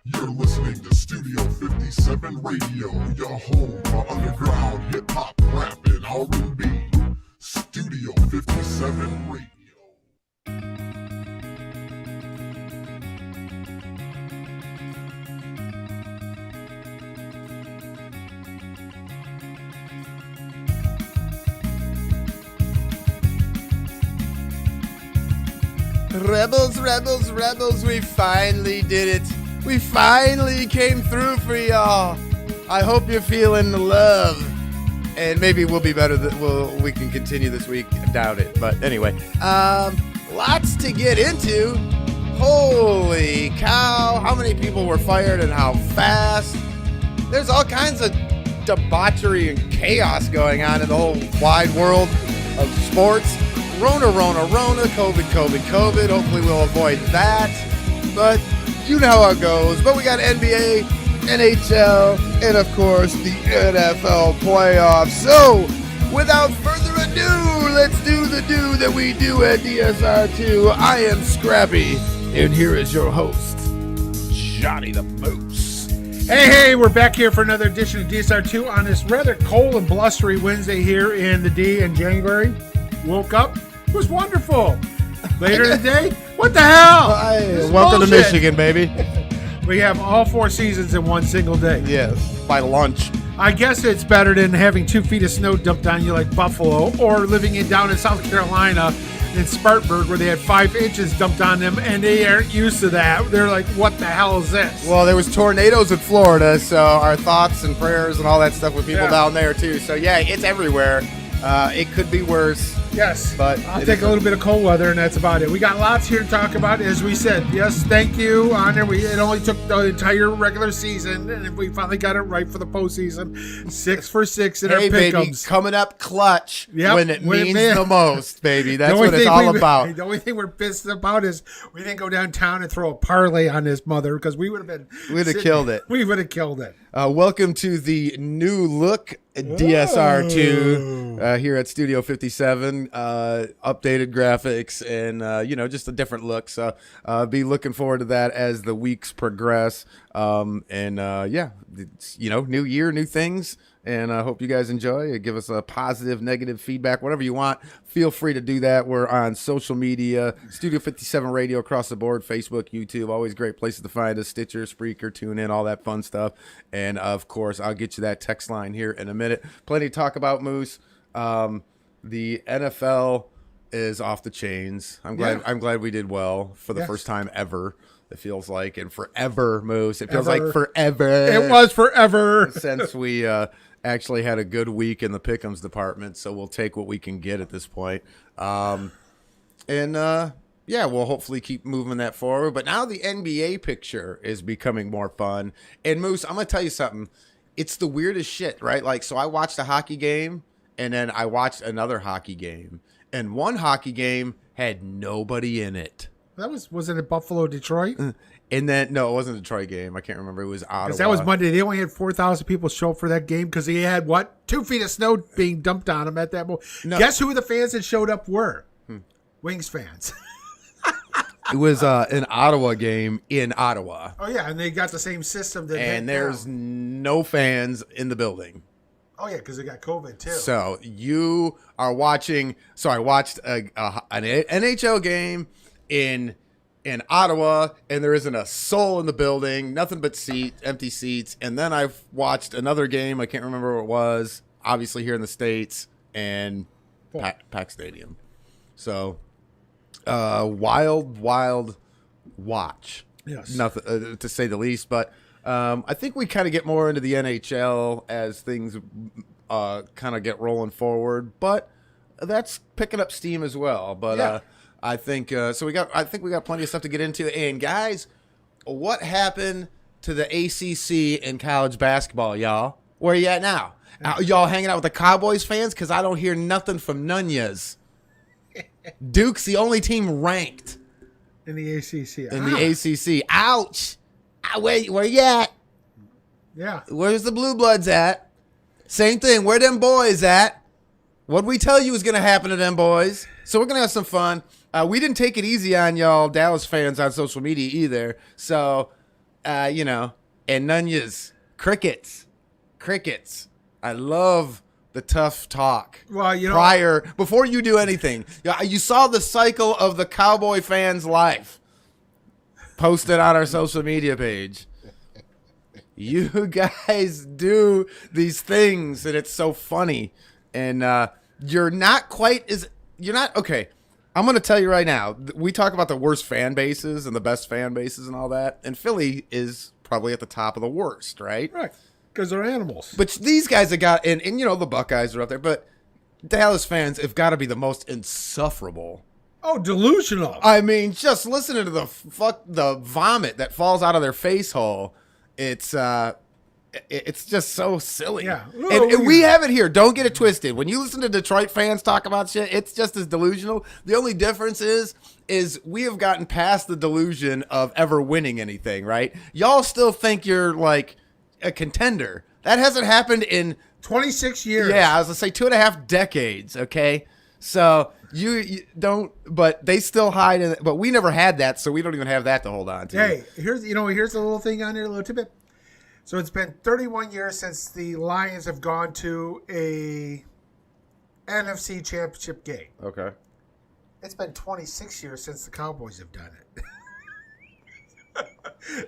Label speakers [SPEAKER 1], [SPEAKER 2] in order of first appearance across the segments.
[SPEAKER 1] You're listening to Studio 57 Radio, your home for underground hip-hop, rap, and R&B. Studio 57 Radio.
[SPEAKER 2] Rebels, rebels, rebels, we finally did it. We finally came through for y'all. I hope you're feeling the love. And maybe we'll be better. We can continue this week. I doubt it. But anyway, lots to get into. Holy cow. How many people were fired and how fast? There's all kinds of debauchery and chaos going on in the whole wide world of sports. Rona, COVID. Hopefully we'll avoid that. But you know how it goes. But we got NBA, NHL, and of course the NFL playoffs. So without further ado, let's do the do that we do at DSR2. I am Scrappy, and here is your host, Johnny the Moose.
[SPEAKER 3] Hey, we're back here for another edition of DSR2 on this rather cold and blustery Wednesday here in the D in January. Woke up, it was wonderful. Later in the day, what the hell?
[SPEAKER 2] Welcome to Michigan, baby.
[SPEAKER 3] We have all four seasons in one single day.
[SPEAKER 2] Yes, by lunch.
[SPEAKER 3] I guess it's better than having 2 feet of snow dumped on you like Buffalo, or living down in South Carolina in Spartanburg where they had 5 inches dumped on them and they aren't used to that. They're like, what the hell is this?
[SPEAKER 2] Well, there was tornadoes in Florida, so our thoughts and prayers and all that stuff with people down there too. So yeah, it's everywhere. It could be worse.
[SPEAKER 3] Yes,
[SPEAKER 2] but
[SPEAKER 3] I'll take a little bit of cold weather, and that's about it. We got lots here to talk about, as we said. Yes, thank you. It only took the entire regular season, and we finally got it right for the postseason. 6 for 6 in our pick'ems.
[SPEAKER 2] Baby, coming up clutch when it means the most, baby. That's what it's all about.
[SPEAKER 3] The only thing we're pissed about is we didn't go downtown and throw a parlay on this mother, because we would have
[SPEAKER 2] killed it.
[SPEAKER 3] We would have killed it.
[SPEAKER 2] Welcome to the new look DSR2 here at Studio 57. getting updated graphics and just a different look. So be looking forward to that as the weeks progress. It's, new year, new things. And I hope you guys enjoy. Give us a positive, negative feedback, whatever you want. Feel free to do that. We're on social media, Studio 57 Radio across the board, Facebook, YouTube. Always great places to find us. Stitcher, Spreaker, TuneIn, all that fun stuff. And, of course, I'll get you that text line here in a minute. Plenty to talk about, Moose. The NFL is off the chains. I'm glad we did well for the first time ever. It feels like, and forever, Moose. It feels like forever.
[SPEAKER 3] It was forever
[SPEAKER 2] since we actually had a good week in the Pick'ems department. So we'll take what we can get at this point. We'll hopefully keep moving that forward. But now the NBA picture is becoming more fun. And Moose, I'm gonna tell you something. It's the weirdest shit, right? Like, so I watched a hockey game, and then I watched another hockey game, and one hockey game had nobody in it.
[SPEAKER 3] Was it at Buffalo, Detroit?
[SPEAKER 2] And then, no, it wasn't a Detroit game. I can't remember. It was Ottawa.
[SPEAKER 3] That was Monday. They only had 4,000 people show up for that game because they had, 2 feet of snow being dumped on them at that moment. No. Guess who the fans that showed up were? Wings fans.
[SPEAKER 2] It was an Ottawa game in Ottawa.
[SPEAKER 3] Oh, yeah, and they got the same system.
[SPEAKER 2] And there's no fans in the building.
[SPEAKER 3] Oh, yeah, because they got COVID, too.
[SPEAKER 2] So you are watching. So I watched an NHL game in Ottawa, and there isn't a soul in the building, nothing but empty seats. And then I've watched another game, I can't remember what it was, obviously here in the States, and packed stadium. So wild watch.
[SPEAKER 3] Yes.
[SPEAKER 2] Nothing to say the least, but I think we kind of get more into the NHL as things kind of get rolling forward, but that's picking up steam as well. But I think so. I think we got plenty of stuff to get into. And guys, what happened to the ACC in college basketball, y'all? Where you at now? Y'all hanging out with the Cowboys fans? Because I don't hear nothing from none yas. Duke's the only team ranked
[SPEAKER 3] in the ACC.
[SPEAKER 2] The ACC. Ouch! Where you at?
[SPEAKER 3] Yeah.
[SPEAKER 2] Where's the Blue Bloods at? Same thing. Where them boys at? What'd we tell you was going to happen to them boys? So we're going to have some fun. We didn't take it easy on y'all Dallas fans on social media either. So, and Nunez, crickets. I love the tough talk.
[SPEAKER 3] Well,
[SPEAKER 2] before you do anything, you saw the cycle of the Cowboy fans' life posted on our social media page. You guys do these things, and it's so funny. And you're not okay. I'm going to tell you right now, we talk about the worst fan bases and the best fan bases and all that, and Philly is probably at the top of the worst, right?
[SPEAKER 3] Right, because they're animals.
[SPEAKER 2] But these guys have got, and the Buckeyes are up there, but Dallas fans have got to be the most insufferable.
[SPEAKER 3] Oh, delusional.
[SPEAKER 2] I mean, just listening to the vomit that falls out of their face hole, it's just so silly.
[SPEAKER 3] Yeah.
[SPEAKER 2] And we have it here. Don't get it twisted. When you listen to Detroit fans talk about shit, it's just as delusional. The only difference is we have gotten past the delusion of ever winning anything, right? Y'all still think you're like a contender. That hasn't happened in
[SPEAKER 3] 26 years.
[SPEAKER 2] Yeah, I was going to say 2.5 decades, okay? So you don't, but they still hide in it. But we never had that, so we don't even have that to hold on to.
[SPEAKER 3] Hey, here's a little thing on here, a little tidbit. So it's been 31 years since the Lions have gone to a NFC championship game.
[SPEAKER 2] Okay.
[SPEAKER 3] It's been 26 years since the Cowboys have done it.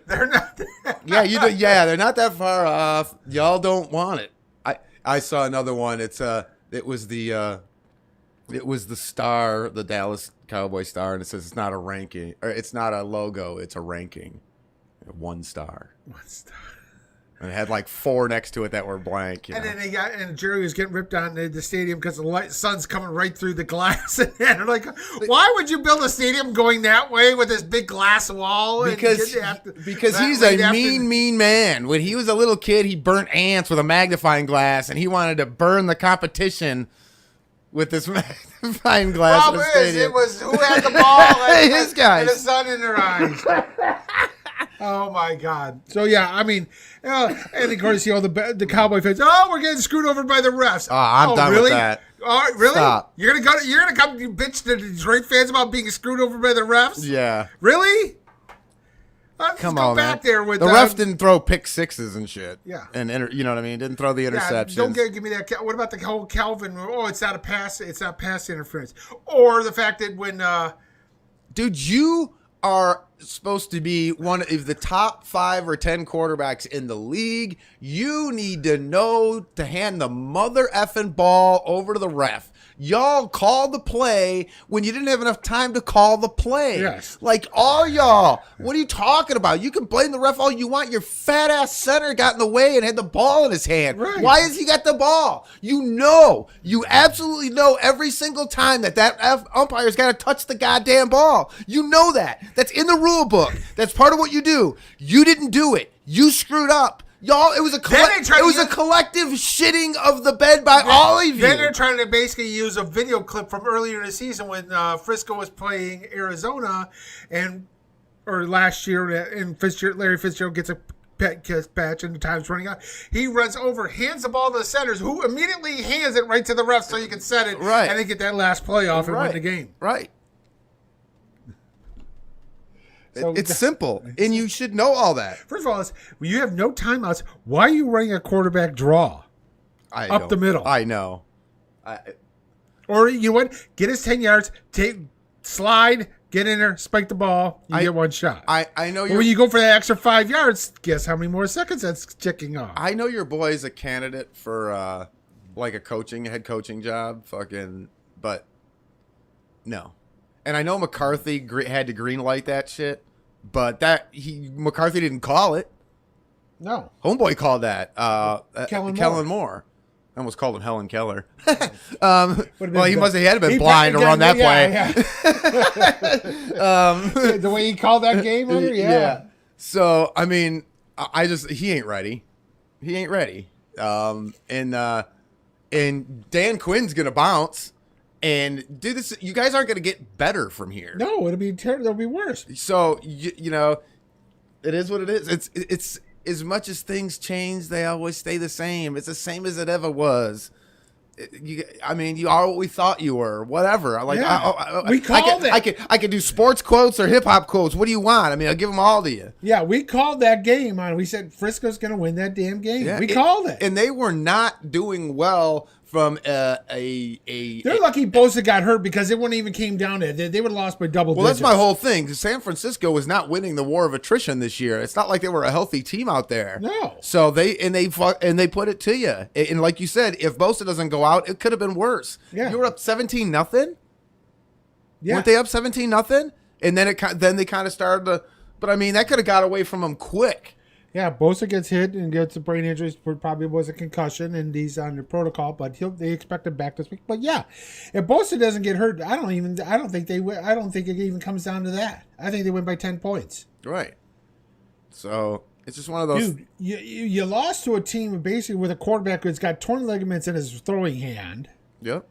[SPEAKER 3] They're not.
[SPEAKER 2] They're not that far off. Y'all don't want it. I saw another one. It was the star, the Dallas Cowboy star, and it says it's not a ranking, or it's not a logo, it's a ranking. 1 star.
[SPEAKER 3] 1 star.
[SPEAKER 2] And it had like 4 next to it that were blank.
[SPEAKER 3] And then Jerry was getting ripped on the stadium because the sun's coming right through the glass. And they're like, why would you build a stadium going that way with this big glass wall?
[SPEAKER 2] Because he's a mean man. When he was a little kid, he burnt ants with a magnifying glass, and he wanted to burn the competition with this magnifying glass.
[SPEAKER 3] Problem is, it was who had the ball and
[SPEAKER 2] his guys.
[SPEAKER 3] and the sun in their eyes. Oh my God! So yeah, I mean, and of course, the Cowboy fans. Oh, we're getting screwed over by the refs.
[SPEAKER 2] I'm done
[SPEAKER 3] really?
[SPEAKER 2] with that.
[SPEAKER 3] Oh, really?
[SPEAKER 2] Stop.
[SPEAKER 3] You're gonna come bitch to the Detroit fans about being screwed over by the refs?
[SPEAKER 2] Yeah.
[SPEAKER 3] Really? Let's
[SPEAKER 2] Come
[SPEAKER 3] go
[SPEAKER 2] on,
[SPEAKER 3] back
[SPEAKER 2] man.
[SPEAKER 3] there with
[SPEAKER 2] the ref didn't throw pick sixes and shit.
[SPEAKER 3] Yeah.
[SPEAKER 2] And you know what I mean? Didn't throw the interceptions.
[SPEAKER 3] Don't give me that. What about the whole Calvin? Oh, it's not a pass. It's not pass interference. Or the fact that when,
[SPEAKER 2] dude, you are supposed to be one of the top 5 or 10 quarterbacks in the league. You need to know to hand the mother effing ball over to the ref. Y'all called the play when you didn't have enough time to call the play.
[SPEAKER 3] Yes.
[SPEAKER 2] Like, all y'all, what are you talking about? You can blame the ref all you want. Your fat ass center got in the way and had the ball in his hand.
[SPEAKER 3] Right.
[SPEAKER 2] Why has he got the ball? You absolutely know every single time that umpire's got to touch the goddamn ball. You know that. That's in the rule book. That's part of what you do. You didn't do it. You screwed up. Y'all, it was a collective shitting of the bed by all of you.
[SPEAKER 3] Then they're trying to basically use a video clip from earlier in the season when Frisco was playing Arizona, or last year, and Larry Fitzgerald gets a patch and the time's running out. He runs over, hands the ball to the centers, who immediately hands it right to the ref so you can set it,
[SPEAKER 2] right,
[SPEAKER 3] and then get that last play off and win the game.
[SPEAKER 2] Right.
[SPEAKER 3] So
[SPEAKER 2] it's simple, and you should know all that.
[SPEAKER 3] First of all, when you have no timeouts, why are you running a quarterback draw up the middle?
[SPEAKER 2] I know.
[SPEAKER 3] Or you know what? Get us 10 yards, slide, get in there, spike the ball, you get one shot.
[SPEAKER 2] I know.
[SPEAKER 3] But when you go for that extra 5 yards, guess how many more seconds that's ticking off?
[SPEAKER 2] I know your boy's a candidate for like a head coaching job, but no. And I know McCarthy had to green light that shit, but McCarthy didn't call it.
[SPEAKER 3] No.
[SPEAKER 2] Homeboy called that. Kellen Moore. I almost called him Helen Keller. Well, he had been blind to run that play.
[SPEAKER 3] Yeah. The way he called that game, yeah.
[SPEAKER 2] So I mean, he ain't ready. He ain't ready. And Dan Quinn's gonna bounce. And do this. You guys aren't going to get better from here.
[SPEAKER 3] No, it'll be terrible. It'll be worse.
[SPEAKER 2] So you know, it is what it is. It's as much as things change, they always stay the same. It's the same as it ever was. You are what we thought you were. Whatever. Like
[SPEAKER 3] we called it.
[SPEAKER 2] I could do sports quotes or hip hop quotes. What do you want? I mean, I'll give them all to you.
[SPEAKER 3] Yeah, we called that game on. We said Frisco's going to win that damn game. Yeah, we called it,
[SPEAKER 2] and they were not doing well. From they're
[SPEAKER 3] lucky Bosa got hurt because it wouldn't even came down to it. They would have lost by double digits.
[SPEAKER 2] Well, that's my whole thing. San Francisco was not winning the war of attrition this year. It's not like they were a healthy team out there.
[SPEAKER 3] No.
[SPEAKER 2] So they put it to you. And like you said, if Bosa doesn't go out, it could have been worse.
[SPEAKER 3] Yeah.
[SPEAKER 2] You were up 17-0.
[SPEAKER 3] Yeah.
[SPEAKER 2] Weren't they up 17-0? And then they kind of started to. But I mean, that could have got away from them quick.
[SPEAKER 3] Yeah, Bosa gets hit and gets a brain injury. Probably was a concussion, and he's on the protocol. But they expect him back this week. But yeah, if Bosa doesn't get hurt, I don't think it even comes down to that. I think they win by 10 points.
[SPEAKER 2] Right. So it's just one of those.
[SPEAKER 3] Dude, you lost to a team basically with a quarterback who's got torn ligaments in his throwing hand.
[SPEAKER 2] Yep.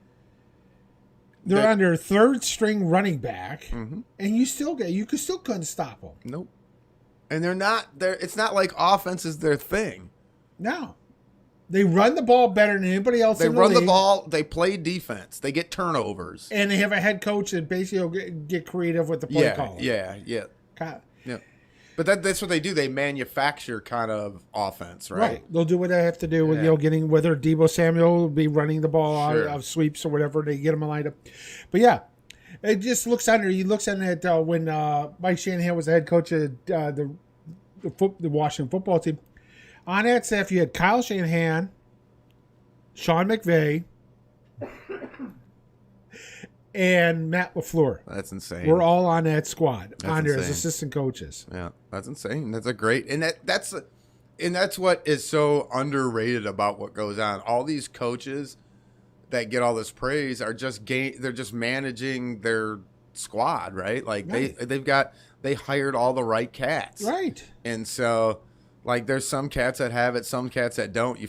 [SPEAKER 3] They're on their third string running back, and you still couldn't stop them.
[SPEAKER 2] Nope. And it's not like offense is their thing.
[SPEAKER 3] No. They run the ball better than anybody else in the league.
[SPEAKER 2] They run the ball. They play defense. They get turnovers.
[SPEAKER 3] And they have a head coach that basically will get creative with the play calling.
[SPEAKER 2] Yeah. Yeah. But that's what they do. They manufacture kind of offense, right?
[SPEAKER 3] Right. They'll do what they have to do with getting whether Deebo Samuel will be running the ball out of sweeps or whatever. They get him lined up. But yeah. It just looks under. He looks at it when Mike Shanahan was the head coach of the Washington football team. On that staff, you had Kyle Shanahan, Sean McVay, and Matt LaFleur.
[SPEAKER 2] That's insane.
[SPEAKER 3] We're all on that squad, there as assistant coaches.
[SPEAKER 2] Yeah, that's insane. That's a great, and that's what is so underrated about what goes on. All these coaches that get all this praise are they're just managing their squad, right? Like they hired all the right cats.
[SPEAKER 3] Right.
[SPEAKER 2] And so like there's some cats that have it, some cats that don't. You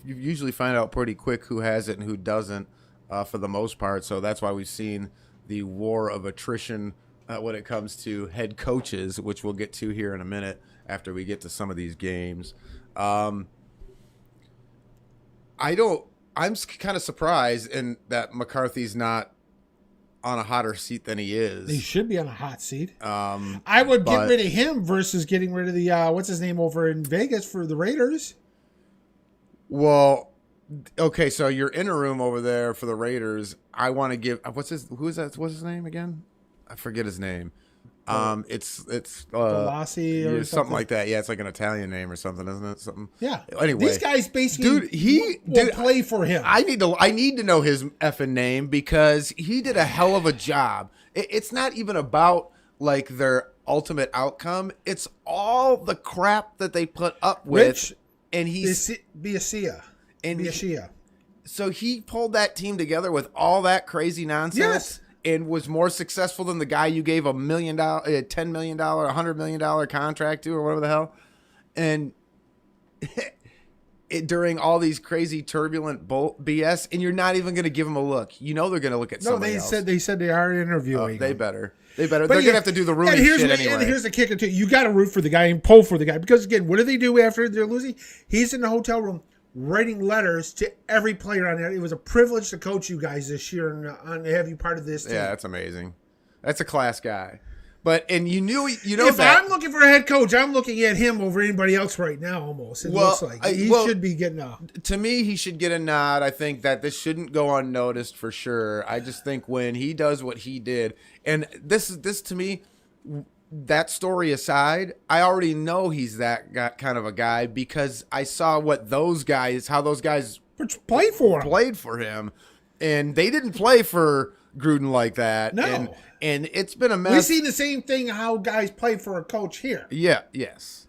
[SPEAKER 2] usually find out pretty quick who has it and who doesn't for the most part. So that's why we've seen the war of attrition when it comes to head coaches, which we'll get to here in a minute after we get to some of these games. I'm kind of surprised in that McCarthy's not on a hotter seat than he is.
[SPEAKER 3] He should be on a hot seat. I would get rid of him versus getting rid of the what's his name over in Vegas for the Raiders.
[SPEAKER 2] Well, okay, so your interim over there for the Raiders, I want to give what's his name again? I forget his name. It's
[SPEAKER 3] Velocity or
[SPEAKER 2] something like that. Yeah, it's like an Italian name or something, isn't it? Something.
[SPEAKER 3] Yeah.
[SPEAKER 2] Anyway,
[SPEAKER 3] these guys basically will play for him.
[SPEAKER 2] I need to know his effing name because he did a hell of a job. It's not even about like their ultimate outcome. It's all the crap that they put up with. And he's
[SPEAKER 3] Biasia.
[SPEAKER 2] So he pulled that team together with all that crazy nonsense.
[SPEAKER 3] Yes.
[SPEAKER 2] And was more successful than the guy you gave $1 million, $10 million, $100 million contract to, or whatever the hell. And during all these crazy turbulent BS, and you're not even going to give them a look. You know they're going to look at somebody else.
[SPEAKER 3] They said they are interviewing.
[SPEAKER 2] They better. They're going to have to do the Rooney shit anyway.
[SPEAKER 3] And here's the kicker too: you got to root for the guy and pull for the guy because again, what do they do after they're losing? He's in the hotel room writing letters to every player on there. It was a privilege to coach you guys this year and have you part of this team.
[SPEAKER 2] Yeah, that's amazing. That's a class guy. And
[SPEAKER 3] if I'm looking for a head coach, I'm looking at him over anybody else right now. Almost it looks like he should be getting a.
[SPEAKER 2] To me, he should get a nod. I think that this shouldn't go unnoticed for sure. I just think when he does what he did, and this to me, that story aside, I already know he's that kind of a guy because I saw how those guys
[SPEAKER 3] played
[SPEAKER 2] for him, and they didn't play for Gruden like that.
[SPEAKER 3] No.
[SPEAKER 2] And it's been a mess.
[SPEAKER 3] We see the same thing how guys play for a coach here.
[SPEAKER 2] Yeah, yes.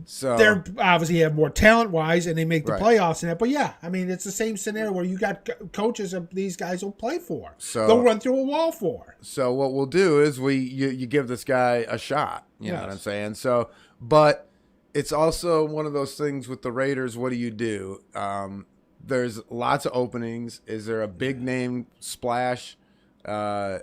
[SPEAKER 2] So
[SPEAKER 3] they're obviously have more talent wise and they make the playoffs and that. But yeah, I mean it's the same scenario where you got coaches of these guys will play for. So they'll run through a wall for.
[SPEAKER 2] So what we'll do is you give this guy a shot. You know what I'm saying? So but it's also one of those things with the Raiders, what do you do? There's lots of openings. Is there a big name splash? A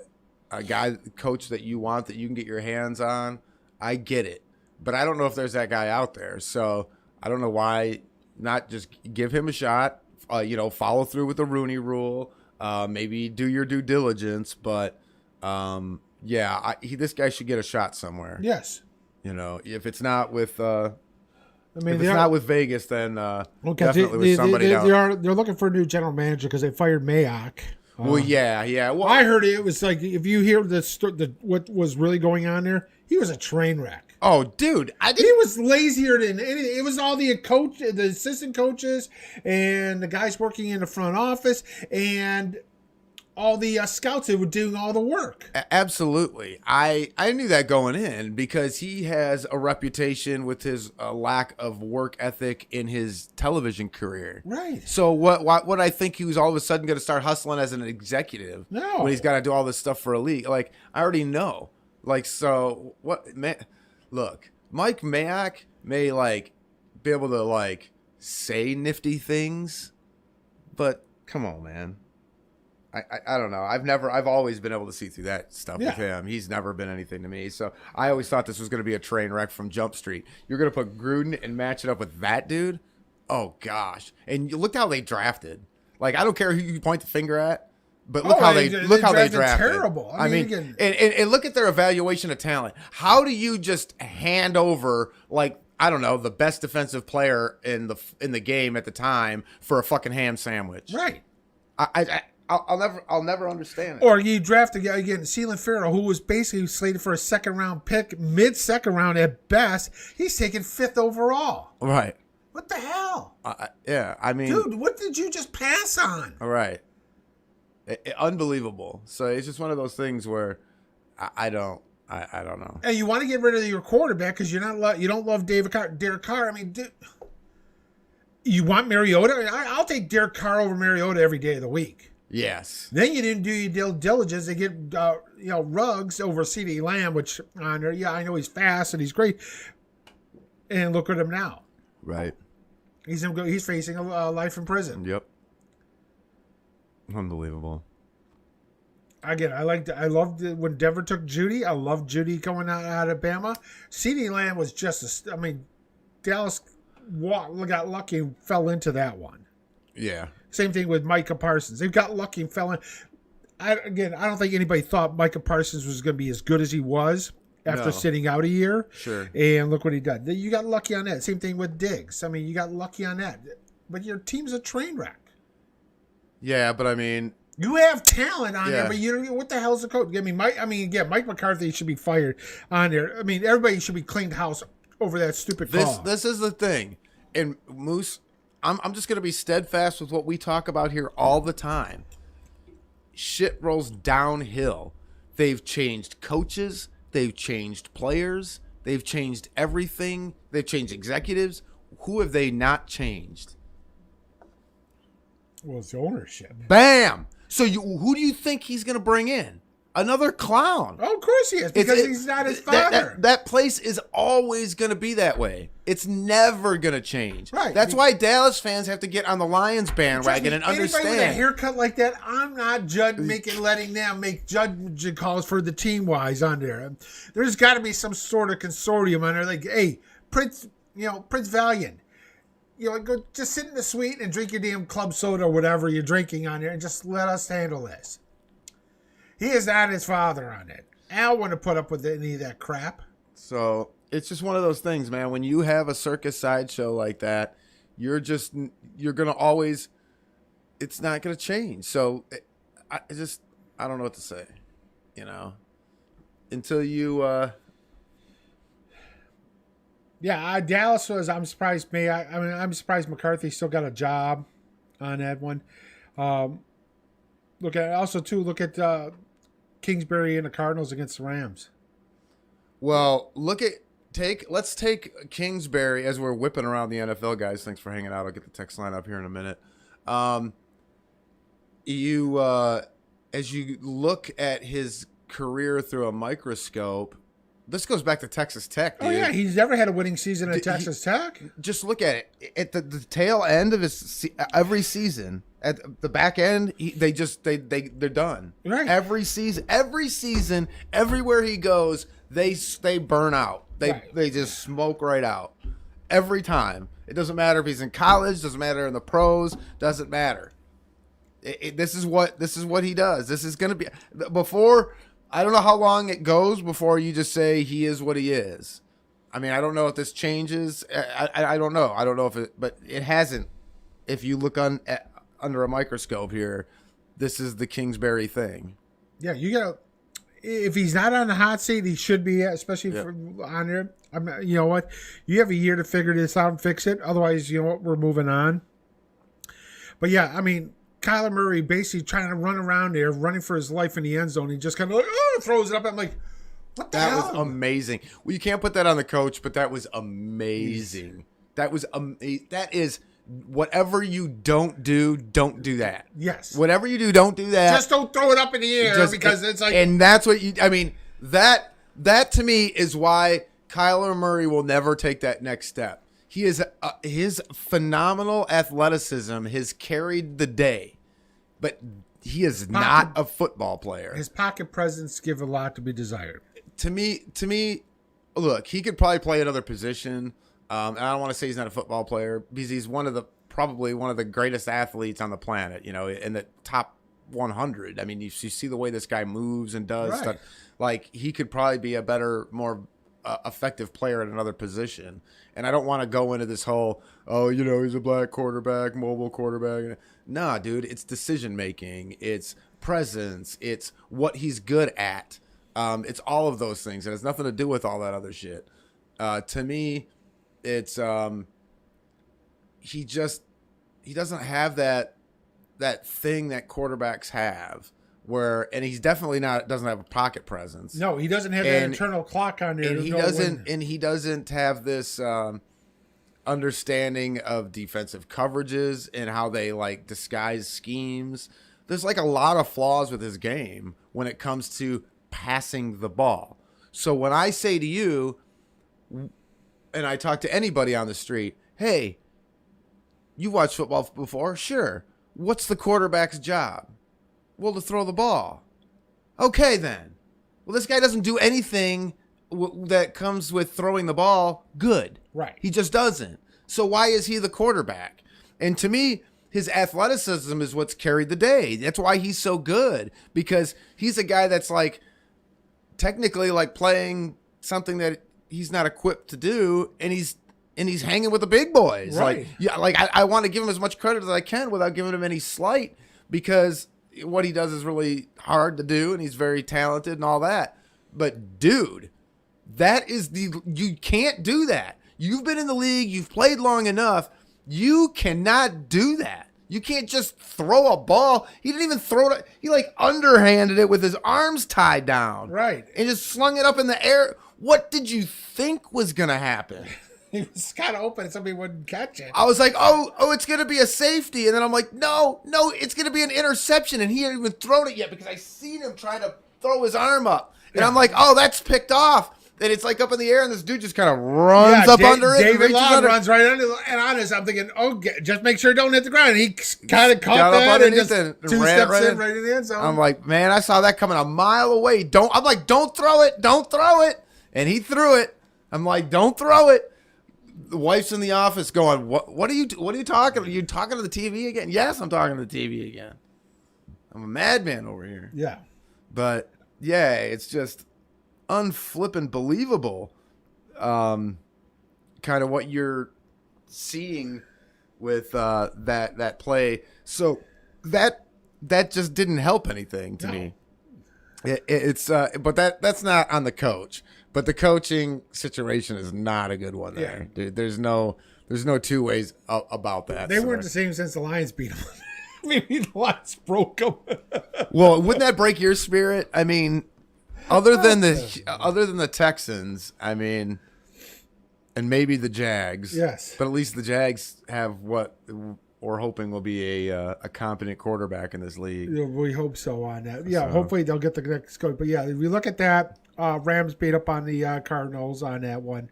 [SPEAKER 2] coach that you want that you can get your hands on, I get it. But I don't know if there's that guy out there. So I don't know why not just give him a shot, follow through with the Rooney rule, maybe do your due diligence. But, this guy should get a shot somewhere.
[SPEAKER 3] Yes.
[SPEAKER 2] If it's not with not with Vegas, then definitely with somebody else.
[SPEAKER 3] They're looking for a new general manager because they fired Mayock.
[SPEAKER 2] Well, yeah. Well,
[SPEAKER 3] I heard it was like if you hear what was really going on there, he was a train wreck.
[SPEAKER 2] Oh, dude,
[SPEAKER 3] he was lazier than anything. It was all the assistant coaches, and the guys working in the front office, and all the scouts that were doing all the work.
[SPEAKER 2] Absolutely. I knew that going in because he has a reputation with his lack of work ethic in his television career.
[SPEAKER 3] Right.
[SPEAKER 2] So what I think he was all of a sudden going to start hustling as an executive when he's got to do all this stuff for a league. Like, I already know. Like, so what, man, look, Mike Mayock may be able to say nifty things, but come on, man. I don't know. I've always been able to see through that stuff with him. He's never been anything to me. So I always thought this was going to be a train wreck from Jump Street. You're going to put Gruden and match it up with that dude? Oh, gosh. And you look how they drafted. I don't care who you point the finger at, but look how they drafted.
[SPEAKER 3] Terrible.
[SPEAKER 2] I mean, and look at their evaluation of talent. How do you just hand over, I don't know, the best defensive player in the game at the time for a fucking ham sandwich?
[SPEAKER 3] Right.
[SPEAKER 2] I'll never understand it.
[SPEAKER 3] Or you draft a guy again, Celan Farrell, who was basically slated for a second round pick, mid-second round at best. He's taken 5th overall.
[SPEAKER 2] Right.
[SPEAKER 3] What the hell?
[SPEAKER 2] Yeah, I mean,
[SPEAKER 3] dude, what did you just pass on?
[SPEAKER 2] All right. Unbelievable. So it's just one of those things where I don't know.
[SPEAKER 3] And you want to get rid of your quarterback because you don't love Derek Carr. I mean, you want Mariota? I'll take Derek Carr over Mariota every day of the week.
[SPEAKER 2] Yes.
[SPEAKER 3] Then you didn't do your due diligence. They get Ruggs over CeeDee Lamb, which I know he's fast and he's great. And look at him now.
[SPEAKER 2] Right.
[SPEAKER 3] He's facing a life in prison.
[SPEAKER 2] Yep. Unbelievable.
[SPEAKER 3] Again, I loved it when Denver took Judy. I loved Judy coming out of Bama. CeeDee Lamb was just Dallas got lucky and fell into that one.
[SPEAKER 2] Yeah.
[SPEAKER 3] Same thing with Micah Parsons. They got lucky and fell in. I don't think anybody thought Micah Parsons was going to be as good as he was after sitting out a year.
[SPEAKER 2] Sure.
[SPEAKER 3] And look what he did. You got lucky on that. Same thing with Diggs. I mean, you got lucky on that. But your team's a train wreck.
[SPEAKER 2] Yeah, but I mean,
[SPEAKER 3] you have talent on there, but what the hell's the coach? Mike McCarthy should be fired on there. I mean, everybody should be cleaned house over that stupid call.
[SPEAKER 2] This is the thing. And Moose, I'm just going to be steadfast with what we talk about here all the time. Shit rolls downhill. They've changed coaches. They've changed players. They've changed everything. They've changed executives. Who have they not changed?
[SPEAKER 3] Well, it's the ownership.
[SPEAKER 2] Bam! So who do you think he's going to bring in? Another clown.
[SPEAKER 3] Oh, of course he is, because he's not his father.
[SPEAKER 2] That place is always going to be that way. It's never going to change.
[SPEAKER 3] Right.
[SPEAKER 2] That's why Dallas fans have to get on the Lions bandwagon and understand.
[SPEAKER 3] Anybody with a haircut like that, I'm not letting them make judgment calls for the team-wise on there. There's got to be some sort of consortium on there. Like, hey, Prince Valiant, go just sit in the suite and drink your damn club soda or whatever you're drinking on there and just let us handle this. He is not his father on it. Al wouldn't have put up with any of that crap.
[SPEAKER 2] So it's just one of those things, man. When you have a circus sideshow like that, you're going to always, it's not going to change. So I don't know what to say, until you,
[SPEAKER 3] Yeah, Dallas I'm surprised. I'm surprised McCarthy still got a job on that one. Look at Kingsbury and the Cardinals against the Rams.
[SPEAKER 2] Well, let's take Kingsbury as we're whipping around the NFL, guys. Thanks for hanging out. I'll get the text line up here in a minute. As you look at his career through a microscope, this goes back to Texas Tech, dude.
[SPEAKER 3] Oh, yeah. He's never had a winning season at Texas Tech.
[SPEAKER 2] Just look at it. At the tail end of his every season, at the back end, they're done.
[SPEAKER 3] Right.
[SPEAKER 2] Every season, everywhere he goes, they burn out. They just smoke right out. Every time. It doesn't matter if he's in college, doesn't matter in the pros, doesn't matter. This is what he does. This is going to be before. I don't know how long it goes before you just say he is what he is. I mean, I don't know if this changes. I don't know. I don't know if it, but it hasn't. If you look under a microscope here, this is the Kingsbury thing.
[SPEAKER 3] Yeah, if he's not on the hot seat, he should be, especially on there. You know what? You have a year to figure this out and fix it. Otherwise, you know what? We're moving on. But yeah, I mean, Kyler Murray basically trying to run around there, running for his life in the end zone. He just kind of throws it up. I'm like, what the hell?
[SPEAKER 2] That was amazing. Well, you can't put that on the coach, but that was amazing. That is whatever you don't do that.
[SPEAKER 3] Yes.
[SPEAKER 2] Whatever you do, don't do that.
[SPEAKER 3] Just don't throw it up in the air because it's like.
[SPEAKER 2] And that's what that to me is why Kyler Murray will never take that next step. He is his phenomenal athleticism has carried the day, but he is not a football player.
[SPEAKER 3] His pocket presence give a lot to be desired.
[SPEAKER 2] To me, look, he could probably play another position. And I don't want to say he's not a football player because he's probably one of the greatest athletes on the planet. In the top 100. I mean, you see the way this guy moves and does stuff. Like he could probably be a better, more effective player at another position. And I don't want to go into this whole, he's a black quarterback, mobile quarterback. Nah, dude, it's decision making. It's presence. It's what he's good at. It's all of those things. It has nothing to do with all that other shit. To me, it's he doesn't have that thing that quarterbacks have. And he's definitely doesn't have a pocket presence.
[SPEAKER 3] No, he doesn't have that internal clock on there.
[SPEAKER 2] And he doesn't have this understanding of defensive coverages and how they like disguise schemes. There's like a lot of flaws with his game when it comes to passing the ball. So when I say to you, and I talk to anybody on the street, hey, you watched football before? Sure. What's the quarterback's job? Well, to throw the ball. Okay, then. Well, this guy doesn't do anything that comes with throwing the ball good.
[SPEAKER 3] Right.
[SPEAKER 2] He just doesn't. So why is he the quarterback? And to me, his athleticism is what's carried the day. That's why he's so good, because he's a guy that's like technically like playing something that he's not equipped to do, and he's hanging with the big boys.
[SPEAKER 3] Right.
[SPEAKER 2] I want to give him as much credit as I can without giving him any slight, because what he does is really hard to do, and he's very talented and all that. But dude, you can't do that. You've been in the league, you've played long enough. You cannot do that. You can't just throw a ball. He didn't even throw it. He like underhanded it with his arms tied down.
[SPEAKER 3] Right.
[SPEAKER 2] And just slung it up in the air. What did you think was going to happen?
[SPEAKER 3] He was kind of open and somebody wouldn't catch it.
[SPEAKER 2] I was like, oh, it's going to be a safety. And then I'm like, no, it's going to be an interception. And he hadn't even thrown it yet, because I seen him trying to throw his arm up. And I'm like, oh, that's picked off. And it's like up in the air, and this dude just kind of runs up under it.
[SPEAKER 3] David Long runs right under and on it. I'm thinking, just make sure it don't hit the ground. And he kind of caught that and just two steps in right in the end zone.
[SPEAKER 2] I'm like, man, I saw that coming a mile away. I'm like, don't throw it. And he threw it. I'm like, don't throw it. The wife's in the office going, what are you talking? Are you talking to the TV again? Yes, I'm talking to the TV again. I'm a madman over here.
[SPEAKER 3] Yeah.
[SPEAKER 2] But yeah, it's just unflippin' believable, kind of what you're seeing with that play. So that just didn't help anything to me. It's but that's not on the coach. But the coaching situation is not a good one there, dude. There's no two ways about that.
[SPEAKER 3] They weren't the same since the Lions beat them. Maybe the Lions broke them.
[SPEAKER 2] Well, wouldn't that break your spirit? I mean, other than the Texans, I mean, and maybe the Jags.
[SPEAKER 3] Yes.
[SPEAKER 2] But at least the Jags have what we're hoping will be a competent quarterback in this league.
[SPEAKER 3] Yeah, we hope so on that. Yeah, hopefully they'll get the next go. But yeah, if we look at that, Rams beat up on the Cardinals on that one.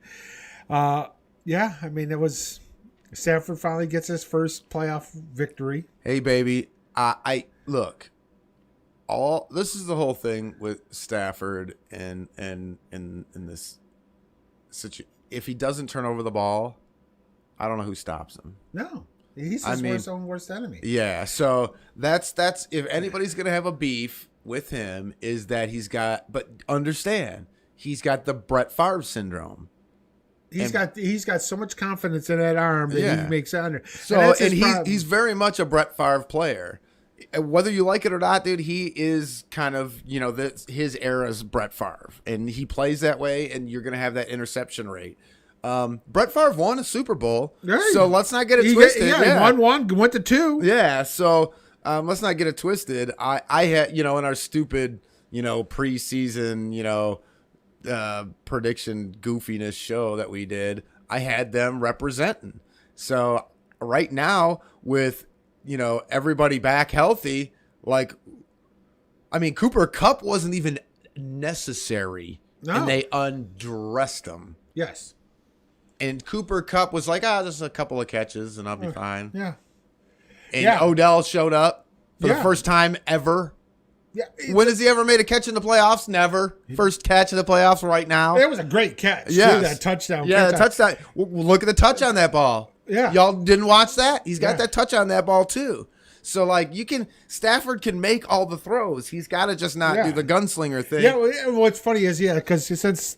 [SPEAKER 3] Yeah, I mean, it was Stafford finally gets his first playoff victory.
[SPEAKER 2] Hey, baby, I look. This is the whole thing with Stafford and in this situation. If he doesn't turn over the ball, I don't know who stops him.
[SPEAKER 3] No, he's his own worst enemy.
[SPEAKER 2] Yeah, so that's if anybody's gonna have a beef with him, is that he's got. But understand, he's got the Brett Favre syndrome.
[SPEAKER 3] He's got so much confidence in that arm that he makes it under.
[SPEAKER 2] So and he's very much a Brett Favre player. Whether you like it or not, dude, he is kind of, his era's Brett Favre. And he plays that way, and you're going to have that interception rate. Brett Favre won a Super Bowl, so let's not get it twisted.
[SPEAKER 3] He won one, went to two.
[SPEAKER 2] Yeah, so let's not get it twisted. I had, in our stupid, preseason, prediction goofiness show that we did, I had them representing. So right now with everybody back healthy, like, I mean, Cooper Kupp wasn't even necessary, and they undressed him.
[SPEAKER 3] Yes.
[SPEAKER 2] And Cooper Kupp was like, just a couple of catches and I'll be fine.
[SPEAKER 3] Yeah.
[SPEAKER 2] And Odell showed up for the first time ever.
[SPEAKER 3] Yeah.
[SPEAKER 2] When has he ever made a catch in the playoffs? Never. First catch in the playoffs right now.
[SPEAKER 3] It was a great catch.
[SPEAKER 2] Yes.
[SPEAKER 3] That touchdown.
[SPEAKER 2] Yeah, the touchdown. Look at the touch on that ball.
[SPEAKER 3] Yeah.
[SPEAKER 2] Y'all didn't watch that? He's got that touch on that ball too. So, like, Stafford can make all the throws. He's got to just not do the gunslinger thing.
[SPEAKER 3] Yeah, what's funny is, because since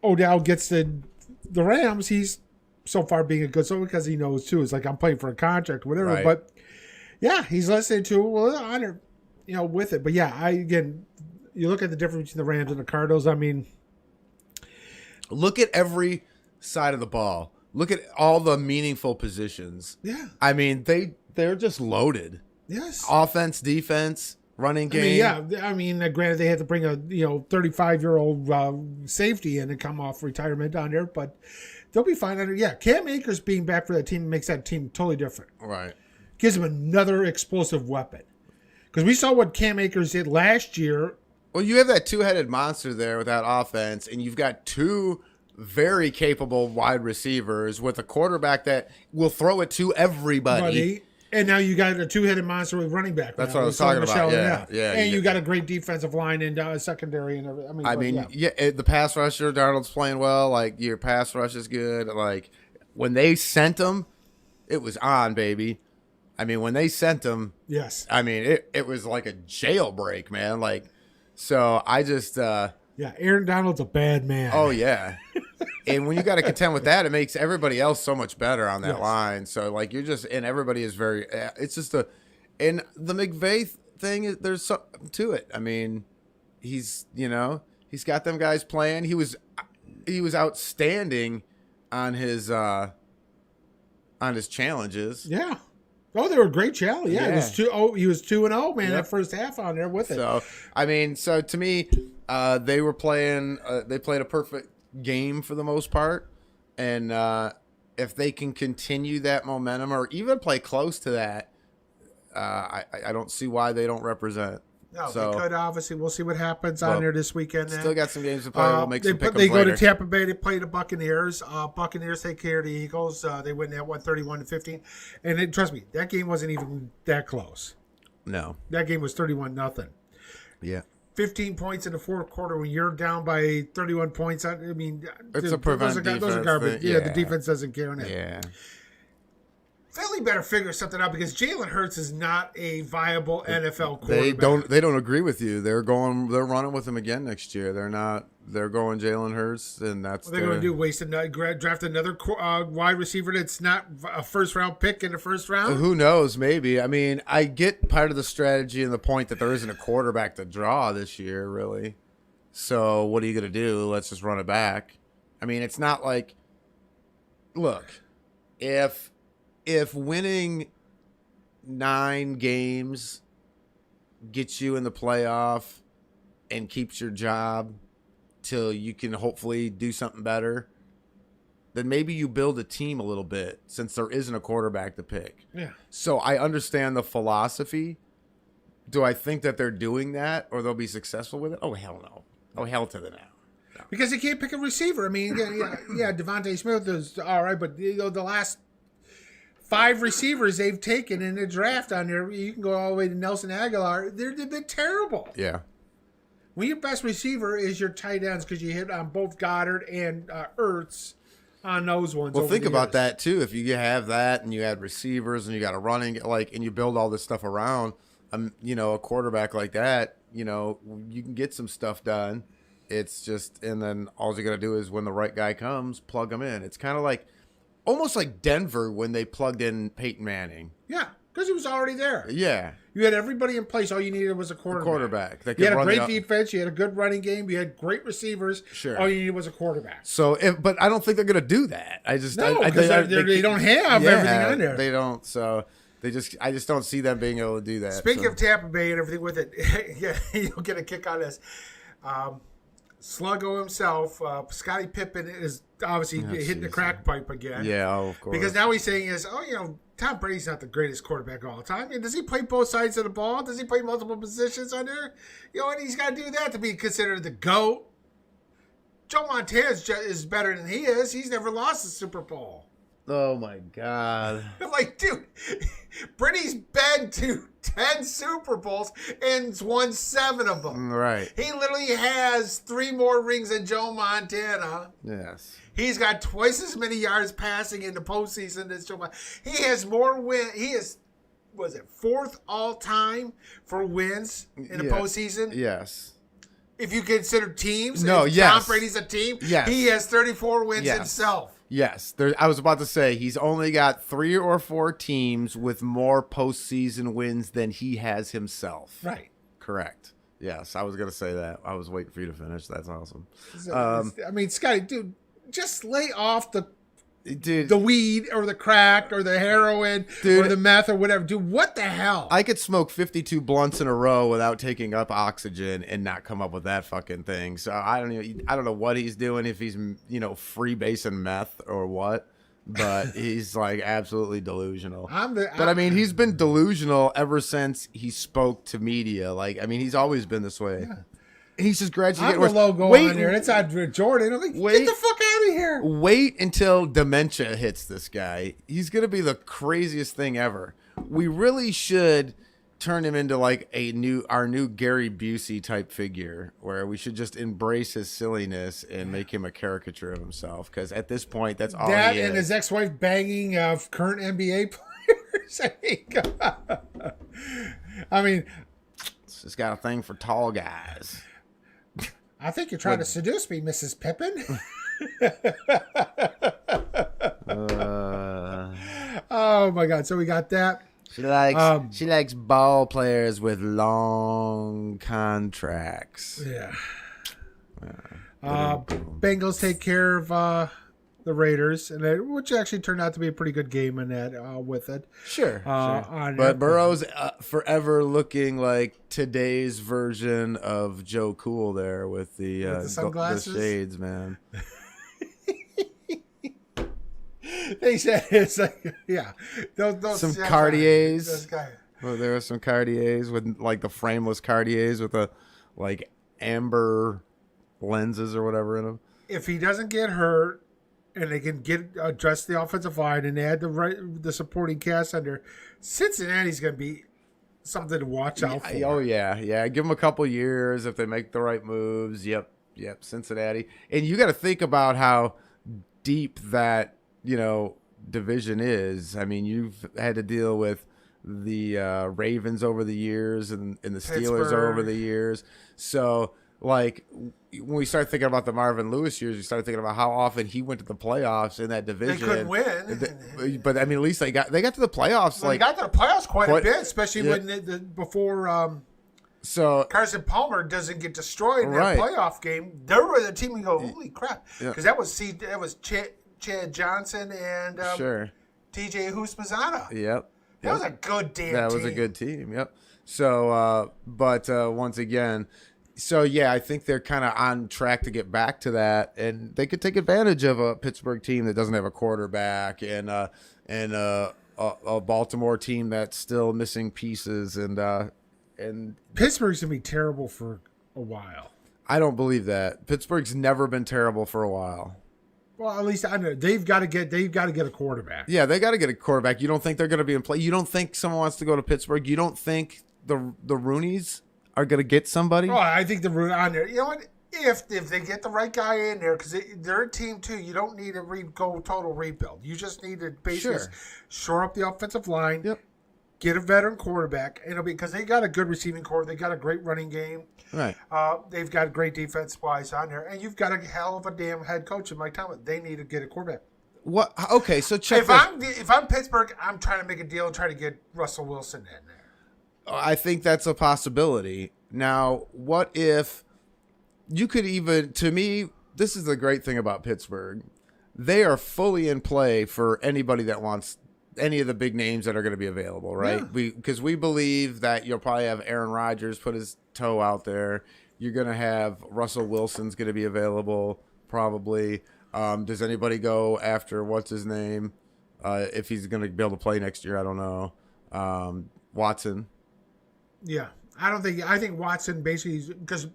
[SPEAKER 3] Odell gets the Rams, he's so far being a good so because he knows, too. It's like, I'm playing for a contract or whatever. Right. But, yeah, he's listening to honor, with it. But, yeah, you look at the difference between the Rams and the Cardinals. I mean,
[SPEAKER 2] look at every side of the ball. Look at all the meaningful positions.
[SPEAKER 3] Yeah.
[SPEAKER 2] I mean, they're just loaded.
[SPEAKER 3] Yes.
[SPEAKER 2] Offense, defense, running game.
[SPEAKER 3] I mean, granted, they had to bring a 35-year-old safety in and come off retirement down there, but they'll be fine. Cam Akers being back for that team makes that team totally different.
[SPEAKER 2] Right.
[SPEAKER 3] Gives them another explosive weapon. Because we saw what Cam Akers did last year.
[SPEAKER 2] Well, you have that two-headed monster there with that offense, and you've got two very capable wide receivers with a quarterback that will throw it to everybody.
[SPEAKER 3] And now you got a two-headed monster with running back.
[SPEAKER 2] That's
[SPEAKER 3] now.
[SPEAKER 2] what I was talking about. Yeah.
[SPEAKER 3] And you got a great defensive line and secondary and everything.
[SPEAKER 2] The pass rusher, Darnold's playing well. Like, your pass rush is good. Like, when they sent him, it was on, baby. I mean, when they sent him,
[SPEAKER 3] yes.
[SPEAKER 2] I mean, it was like a jailbreak, man. Like, so I just
[SPEAKER 3] Aaron Donald's a bad man.
[SPEAKER 2] Oh yeah. And when you got to contend with that, it makes everybody else so much better on that line. So like and everybody is very. It's just and the McVay thing is there's something to it. I mean, he's got them guys playing. He was outstanding on his challenges.
[SPEAKER 3] Yeah. Oh, they were great challenge. Yeah, he was 2-0, man. That first half on there with it.
[SPEAKER 2] So I mean, to me, they were playing. They played a perfect game for the most part, and if they can continue that momentum or even play close to that, I don't see why they don't represent.
[SPEAKER 3] No, they could, obviously. We'll see what happens on there this weekend.
[SPEAKER 2] Still got some games to play. We'll make some pick 'ems
[SPEAKER 3] They go
[SPEAKER 2] later.
[SPEAKER 3] to Tampa Bay. They play the Buccaneers. Buccaneers take care of the Eagles. They win that 131-15. And trust me, that game wasn't even that close.
[SPEAKER 2] No.
[SPEAKER 3] That game was 31-0.
[SPEAKER 2] Yeah.
[SPEAKER 3] 15 points in the fourth quarter when you're down by 31 points. I mean,
[SPEAKER 2] it's a prevent defense.
[SPEAKER 3] Those are garbage. Yeah, the defense doesn't care on it.
[SPEAKER 2] Yeah.
[SPEAKER 3] Philly better figure something out because Jalen Hurts is not a viable NFL quarterback.
[SPEAKER 2] They don't agree with you. They're running with him again next year. They're going Jalen Hurts, and that's
[SPEAKER 3] what they're going to do. Draft another wide receiver that's not a first round pick in the first round.
[SPEAKER 2] Who knows? Maybe. I mean, I get part of the strategy and the point that there isn't a quarterback to draw this year, really. So what are you going to do? Let's just run it back. I mean, it's not like, look, if winning 9 games gets you in the playoff and keeps your job till you can hopefully do something better, then maybe you build a team a little bit since there isn't a quarterback to pick.
[SPEAKER 3] Yeah.
[SPEAKER 2] So I understand the philosophy. Do I think that they're doing that or they'll be successful with it? Oh, hell no. Oh, hell to the no.
[SPEAKER 3] Because they can't pick a receiver. I mean, Devontae Smith is all right, but the last 5 receivers they've taken in the draft on there, you can go all the way to Nelson Aguilar. They've been terrible.
[SPEAKER 2] Yeah.
[SPEAKER 3] When your best receiver is your tight ends because you hit on both Goddard and Ertz on those ones.
[SPEAKER 2] Well, think about that too. If you have that and you add receivers and you got a running and you build all this stuff around, a quarterback like that, you can get some stuff done. It's just, and then all you got to do is when the right guy comes, plug him in. It's kind of like. Almost like Denver when they plugged in Peyton Manning.
[SPEAKER 3] Yeah, because he was already there.
[SPEAKER 2] Yeah.
[SPEAKER 3] You had everybody in place. All you needed was a quarterback.
[SPEAKER 2] That
[SPEAKER 3] you had a great defense. You had a good running game. You had great receivers.
[SPEAKER 2] Sure.
[SPEAKER 3] All you needed was a quarterback.
[SPEAKER 2] So, but I don't think they're going to do that. I just
[SPEAKER 3] they don't have everything on there.
[SPEAKER 2] They don't. So I just don't see them being able to do that.
[SPEAKER 3] Speaking of Tampa Bay and everything with it, yeah, you'll get a kick on this. Sluggo himself, Scottie Pippen is obviously hitting the crack pipe again.
[SPEAKER 2] Yeah, of course.
[SPEAKER 3] Because now he's saying Tom Brady's not the greatest quarterback of all time. And does he play both sides of the ball? Does he play multiple positions on there? And he's got to do that to be considered the GOAT. Joe Montana is better than he is. He's never lost a Super Bowl.
[SPEAKER 2] Oh, my God.
[SPEAKER 3] I'm like, dude, Brady's been to 10 Super Bowls and won 7 of them.
[SPEAKER 2] Right.
[SPEAKER 3] He literally has 3 more rings than Joe Montana.
[SPEAKER 2] Yes.
[SPEAKER 3] He's got twice as many yards passing in the postseason as Joe Montana. He has more wins. He is, 4th all-time for wins in the postseason?
[SPEAKER 2] Yes.
[SPEAKER 3] If you consider teams,
[SPEAKER 2] Tom
[SPEAKER 3] Brady's a team,
[SPEAKER 2] yes.
[SPEAKER 3] He has 34 wins himself.
[SPEAKER 2] Yes, I was about to say he's only got 3 or 4 teams with more postseason wins than he has himself.
[SPEAKER 3] Right.
[SPEAKER 2] Correct. Yes, I was going to say that. I was waiting for you to finish. That's awesome.
[SPEAKER 3] So, Scotty, dude, just lay off the weed or the crack or the heroin or the meth or whatever. Dude, what the hell?
[SPEAKER 2] I could smoke 52 blunts in a row without taking up oxygen and not come up with that fucking thing. So I don't know what he's doing, if he's freebasing meth or what, but he's like absolutely delusional. He's been delusional ever since he spoke to media. He's always been this way. Yeah. He's just gradually getting worse.
[SPEAKER 3] Logo on here. It's on Jordan. I'm like, get the fuck out of here.
[SPEAKER 2] Wait until dementia hits this guy. He's going to be the craziest thing ever. we really should turn him into like our new Gary Busey type figure, where we should just embrace his silliness and make him a caricature of himself. Because at this point, that's all
[SPEAKER 3] that
[SPEAKER 2] he is.
[SPEAKER 3] and his ex-wife banging current NBA players. I mean,
[SPEAKER 2] He's got a thing for tall guys.
[SPEAKER 3] I think you're trying to seduce me, Mrs. Pippin. Oh my God! So we got that.
[SPEAKER 2] She likes ball players with long contracts.
[SPEAKER 3] Yeah. Bengals take care of the Raiders, which actually turned out to be a pretty good game in that with it.
[SPEAKER 2] Sure. But Burrow's forever looking like today's version of Joe Cool there with the
[SPEAKER 3] sunglasses,
[SPEAKER 2] the shades, man.
[SPEAKER 3] They said it's like, yeah, those
[SPEAKER 2] some
[SPEAKER 3] yeah,
[SPEAKER 2] Cartiers.
[SPEAKER 3] Those guys.
[SPEAKER 2] Well, there were some Cartiers with like the frameless Cartiers with the like amber lenses or whatever in them.
[SPEAKER 3] If he doesn't get hurt, and they can address the offensive line and add the supporting cast under, Cincinnati's going to be something to watch out for.
[SPEAKER 2] Oh yeah. Give them a couple years if they make the right moves. Yep. Cincinnati, and you got to think about how deep that division is. I mean, you've had to deal with the Ravens over the years and the Steelers over the years. So, like, when we start thinking about the Marvin Lewis years, we started thinking about how often he went to the playoffs in that division.
[SPEAKER 3] They couldn't win,
[SPEAKER 2] but I mean, at least they got to the playoffs.
[SPEAKER 3] Well, they got to the playoffs quite a bit, especially when before.
[SPEAKER 2] So
[SPEAKER 3] Carson Palmer doesn't get destroyed in that playoff game. They were the team. You go, holy crap, because that was Chad Johnson and TJ Houshmandzadeh.
[SPEAKER 2] Yep.
[SPEAKER 3] That was a good damn team.
[SPEAKER 2] That was a good team, yep. So, but once again, I think they're kind of on track to get back to that, and they could take advantage of a Pittsburgh team that doesn't have a quarterback and a Baltimore team that's still missing pieces, and
[SPEAKER 3] Pittsburgh's going to be terrible for a while.
[SPEAKER 2] I don't believe that. Pittsburgh's never been terrible for a while.
[SPEAKER 3] Well, at least I know they've got to get a quarterback.
[SPEAKER 2] Yeah, they got to get a quarterback. You don't think they're going to be in play? You don't think someone wants to go to Pittsburgh? You don't think the Rooneys are going to get somebody?
[SPEAKER 3] Oh, I think the Rooney on there. You know what? If they get the right guy in there, because they're a team too, you don't need to go total rebuild. You just need to basically shore up the offensive line.
[SPEAKER 2] Yep.
[SPEAKER 3] Get a veteran quarterback, and it'll be because they got a good receiving core, they got a great running game,
[SPEAKER 2] right?
[SPEAKER 3] They've got a great defense wise on there, and you've got a hell of a damn head coach in Mike Tomlin. They need to get a quarterback.
[SPEAKER 2] What? Okay, so check.
[SPEAKER 3] If I'm Pittsburgh, I'm trying to make a deal and try to get Russell Wilson in there.
[SPEAKER 2] I think that's a possibility. Now, what if you could even? To me, this is the great thing about Pittsburgh. They are fully in play for anybody that wants. Any of the big names that are going to be available, right?
[SPEAKER 3] Yeah.
[SPEAKER 2] Because we believe that you'll probably have Aaron Rodgers put his toe out there. You're going to have Russell Wilson's going to be available probably. Does anybody go after what's his name? If he's going to be able to play next year, I don't know. Watson.
[SPEAKER 3] Yeah, I think Watson basically because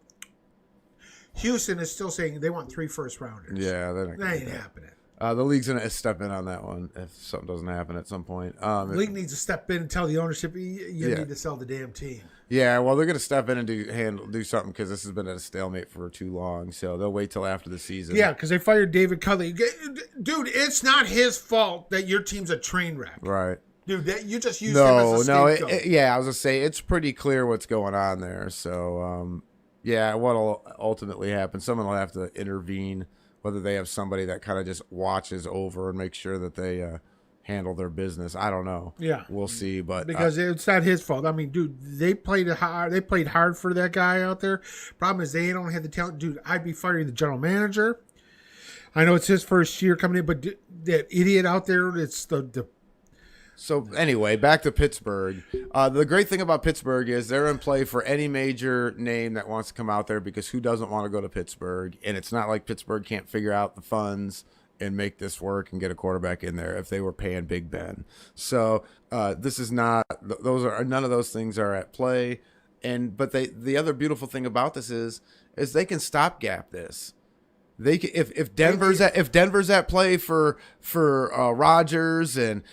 [SPEAKER 3] Houston is still saying they want 3 first rounders.
[SPEAKER 2] Yeah,
[SPEAKER 3] that ain't happening.
[SPEAKER 2] The league's going to step in on that one if something doesn't happen at some point.
[SPEAKER 3] The league needs to step in and tell the ownership you need to sell the damn team.
[SPEAKER 2] Yeah, well, they're going to step in and do something because this has been at a stalemate for too long. So they'll wait till after the season.
[SPEAKER 3] Yeah, because they fired David Culley. Dude, it's not his fault that your team's a train wreck.
[SPEAKER 2] Right.
[SPEAKER 3] Dude, you just used him as a scapegoat.
[SPEAKER 2] I was going to say, it's pretty clear what's going on there. So, what'll ultimately happen, someone will have to intervene. Whether they have somebody that kind of just watches over and makes sure that they handle their business, I don't know. Yeah, we'll see. But
[SPEAKER 3] because it's not his fault. I mean, dude, they played hard. They played hard for that guy out there. Problem is, they don't have the talent. Dude, I'd be firing the general manager. I know it's his first year coming in, but that idiot out there, it's the.
[SPEAKER 2] So anyway, back to Pittsburgh. The great thing about Pittsburgh is they're in play for any major name that wants to come out there because who doesn't want to go to Pittsburgh? And it's not like Pittsburgh can't figure out the funds and make this work and get a quarterback in there if they were paying Big Ben. So this is not; none of those things are at play. But the other beautiful thing about this is they can stopgap this. They can, if Denver's at play for Rodgers and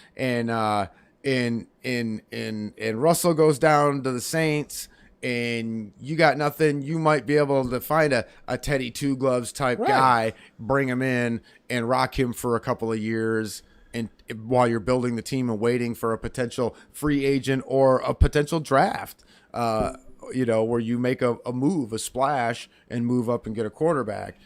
[SPEAKER 2] and Russell goes down to the Saints and you got nothing, you might be able to find a Teddy Two Gloves type guy, bring him in and rock him for a couple of years, and while you're building the team and waiting for a potential free agent or a potential draft, where you make a move, a splash, and move up and get a quarterback.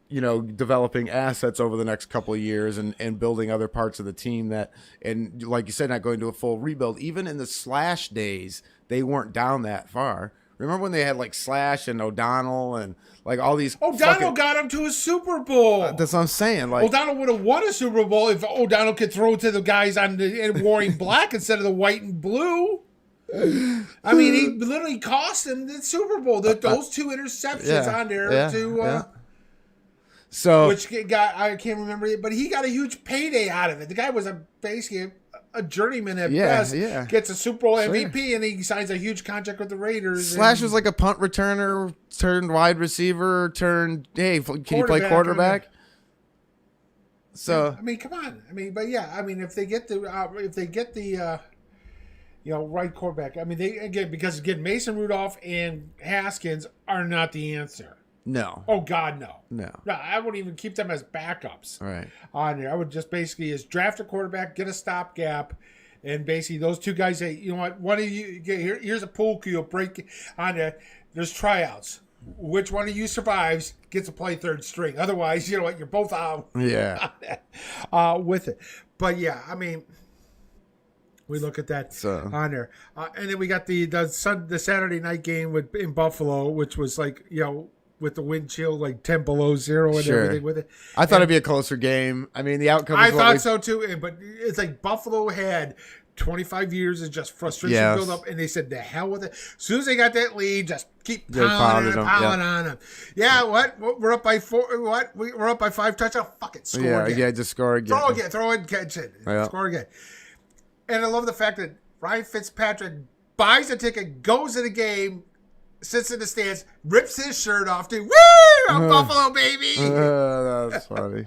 [SPEAKER 2] Developing assets over the next couple of years and building other parts of the team and like you said, not going to a full rebuild. Even in the Slash days, they weren't down that far. Remember when they had like Slash and O'Donnell and like all these?
[SPEAKER 3] O'Donnell got him to a Super Bowl.
[SPEAKER 2] That's what I'm saying. Like
[SPEAKER 3] O'Donnell would have won a Super Bowl if O'Donnell could throw it to the guys wearing black instead of the white and blue. I mean, he literally cost him the Super Bowl. Those two interceptions on there So, which got, I can't remember it, but he got a huge payday out of it. The guy was basically a journeyman at best. Yeah. Gets a Super Bowl MVP, and he signs a huge contract with the Raiders.
[SPEAKER 2] Slash was like a punt returner, turned wide receiver, hey, can you play quarterback? So
[SPEAKER 3] I mean, come on. I mean, but yeah, I mean, if they get the right quarterback, I mean, because Mason Rudolph and Haskins are not the answer.
[SPEAKER 2] No.
[SPEAKER 3] Oh God, no.
[SPEAKER 2] No,
[SPEAKER 3] I wouldn't even keep them as backups.
[SPEAKER 2] Right.
[SPEAKER 3] On there, I would just basically draft a quarterback, get a stopgap, and basically those two guys say, you know what, one of you here's a pool cue, break on there. There's tryouts. Which one of you survives gets to play third string. Otherwise, you know what, you're both out.
[SPEAKER 2] Yeah.
[SPEAKER 3] With it, but yeah, I mean, we look at that on there, and then we got the Saturday night game in Buffalo, which was like with the wind chill, like 10 below zero and everything with it.
[SPEAKER 2] I thought it'd be a closer game. I mean, the outcome
[SPEAKER 3] I thought so too, but it's like Buffalo had 25 years of just frustration build up, and they said, the hell with it. As soon as they got that lead, just keep pounding on them. Yeah, what? We're up by 4. What? We're up by 5 touchdowns. Fuck it. Score again.
[SPEAKER 2] Yeah, just score again.
[SPEAKER 3] Throw it, catch it. Score again. And I love the fact that Ryan Fitzpatrick buys a ticket, goes to the game, sits in the stands, rips his shirt off, dude. Woo! I'm Buffalo, baby.
[SPEAKER 2] That's funny.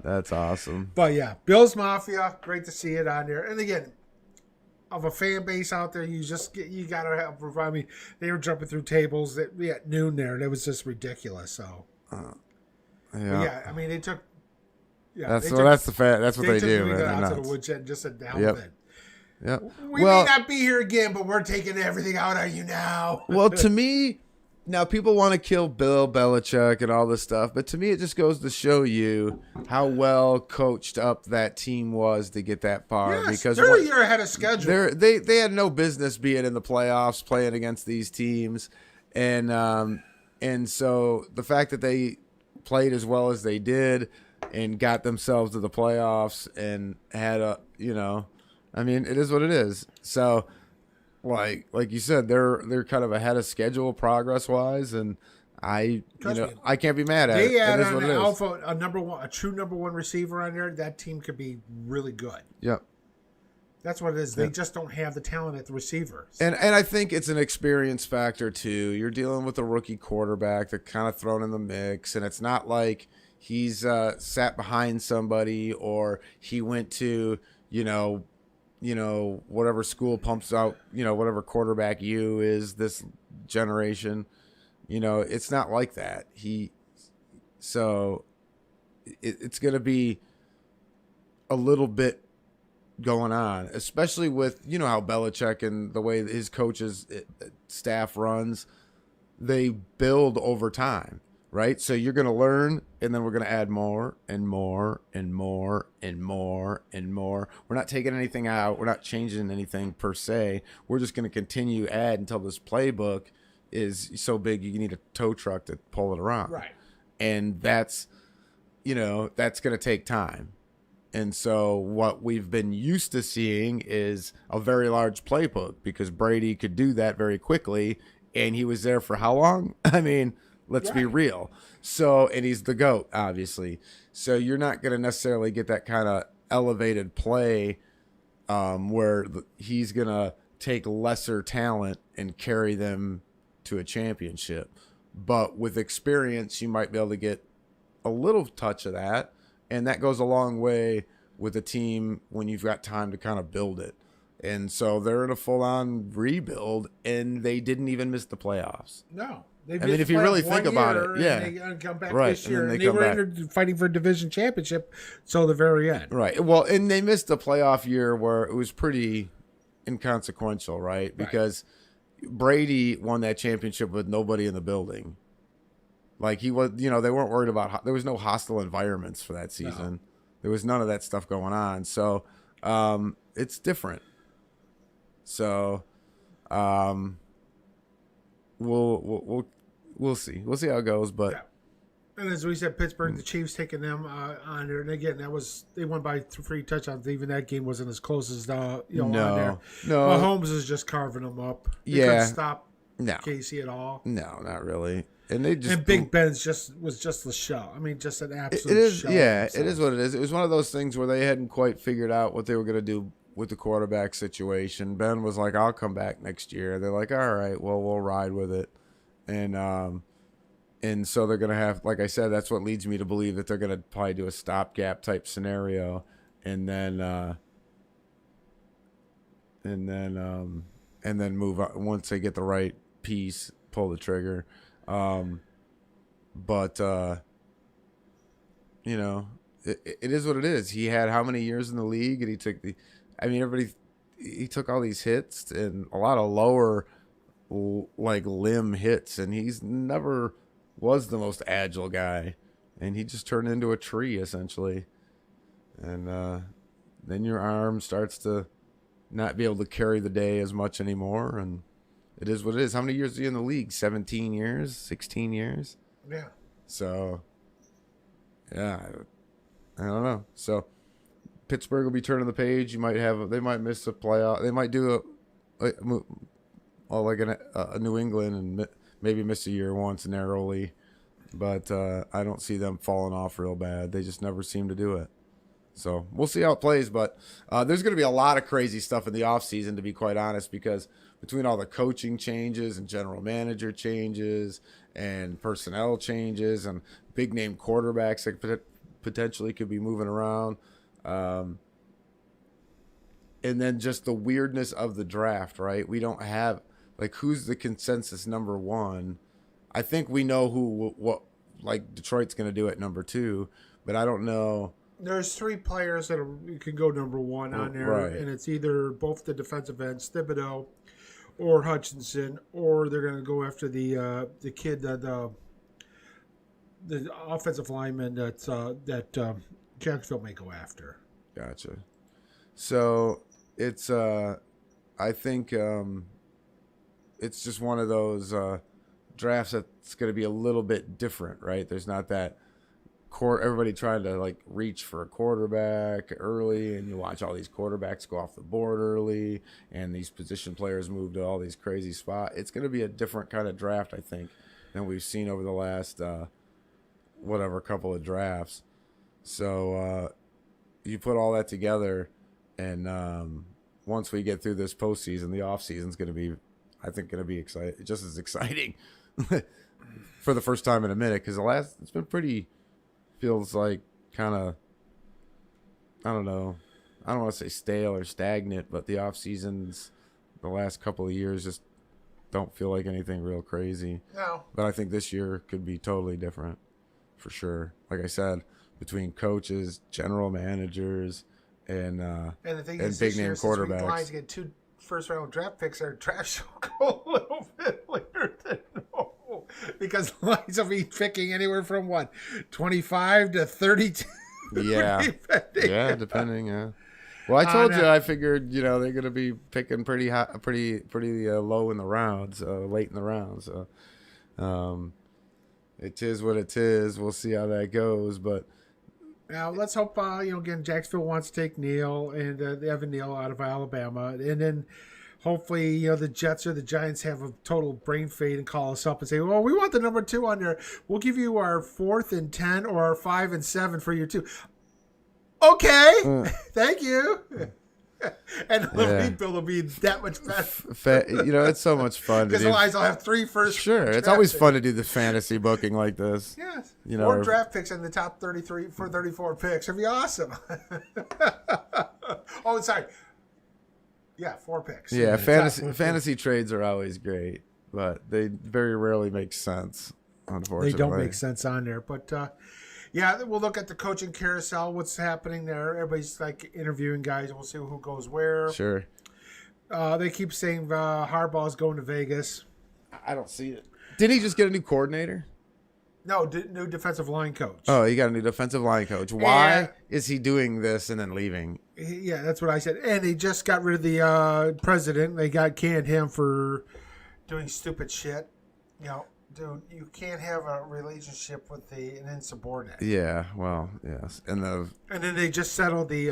[SPEAKER 2] That's awesome.
[SPEAKER 3] But yeah, Bills Mafia, great to see it on there. And again, of a fan base out there, you gotta have. I mean, they were jumping through tables at noon there. That was just ridiculous. So, yeah. I mean, they took. Yeah, that's
[SPEAKER 2] what they do.
[SPEAKER 3] Man. Out to the woodshed, just a down bit.
[SPEAKER 2] Yeah.
[SPEAKER 3] We may not be here again, but we're taking everything out on you now.
[SPEAKER 2] Well, to me, now people want to kill Bill Belichick and all this stuff, but to me, it just goes to show you how well coached up that team was to get that far.
[SPEAKER 3] Yes,
[SPEAKER 2] because
[SPEAKER 3] they're a year ahead of schedule.
[SPEAKER 2] They had no business being in the playoffs, playing against these teams, and so the fact that they played as well as they did and got themselves to the playoffs and had I mean, it is what it is. So, like you said, they're kind of ahead of schedule progress wise, and I can't be mad at it.
[SPEAKER 3] They had an alpha, a true number one receiver on there. That team could be really good.
[SPEAKER 2] Yep.
[SPEAKER 3] That's what it is. They just don't have the talent at the receiver.
[SPEAKER 2] And I think it's an experience factor too. You're dealing with a rookie quarterback that kind of thrown in the mix, and it's not like he's sat behind somebody or he went to whatever school pumps out, whatever quarterback you is this generation, it's not like that. It's going to be a little bit going on, especially with, how Belichick and the way his coaches staff runs, they build over time. Right? So you're going to learn, and then we're going to add more and more and more and more and more. We're not taking anything out. We're not changing anything per se. We're just going to continue add until this playbook is so big you need a tow truck to pull it around.
[SPEAKER 3] Right.
[SPEAKER 2] And that's going to take time. And so what we've been used to seeing is a very large playbook because Brady could do that very quickly, and he was there for how long? I mean, let's be real. So, and he's the GOAT, obviously. So you're not going to necessarily get that kind of elevated play where he's going to take lesser talent and carry them to a championship. But with experience, you might be able to get a little touch of that. And that goes a long way with a team when you've got time to kind of build it. And so they're in a full-on rebuild, and they didn't even miss the playoffs.
[SPEAKER 3] No.
[SPEAKER 2] I mean, if you really think about it, yeah.
[SPEAKER 3] And they come back
[SPEAKER 2] Right,
[SPEAKER 3] this year,
[SPEAKER 2] and then
[SPEAKER 3] and
[SPEAKER 2] they
[SPEAKER 3] they
[SPEAKER 2] come
[SPEAKER 3] were
[SPEAKER 2] back.
[SPEAKER 3] fighting for a division championship till the very end.
[SPEAKER 2] Right. Well, and they missed a playoff year where it was pretty inconsequential, right? Because Brady won that championship with nobody in the building. Like he was, they weren't worried about. There was no hostile environments for that season.
[SPEAKER 3] No.
[SPEAKER 2] There was none of that stuff going on. So it's different. So we'll see. We'll see how it goes. But
[SPEAKER 3] Yeah. And as we said, Pittsburgh, the Chiefs taking them on there, and again, they won by 3 touchdowns. Even that game wasn't as close as on there.
[SPEAKER 2] no,
[SPEAKER 3] Mahomes is just carving them up. They couldn't stop Casey at all.
[SPEAKER 2] No, not really. And they just
[SPEAKER 3] Big Ben's was just the show. I mean, just an absolute.
[SPEAKER 2] It is,
[SPEAKER 3] show.
[SPEAKER 2] yeah. It is what it is. It was one of those things where they hadn't quite figured out what they were going to do with the quarterback situation. Ben was like, "I'll come back next year." They're like, "All right, well, we'll ride with it," and so they're going to have, like I said, that's what leads me to believe that they're going to probably do a stopgap type scenario, and then move on once they get the right piece, pull the trigger. But it is what it is. He had how many years in the league, and he took he took all these hits and a lot of lower like limb hits, and he's never was the most agile guy, and he just turned into a tree essentially. And then your arm starts to not be able to carry the day as much anymore, and it is what it is. How many years is he in the league? 17 years? 16 years?
[SPEAKER 3] Yeah.
[SPEAKER 2] So, yeah, I don't know. So, Pittsburgh will be turning the page. They might miss a playoff. They might do a New England and maybe miss a year once narrowly, but I don't see them falling off real bad. They just never seem to do it. So we'll see how it plays, but there's going to be a lot of crazy stuff in the offseason, to be quite honest, because between all the coaching changes and general manager changes and personnel changes and big name quarterbacks that potentially could be moving around, and then just the weirdness of the draft, right? We don't have, like, who's the consensus number one? I think we know what Detroit's going to do at number 2, but I don't know.
[SPEAKER 3] There's 3 players that can go number 1 on there,
[SPEAKER 2] right.
[SPEAKER 3] And it's either both the defensive ends, Thibodeau or Hutchinson, or they're going to go after the kid the offensive lineman that Jacksonville may go after.
[SPEAKER 2] Gotcha. So it's I think it's just one of those drafts that's going to be a little bit different, right? There's not that everybody trying to like reach for a quarterback early, and you watch all these quarterbacks go off the board early, and these position players move to all these crazy spots. It's going to be a different kind of draft, I think, than we've seen over the last couple of drafts. So you put all that together, and once we get through this postseason, the offseason is going to be, I think, going to be just as exciting for the first time in a minute, because it's been pretty. Feels like kind of, I don't know, I don't want to say stale or stagnant, but the off seasons the last couple of years just don't feel like anything real crazy.
[SPEAKER 3] No.
[SPEAKER 2] But I think this year could be totally different, for sure. Like I said, between coaches, general managers, and
[SPEAKER 3] the thing
[SPEAKER 2] and
[SPEAKER 3] is,
[SPEAKER 2] big
[SPEAKER 3] this
[SPEAKER 2] name
[SPEAKER 3] year, since
[SPEAKER 2] quarterbacks.
[SPEAKER 3] the Lions get 2 first-round draft picks, our draft shall go a little bit later than normal. Because the Lions will be picking anywhere from 25 to 32.
[SPEAKER 2] Yeah, yeah, depending. Yeah. Well, I told you, I figured they're going to be picking pretty high, pretty low in the rounds, late in the rounds. So, it is what it is. We'll see how that goes, but.
[SPEAKER 3] Now let's hope. Again, Jacksonville wants to take Neal and Evan Neal out of Alabama, and then. Hopefully, the Jets or the Giants have a total brain fade and call us up and say, well, we want the number 2 on there. We'll give you our 4th and 10 or our 5 and 7 for your 2. Okay. Thank you. And the lead bill will be that much better.
[SPEAKER 2] It's so much fun to
[SPEAKER 3] Because
[SPEAKER 2] do.
[SPEAKER 3] otherwise I'll have 3 first.
[SPEAKER 2] Sure, it's always fun to do the fantasy booking like this.
[SPEAKER 3] Yes.
[SPEAKER 2] You know,
[SPEAKER 3] 4 draft picks in the top 34 picks. It'd be awesome. Oh, sorry. Yeah, 4 picks.
[SPEAKER 2] Yeah, fantasy trades are always great, but they very rarely make sense, unfortunately.
[SPEAKER 3] They don't make sense on there. But, yeah, we'll look at the coaching carousel, what's happening there. Everybody's, like, interviewing guys. We'll see who goes where.
[SPEAKER 2] Sure.
[SPEAKER 3] They keep saying Harbaugh's going to Vegas.
[SPEAKER 2] I don't see it. Did he just get a new coordinator?
[SPEAKER 3] No, new defensive line coach.
[SPEAKER 2] Oh, he got a new defensive line coach. Why is he doing this and then leaving?
[SPEAKER 3] Yeah, that's what I said. And they just got rid of the president. They canned him for doing stupid shit. You know, dude, you can't have a relationship with an insubordinate.
[SPEAKER 2] Yeah, well, yes. And
[SPEAKER 3] then they just settled the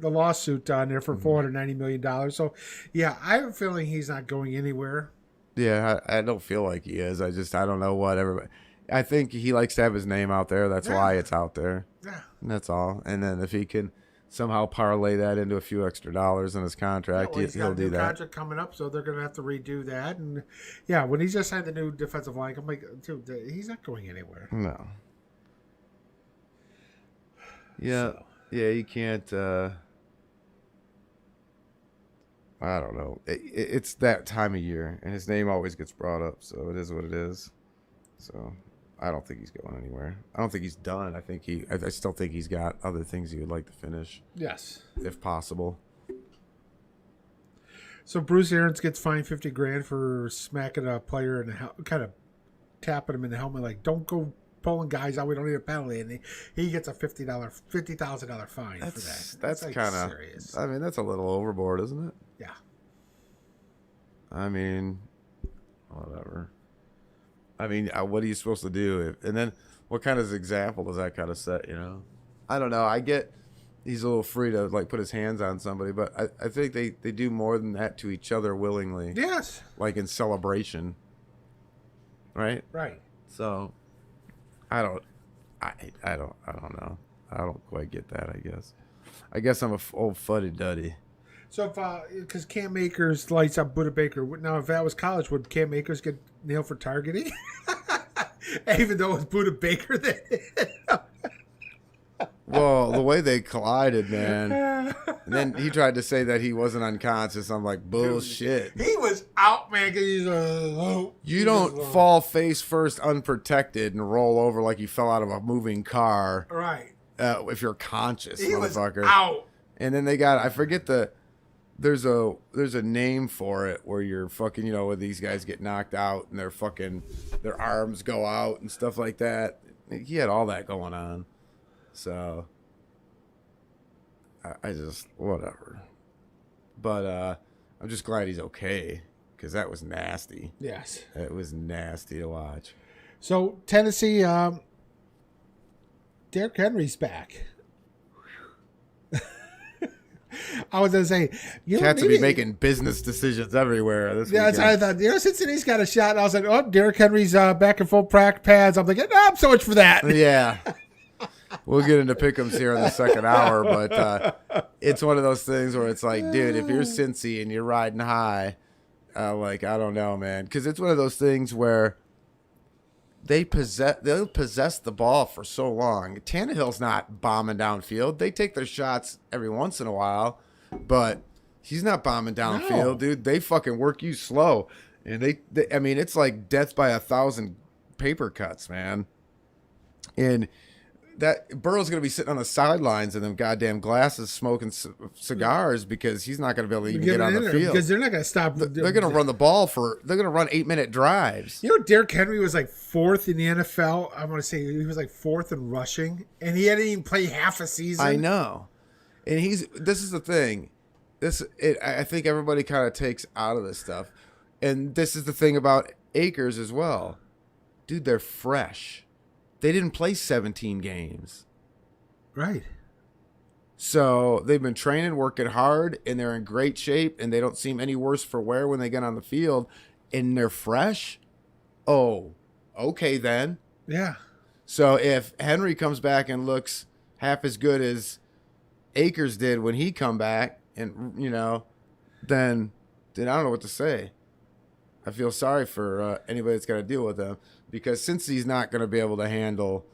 [SPEAKER 3] lawsuit on there for $490 million. So, yeah, I have a feeling he's not going anywhere.
[SPEAKER 2] Yeah, I don't feel like he is. I don't know what everybody. I think he likes to have his name out there. That's why it's out there.
[SPEAKER 3] Yeah.
[SPEAKER 2] And that's all. And then if he can somehow parlay that into a few extra dollars in his contract,
[SPEAKER 3] he's got
[SPEAKER 2] he'll
[SPEAKER 3] a
[SPEAKER 2] do
[SPEAKER 3] new
[SPEAKER 2] that.
[SPEAKER 3] contract coming up, so they're going to have to redo that. And, yeah, when he just signed the new defensive line, I'm like, dude, he's not going anywhere.
[SPEAKER 2] No. Yeah. So. Yeah, you can't. I don't know. It's that time of year, and his name always gets brought up, so it is what it is. So I don't think he's going anywhere. I don't think he's done. I still think he's got other things he would like to finish.
[SPEAKER 3] Yes,
[SPEAKER 2] if possible.
[SPEAKER 3] So Bruce Arians gets fined $50,000 for smacking a player and kind of tapping him in the helmet, like, "Don't go pulling guys out. We don't need a penalty." And he gets a $50,000 fine for that.
[SPEAKER 2] That's
[SPEAKER 3] like
[SPEAKER 2] kind of
[SPEAKER 3] serious.
[SPEAKER 2] I mean, that's a little overboard, isn't it?
[SPEAKER 3] Yeah.
[SPEAKER 2] I mean, whatever. I mean, what are you supposed to do? And then what kind of example does that kind of set, you know? I don't know. I get he's a little free to, like, put his hands on somebody, but I think they do more than that to each other willingly.
[SPEAKER 3] Yes.
[SPEAKER 2] Like in celebration. Right?
[SPEAKER 3] Right.
[SPEAKER 2] So, I don't know. I don't quite get that, I guess. I guess I'm a old fuddy-duddy.
[SPEAKER 3] So because Cam Akers lights up Buda Baker. Now, if that was college, would Cam Akers get nailed for targeting? Even though it was Buda Baker that hit him.
[SPEAKER 2] Well, the way they collided, man. And then he tried to say that he wasn't unconscious. I'm like, bullshit.
[SPEAKER 3] Dude, he was out, man.
[SPEAKER 2] You don't fall face first unprotected and roll over like you fell out of a moving car.
[SPEAKER 3] Right.
[SPEAKER 2] If you're conscious,
[SPEAKER 3] he
[SPEAKER 2] motherfucker.
[SPEAKER 3] Was out.
[SPEAKER 2] And then they got, I forget there's a name for it where you're fucking, you know, where these guys get knocked out and their arms go out and stuff like that. He had all that going on. So I just, whatever. But I'm just glad he's okay, because that was nasty.
[SPEAKER 3] Yes.
[SPEAKER 2] It was nasty to watch.
[SPEAKER 3] So Tennessee, Derrick Henry's back. I was going to say,
[SPEAKER 2] Cats will be making business decisions everywhere this weekend.
[SPEAKER 3] That's what I thought. Cincinnati's got a shot. And I was like, oh, Derrick Henry's back in full practice pads. I'm like, I'm so much for that.
[SPEAKER 2] Yeah. We'll get into pick'ems here in the second hour, but it's one of those things where it's like, dude, if you're Cincy and you're riding high, like, I don't know, man. Because it's one of those things where they'll possess the ball for so long. Tannehill's not bombing downfield. They take their shots every once in a while, but he's not bombing downfield, dude. They fucking work you slow. And they I mean, it's like death by 1,000 paper cuts, man. And that Burrow's going to be sitting on the sidelines in them goddamn glasses smoking cigars because he's not going to be able to even get on the field.
[SPEAKER 3] Because they're not going to stop.
[SPEAKER 2] They're going to run the ball they're going to run 8-minute drives.
[SPEAKER 3] You know, Derrick Henry was like 4th in the NFL. I want to say he was like 4th in rushing, and he hadn't even played half a season.
[SPEAKER 2] I know. And this is the thing. I think everybody kind of takes out of this stuff. And this is the thing about Akers as well. Dude, they're fresh. They didn't play 17 games.
[SPEAKER 3] Right.
[SPEAKER 2] So they've been training, working hard, and they're in great shape, and they don't seem any worse for wear when they get on the field, and they're fresh. Oh, okay then.
[SPEAKER 3] Yeah.
[SPEAKER 2] So if Henry comes back and looks half as good as Akers did when he come back, and then I don't know what to say. I feel sorry for anybody that's got to deal with him, because since he's not going to be able to handle,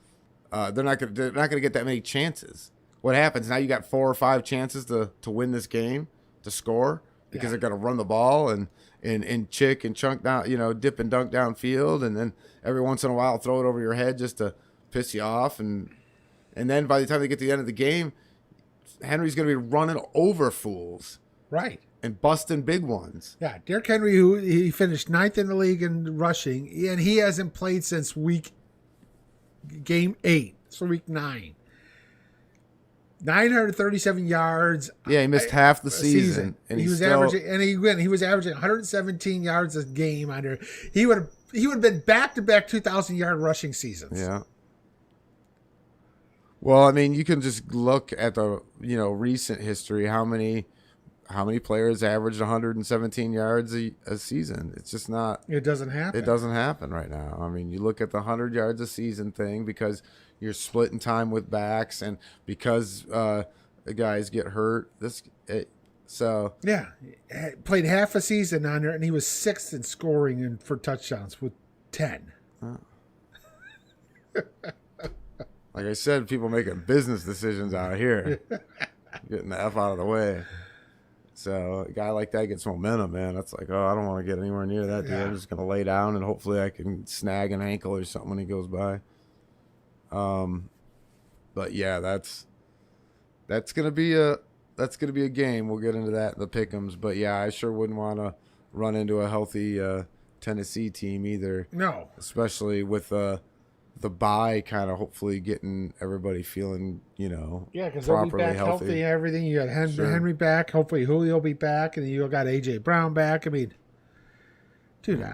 [SPEAKER 2] they're not going to get that many chances. What happens now? You got 4 or 5 chances to win this game, to score, because they're going to run the ball and chick and chunk down, dip and dunk downfield, and then every once in a while throw it over your head just to piss you off, and then by the time they get to the end of the game, Henry's going to be running over fools,
[SPEAKER 3] Right.
[SPEAKER 2] and busting big ones.
[SPEAKER 3] Yeah, Derrick Henry, who he finished 9th in the league in rushing, and he hasn't played since game 8, so week 9. 937 yards.
[SPEAKER 2] Yeah, he missed half the season, and
[SPEAKER 3] he was
[SPEAKER 2] still
[SPEAKER 3] averaging, he was averaging 117 yards a game under. He would have been back-to-back 2,000-yard rushing seasons.
[SPEAKER 2] Yeah. Well, I mean, you can just look at the recent history. How many players averaged 117 yards a season? It's just not.
[SPEAKER 3] It doesn't happen.
[SPEAKER 2] It doesn't happen right now. I mean, you look at the 100 yards a season thing, because you're splitting time with backs, and because the guys get hurt.
[SPEAKER 3] Yeah, played half a season on there, and he was 6th in scoring and for touchdowns with 10.
[SPEAKER 2] Like I said, people making business decisions out here, getting the F out of the way. So a guy like that gets momentum, man. That's like, I don't want to get anywhere near that dude.
[SPEAKER 3] Yeah.
[SPEAKER 2] I'm just going to lay down, and hopefully I can snag an ankle or something when he goes by. But yeah, that's gonna be a game. We'll get into that in the pick'ems. But yeah, I sure wouldn't want to run into a healthy Tennessee team either.
[SPEAKER 3] No,
[SPEAKER 2] especially with the bye kind of hopefully getting everybody feeling
[SPEAKER 3] because they'll be
[SPEAKER 2] properly
[SPEAKER 3] back healthy and everything. You got Henry back. Hopefully Julio will be back, and then you got AJ Brown back. I mean, dude,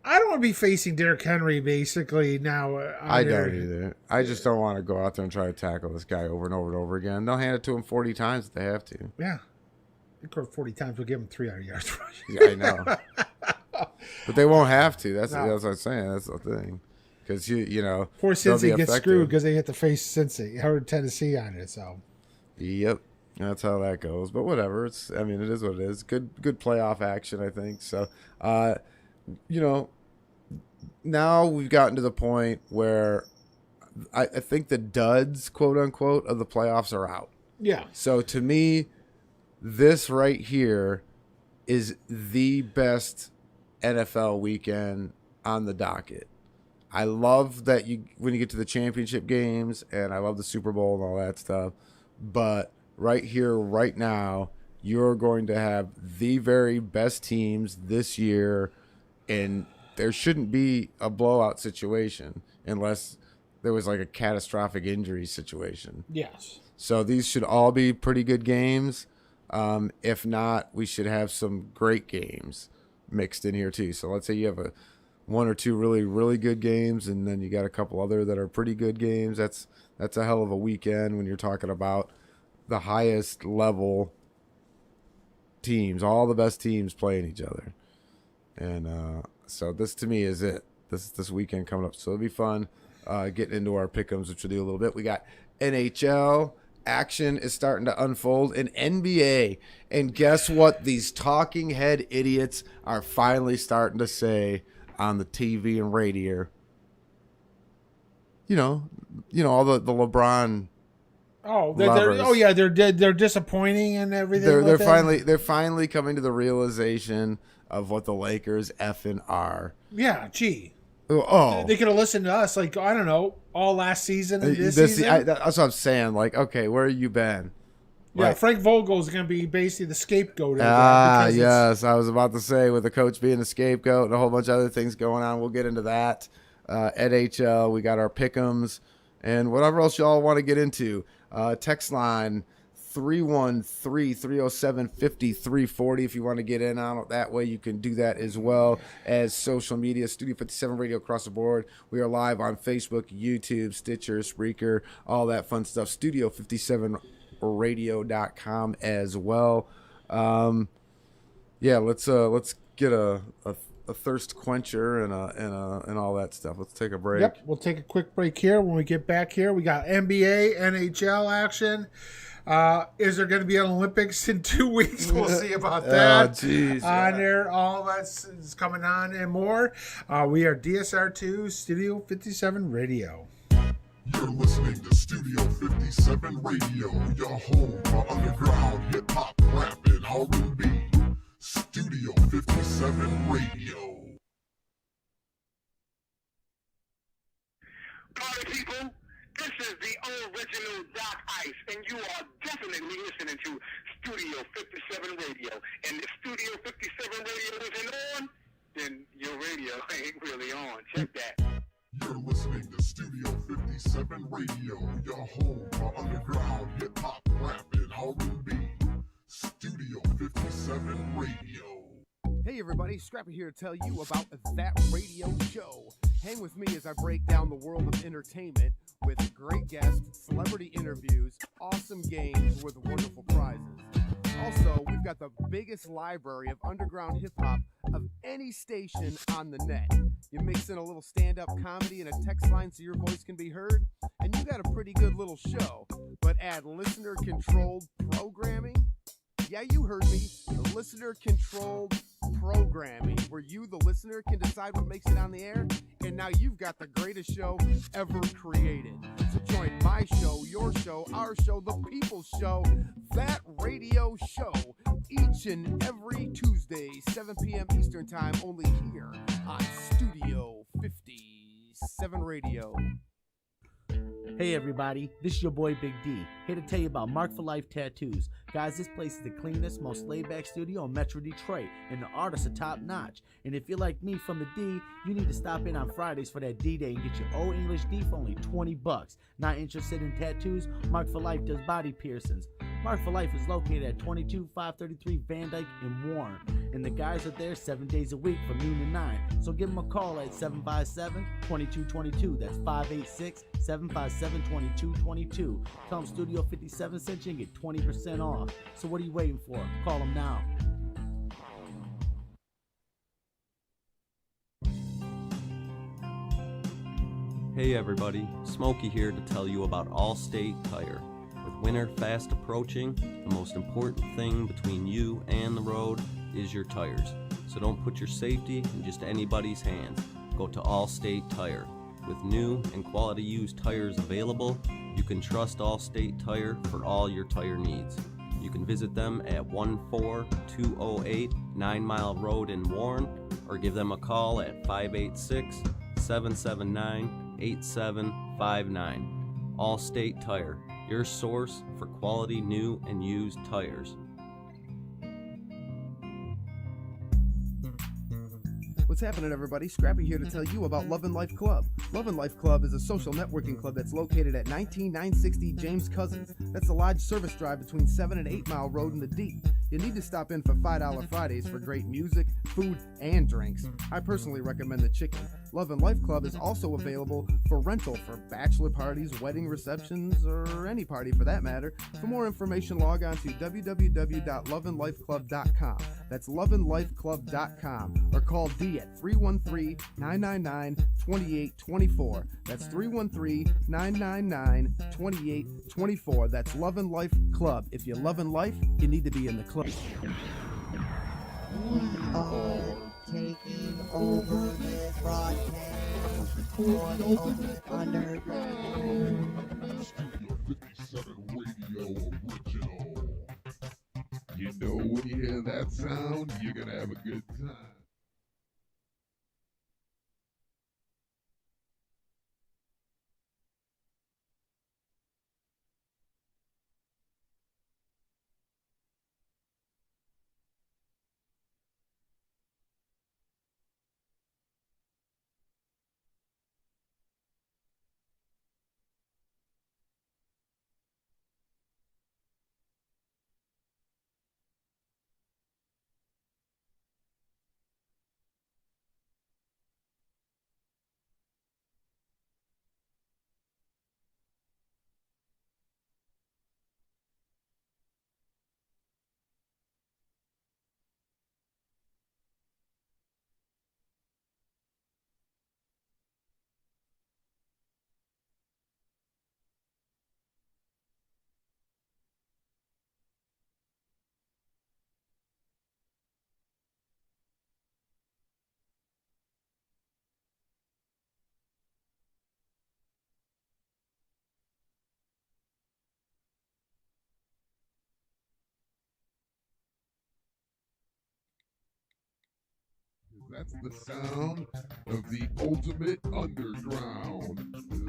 [SPEAKER 3] I don't want to be facing Derrick Henry basically now.
[SPEAKER 2] I don't either. I just don't want to go out there and try to tackle this guy over and over and over again. They'll hand it to him 40 times if they have to.
[SPEAKER 3] Yeah. They score 40 times. We'll give him 300 yards rushing.
[SPEAKER 2] Yeah, I know. But they won't have to. That's what I'm saying. That's the thing. Because,
[SPEAKER 3] poor Cincy gets screwed because they hit to face Cincy or Tennessee on it. So.
[SPEAKER 2] Yep. That's how that goes. But whatever. It is what it is. Good playoff action, I think. So, now we've gotten to the point where I think the duds, quote unquote, of the playoffs are out.
[SPEAKER 3] Yeah.
[SPEAKER 2] So to me, this right here is the best NFL weekend on the docket. I love that when you get to the championship games, and I love the Super Bowl and all that stuff. But right here, right now, you're going to have the very best teams this year, and there shouldn't be a blowout situation unless there was like a catastrophic injury situation.
[SPEAKER 3] Yes.
[SPEAKER 2] So these should all be pretty good games. If not, we should have some great games mixed in here too. So let's say you have one or two really, really good games, and then you got a couple other that are pretty good games. That's a hell of a weekend when you're talking about the highest level teams, all the best teams playing each other. And so this to me is it. This weekend coming up. So it'll be fun getting into our pick'ems, which we'll do a little bit. We got NHL action is starting to unfold in NBA. And guess what? These talking head idiots are finally starting to say on the TV and radio. All the LeBron.
[SPEAKER 3] Oh, they're disappointing and everything.
[SPEAKER 2] They're finally coming to the realization of what the Lakers effing are.
[SPEAKER 3] Yeah, gee.
[SPEAKER 2] Oh,
[SPEAKER 3] they could have listened to us, like, I don't know, all last season and this season.
[SPEAKER 2] That's what I'm saying. Like, okay, where have you been?
[SPEAKER 3] Yeah,
[SPEAKER 2] Like,
[SPEAKER 3] Frank Vogel's going to be basically the scapegoat.
[SPEAKER 2] Yes. I was about to say, with the coach being the scapegoat and a whole bunch of other things going on. We'll get into that. NHL, we got our pick'ems and whatever else y'all want to get into. Text line 313-307-5340 if you want to get in on it that way. You can do that as well as social media. Studio 57 Radio across the board. We are live on Facebook, YouTube, Stitcher, Spreaker, all that fun stuff. Studio57radio.com as well. Let's get a thirst quencher and all that stuff. Let's take a break.
[SPEAKER 3] Yep, we'll take a quick break here. When we get back here, we got NBA, NHL action. Is there going to be an Olympics in 2 weeks? We'll see about
[SPEAKER 2] Oh,
[SPEAKER 3] that.
[SPEAKER 2] jeez.
[SPEAKER 3] On there, all that's is coming on and more. We are DSR2 Studio 57 Radio.
[SPEAKER 1] You're listening to Studio 57 Radio, your home for underground hip hop, rap, and R&B. Studio 57 Radio.
[SPEAKER 4] Party people, this is the original Doc Ice, and you are definitely listening to Studio 57 Radio. And if Studio 57 Radio isn't on, then your radio ain't really on. Check that.
[SPEAKER 1] You're listening to Studio 57 Radio, your home for underground hip hop, rap, and R&B. Studio 57 Radio.
[SPEAKER 2] Hey everybody, Scrappy here to tell you about That Radio Show. Hang with me as I break down the world of entertainment with great guests, celebrity interviews, awesome games with wonderful prizes. Also, we've got the biggest library of underground hip-hop of any station on the net. You mix in a little stand-up comedy and a text line so your voice can be heard, and you got a pretty good little show. But add listener-controlled programming? Yeah, you heard me. The listener-controlled programming, where you, the listener, can decide what makes it on the air. And now you've got the greatest show ever created. So join my show, your show, our show, the people's show, That Radio Show, each and every Tuesday, 7 p.m. Eastern Time, only here on Studio 57 Radio.
[SPEAKER 5] Hey everybody, this is your boy Big D, here to tell you about Mark for Life Tattoos. Guys, this place is the cleanest, most laid-back studio in Metro Detroit, and the artists are top-notch. And if you're like me from the D, you need to stop in on Fridays for that D-Day and get your old English D for only $20. Not interested in tattoos? Mark for Life does body piercings. Mark for Life is located at 22533 Van Dyke in Warren, and the guys are there 7 days a week from noon to 9. So give them a call at 757-2222. That's 586-757-2222. Tell them Studio 57 sent you and get 20% off. So what are you waiting for? Call them now.
[SPEAKER 6] Hey everybody, Smokey here to tell you about Allstate Tire. With winter fast approaching, the most important thing between you and the road is your tires. So don't put your safety in just anybody's hands. Go to Allstate Tire. With new and quality used tires available, you can trust Allstate Tire for all your tire needs. You can visit them at 14208 9 Mile Road in Warren, or give them a call at 586-779-8759. Allstate Tire, your source for quality new and used tires.
[SPEAKER 2] What's happening, everybody? Scrappy here to tell you about Love and Life Club. Love and Life Club is a social networking club that's located at 19960 James Cousins. That's the Lodge Service Drive between 7 and 8 Mile Road in the D. You need to stop in for $5 Fridays for great music, food, and drinks. I personally recommend the chicken. Love and Life Club is also available for rental for bachelor parties, wedding receptions, or any party for that matter. For more information, log on to www.loveandlifeclub.com. That's loveandlifeclub.com, or call D at 313-999-2824. That's 313-999-2824. That's Love and Life Club. If you're loving life, you need to be in the club.
[SPEAKER 7] We are taking over this broadcast for the ultimate underground.
[SPEAKER 1] Studio 57 Radio Original. You know when you hear that sound, you're gonna have a good time. That's the sound of the Ultimate Underground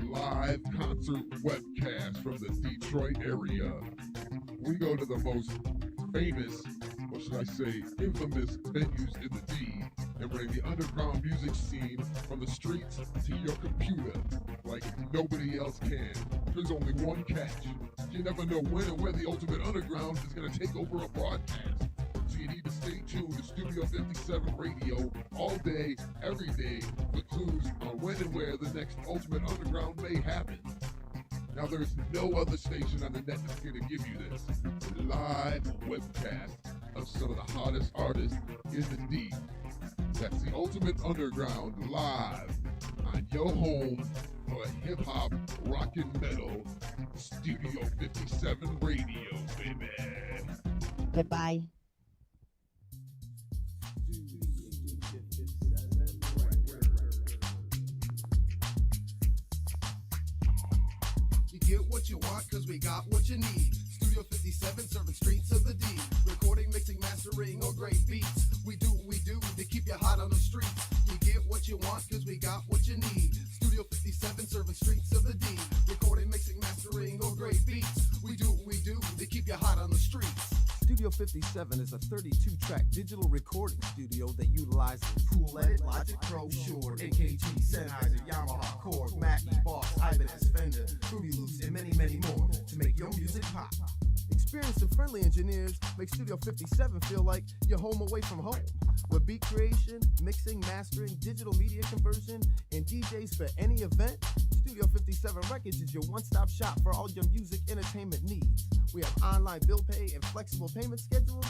[SPEAKER 1] live concert webcast from the Detroit area. We go to the most famous, or should I say, infamous venues in the D and bring the underground music scene from the streets to your computer like nobody else can. There's only one catch. You never know when and where the Ultimate Underground is going to take over a broadcast. So you need to stay tuned to Studio 57 Radio all day, every day for clues on when and where the next Ultimate Underground may happen. Now there's no other station on the net that's going to give you this live webcast of some of the hottest artists in the D. That's the Ultimate Underground live on your home for hip-hop, rock and metal, Studio 57 Radio, baby.
[SPEAKER 7] Goodbye.
[SPEAKER 2] You get what you want, cause we got what you need. Studio 57, serving streets of the D. Recording, mixing, mastering, or great beats. We do what we do to keep you hot on the streets. You get what you want, cause we got what you need. Studio 57, serving streets of the D. Recording, mixing, mastering, or great beats. We do what we do to keep you hot on the streets.
[SPEAKER 8] Studio 57 is a 32-track digital recording studio that utilizes Cool Edit, Logic Pro, Shure, AKG, Sennheiser, Yamaha, Korg, Mackie, Boss, Ibanez, Fender, Fruity Loops, and many, many more to make your music pop. Experienced and friendly engineers make Studio 57 feel like you're home away from home. With beat creation, mixing, mastering, digital media conversion, and DJs for any event, Studio 57 Records is your one-stop shop for all your music entertainment needs. We have online bill pay and flexible payment schedules.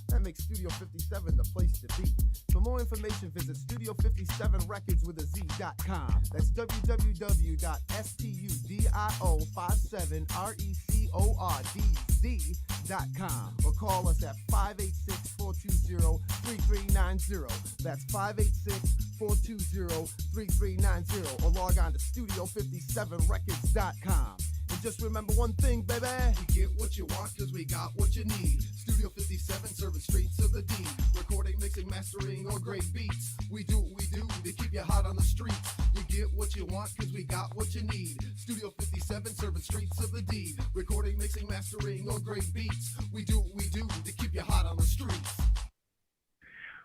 [SPEAKER 8] That makes Studio 57 the place to be. For more information, visit Studio57records.com. That's www.studio57records.com or call us at 586-420-3390. That's 586-420-3390 or log on to Studio57records.com. And just remember one thing, baby. You get what you want, cause we got what you need. Studio 57, serving streets of the D. Recording, mixing, mastering, or great beats. We do what we do to keep you hot on the streets. You get what you want, cause we got what you need. Studio 57, serving streets of the D. Recording, mixing, mastering, or great beats. We do what we do to keep you hot on the streets.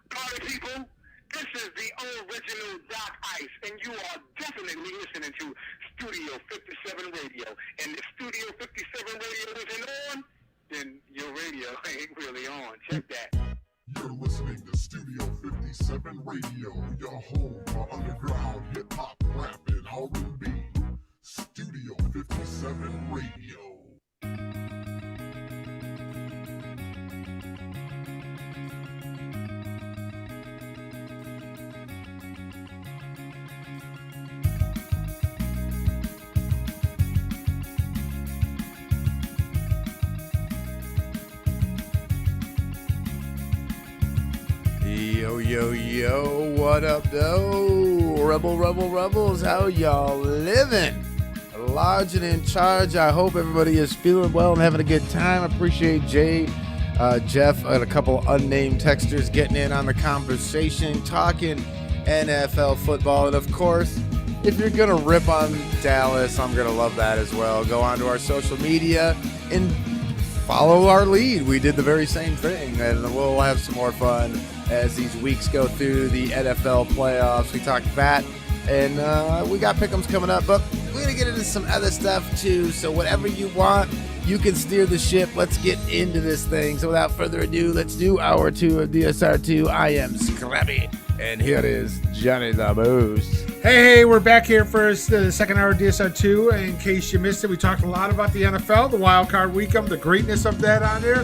[SPEAKER 4] Party people, this is the original Doc Ice, and you are definitely listening to Studio 57 Radio. And if Studio 57 Radio isn't on, then your radio ain't really on. Check that.
[SPEAKER 1] You're listening to Studio 57 Radio, your home for underground hip-hop, rap, and R&B. Studio 57 Radio.
[SPEAKER 2] Yo, yo, yo, what up, though? Rebels, how y'all living? Large and in charge. I hope everybody is feeling well and having a good time. I appreciate Jay, Jeff, and a couple unnamed texters getting in on the conversation, talking NFL football. And of course, if you're going to rip on Dallas, I'm going to love that as well. Go on to our social media and follow our lead. We did the very same thing, and we'll have some more fun as these weeks go through the NFL playoffs. We talked that, and we got pick'ems coming up, but we're going to get into some other stuff too, so whatever you want, you can steer the ship. Let's get into this thing. So without further ado, let's do hour 2 of DSR2. I am Scrappy, and here is Johnny the Moose.
[SPEAKER 3] Hey, we're back here for the second hour of DSR2. In case you missed it, we talked a lot about the NFL, the wild card weekend, the greatness of that on there.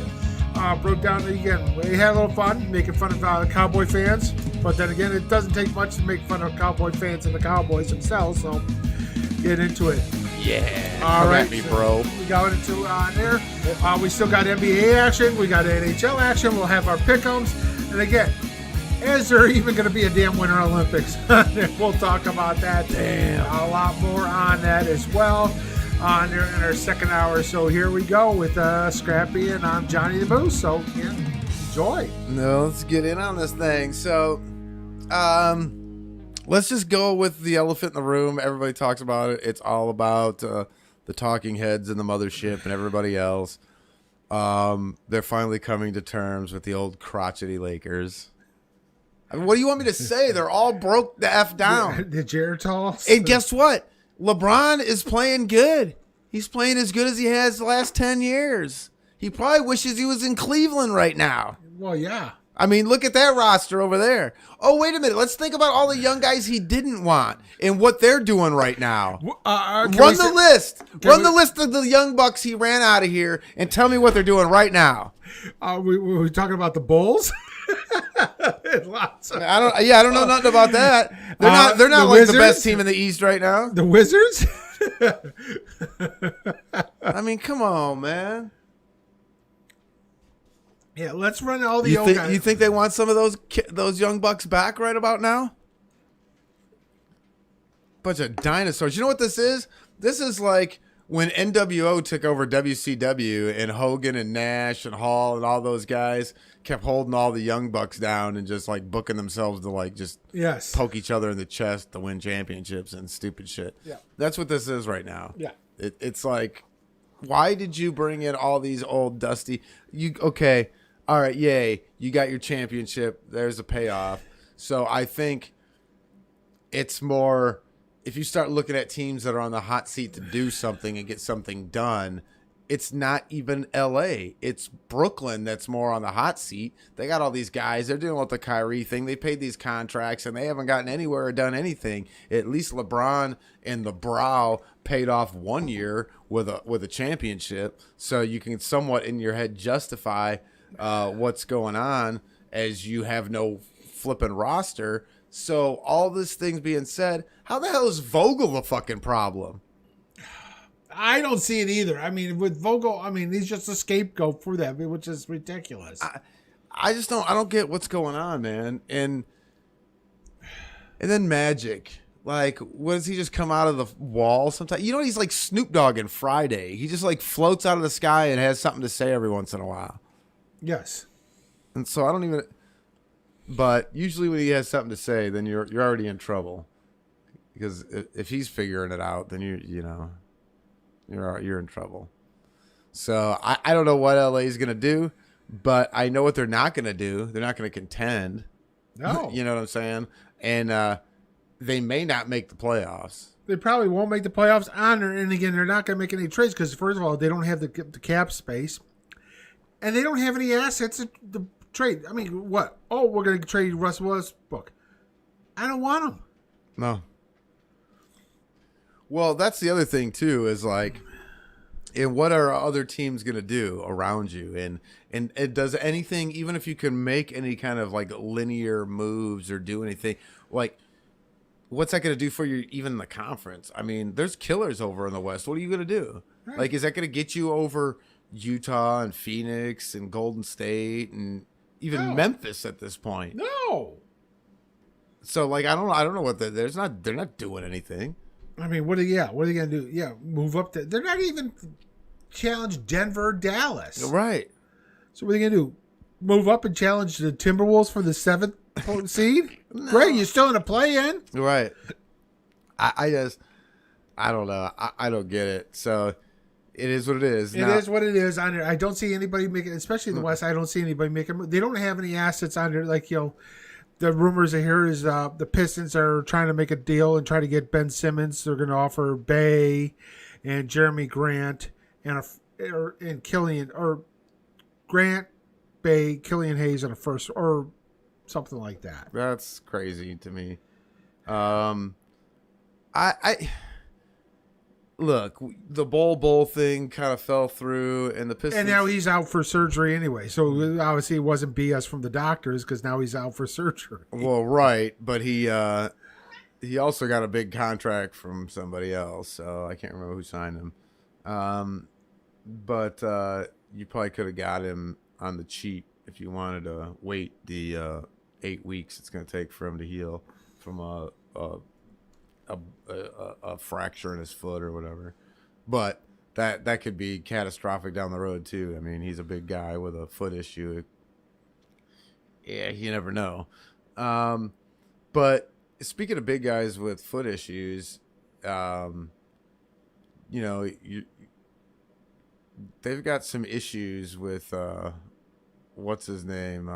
[SPEAKER 3] Broke down again. We had a little fun making fun of the Cowboy fans, but then again, it doesn't take much to make fun of Cowboy fans and the Cowboys themselves. So get into it.
[SPEAKER 2] Yeah,
[SPEAKER 3] all right,
[SPEAKER 2] at me, bro.
[SPEAKER 3] We got into on there. We still got NBA action. We got NHL action. We'll have our pick'ems, and again, is there even going to be a damn Winter Olympics? We'll talk about that.
[SPEAKER 2] Damn.
[SPEAKER 3] A lot more on that as well on there in our second hour. So here we go with Scrappy, and I'm Johnny the Moose. So yeah, enjoy.
[SPEAKER 2] No, let's get in on this thing. So Let's just go with the elephant in the room. Everybody talks about it. It's all about the talking heads and the mothership and everybody else. They're finally coming to terms with the old crotchety Lakers. I mean, what do you want me to say? They're all broke the F down.
[SPEAKER 3] The Geritals.
[SPEAKER 2] And guess what? LeBron is playing good. He's playing as good as he has the last 10 years. He probably wishes he was in Cleveland right now.
[SPEAKER 3] Well, yeah.
[SPEAKER 2] I mean, look at that roster over there. Oh, wait a minute. Let's think about all the young guys he didn't want and what they're doing right now. Run the list. Run the list of the young bucks he ran out of here and tell me what they're doing right now.
[SPEAKER 3] We talking about the Bulls?
[SPEAKER 2] I don't know nothing about that. They're not like the best team in the East right now.
[SPEAKER 3] The Wizards?
[SPEAKER 2] I mean, come on, man.
[SPEAKER 3] Yeah, let's run all the old guys.
[SPEAKER 2] You think they want some of those young bucks back right about now? Bunch of dinosaurs. You know what this is? This is like when NWO took over WCW and Hogan and Nash and Hall and all those guys kept holding all the young bucks down and just like booking themselves to like just poke each other in the chest to win championships and stupid shit.
[SPEAKER 3] Yeah.
[SPEAKER 2] That's what this is right now.
[SPEAKER 3] Yeah.
[SPEAKER 2] It's like, why did you bring in all these old dusty? Okay. All right, yay, you got your championship. There's a payoff. So I think it's more, if you start looking at teams that are on the hot seat to do something and get something done, it's not even L.A. It's Brooklyn that's more on the hot seat. They got all these guys. They're dealing with the Kyrie thing. They paid these contracts, and they haven't gotten anywhere or done anything. At least LeBron and the Brow paid off 1 year with a championship, so you can somewhat in your head justify what's going on as you have no flipping roster. So all this things being said, how the hell is Vogel the fucking problem?
[SPEAKER 3] I don't see it either. I mean, with Vogel, he's just a scapegoat for that, which is ridiculous.
[SPEAKER 2] I just don't get what's going on, man. And then Magic. Like, what does he just come out of the wall sometimes? You know, he's like Snoop Dogg in Friday. He just like floats out of the sky and has something to say every once in a while. Yes. And so I don't even, but usually when he has something to say, then you're already in trouble, because if he's figuring it out, then you're in trouble. So I don't know what LA is going to do, but I know what they're not going to do. They're not going to contend. No. You know what I'm saying? And they may not make the playoffs.
[SPEAKER 3] They probably won't make the playoffs and again, they're not going to make any trades because, first of all, they don't have the cap space. And they don't have any assets to trade. I mean, what? Oh, we're going to trade Russell Westbrook. I don't want him.
[SPEAKER 2] No. Well, that's the other thing, too, is like, and what are other teams going to do around you? And it does anything, even if you can make any kind of like linear moves or do anything, like, what's that going to do for you even in the conference? I mean, there's killers over in the West. What are you going to do? Right. Like, is that going to get you over Utah and Phoenix and Golden State and even Memphis at this point?
[SPEAKER 3] No.
[SPEAKER 2] So like I don't know what they're not doing anything.
[SPEAKER 3] I mean, what are they going to do? Yeah, move up to. They're not even challenge Denver, Dallas.
[SPEAKER 2] Right.
[SPEAKER 3] So what are they going to do? Move up and challenge the Timberwolves for the 7th seed? No. Great, you're still in a play-in.
[SPEAKER 2] Right. I don't know. I don't get it. So. It is what it is.
[SPEAKER 3] It is what it is. I don't see anybody making, especially in the West. I don't see anybody making. They don't have any assets under. Like the rumors I hear is the Pistons are trying to make a deal and try to get Ben Simmons. They're going to offer Bay and Jeremy Grant and Killian or Grant, Bay, Killian Hayes on a first or something like that.
[SPEAKER 2] That's crazy to me. Look, the bowl thing kind of fell through, and the Pistons.
[SPEAKER 3] And now he's out for surgery anyway. So obviously it wasn't BS from the doctors because now he's out for surgery.
[SPEAKER 2] Well, right, but he also got a big contract from somebody else, so I can't remember who signed him. But you probably could have got him on the cheap if you wanted to wait the 8 weeks it's going to take for him to heal from a fracture in his foot or whatever. But that could be catastrophic down the road too. I mean, he's a big guy with a foot issue. Yeah, you never know. But speaking of big guys with foot issues, they've got some issues with what's his name?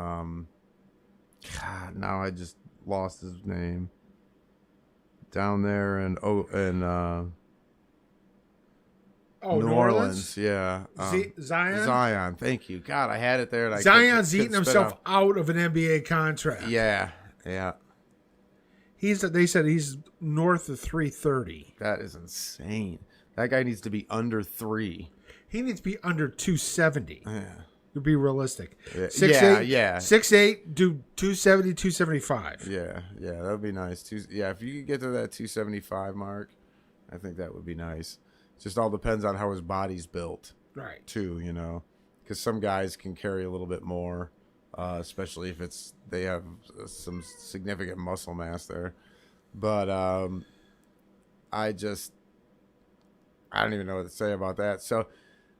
[SPEAKER 2] God, now I just lost his name. Down there in New Orleans, yeah.
[SPEAKER 3] Zion?
[SPEAKER 2] Zion, thank you. God, I had it there. And
[SPEAKER 3] Zion's eating himself out of an NBA contract.
[SPEAKER 2] Yeah.
[SPEAKER 3] They said he's north of 330.
[SPEAKER 2] That is insane. That guy needs to be under 3.
[SPEAKER 3] He needs to be under 270.
[SPEAKER 2] Yeah.
[SPEAKER 3] To be realistic.
[SPEAKER 2] Yeah.
[SPEAKER 3] 6'8", do 270, 275.
[SPEAKER 2] Yeah, that would be nice. If you could get to that 275 mark, I think that would be nice. Just all depends on how his body's built.
[SPEAKER 3] Right.
[SPEAKER 2] Too, because some guys can carry a little bit more, especially if they have some significant muscle mass there. But I don't even know what to say about that. So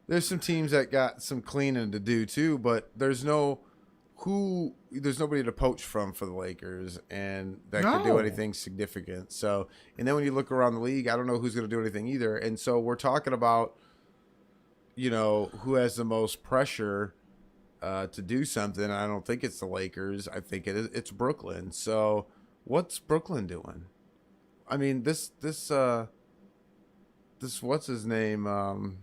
[SPEAKER 2] there's some teams that got some cleaning to do too, but there's nobody to poach from for the Lakers and that could do anything significant. So, and then when you look around the league, I don't know who's going to do anything either. And so we're talking about, who has the most pressure to do something. I don't think it's the Lakers. I think it's Brooklyn. So what's Brooklyn doing? I mean, this what's his name?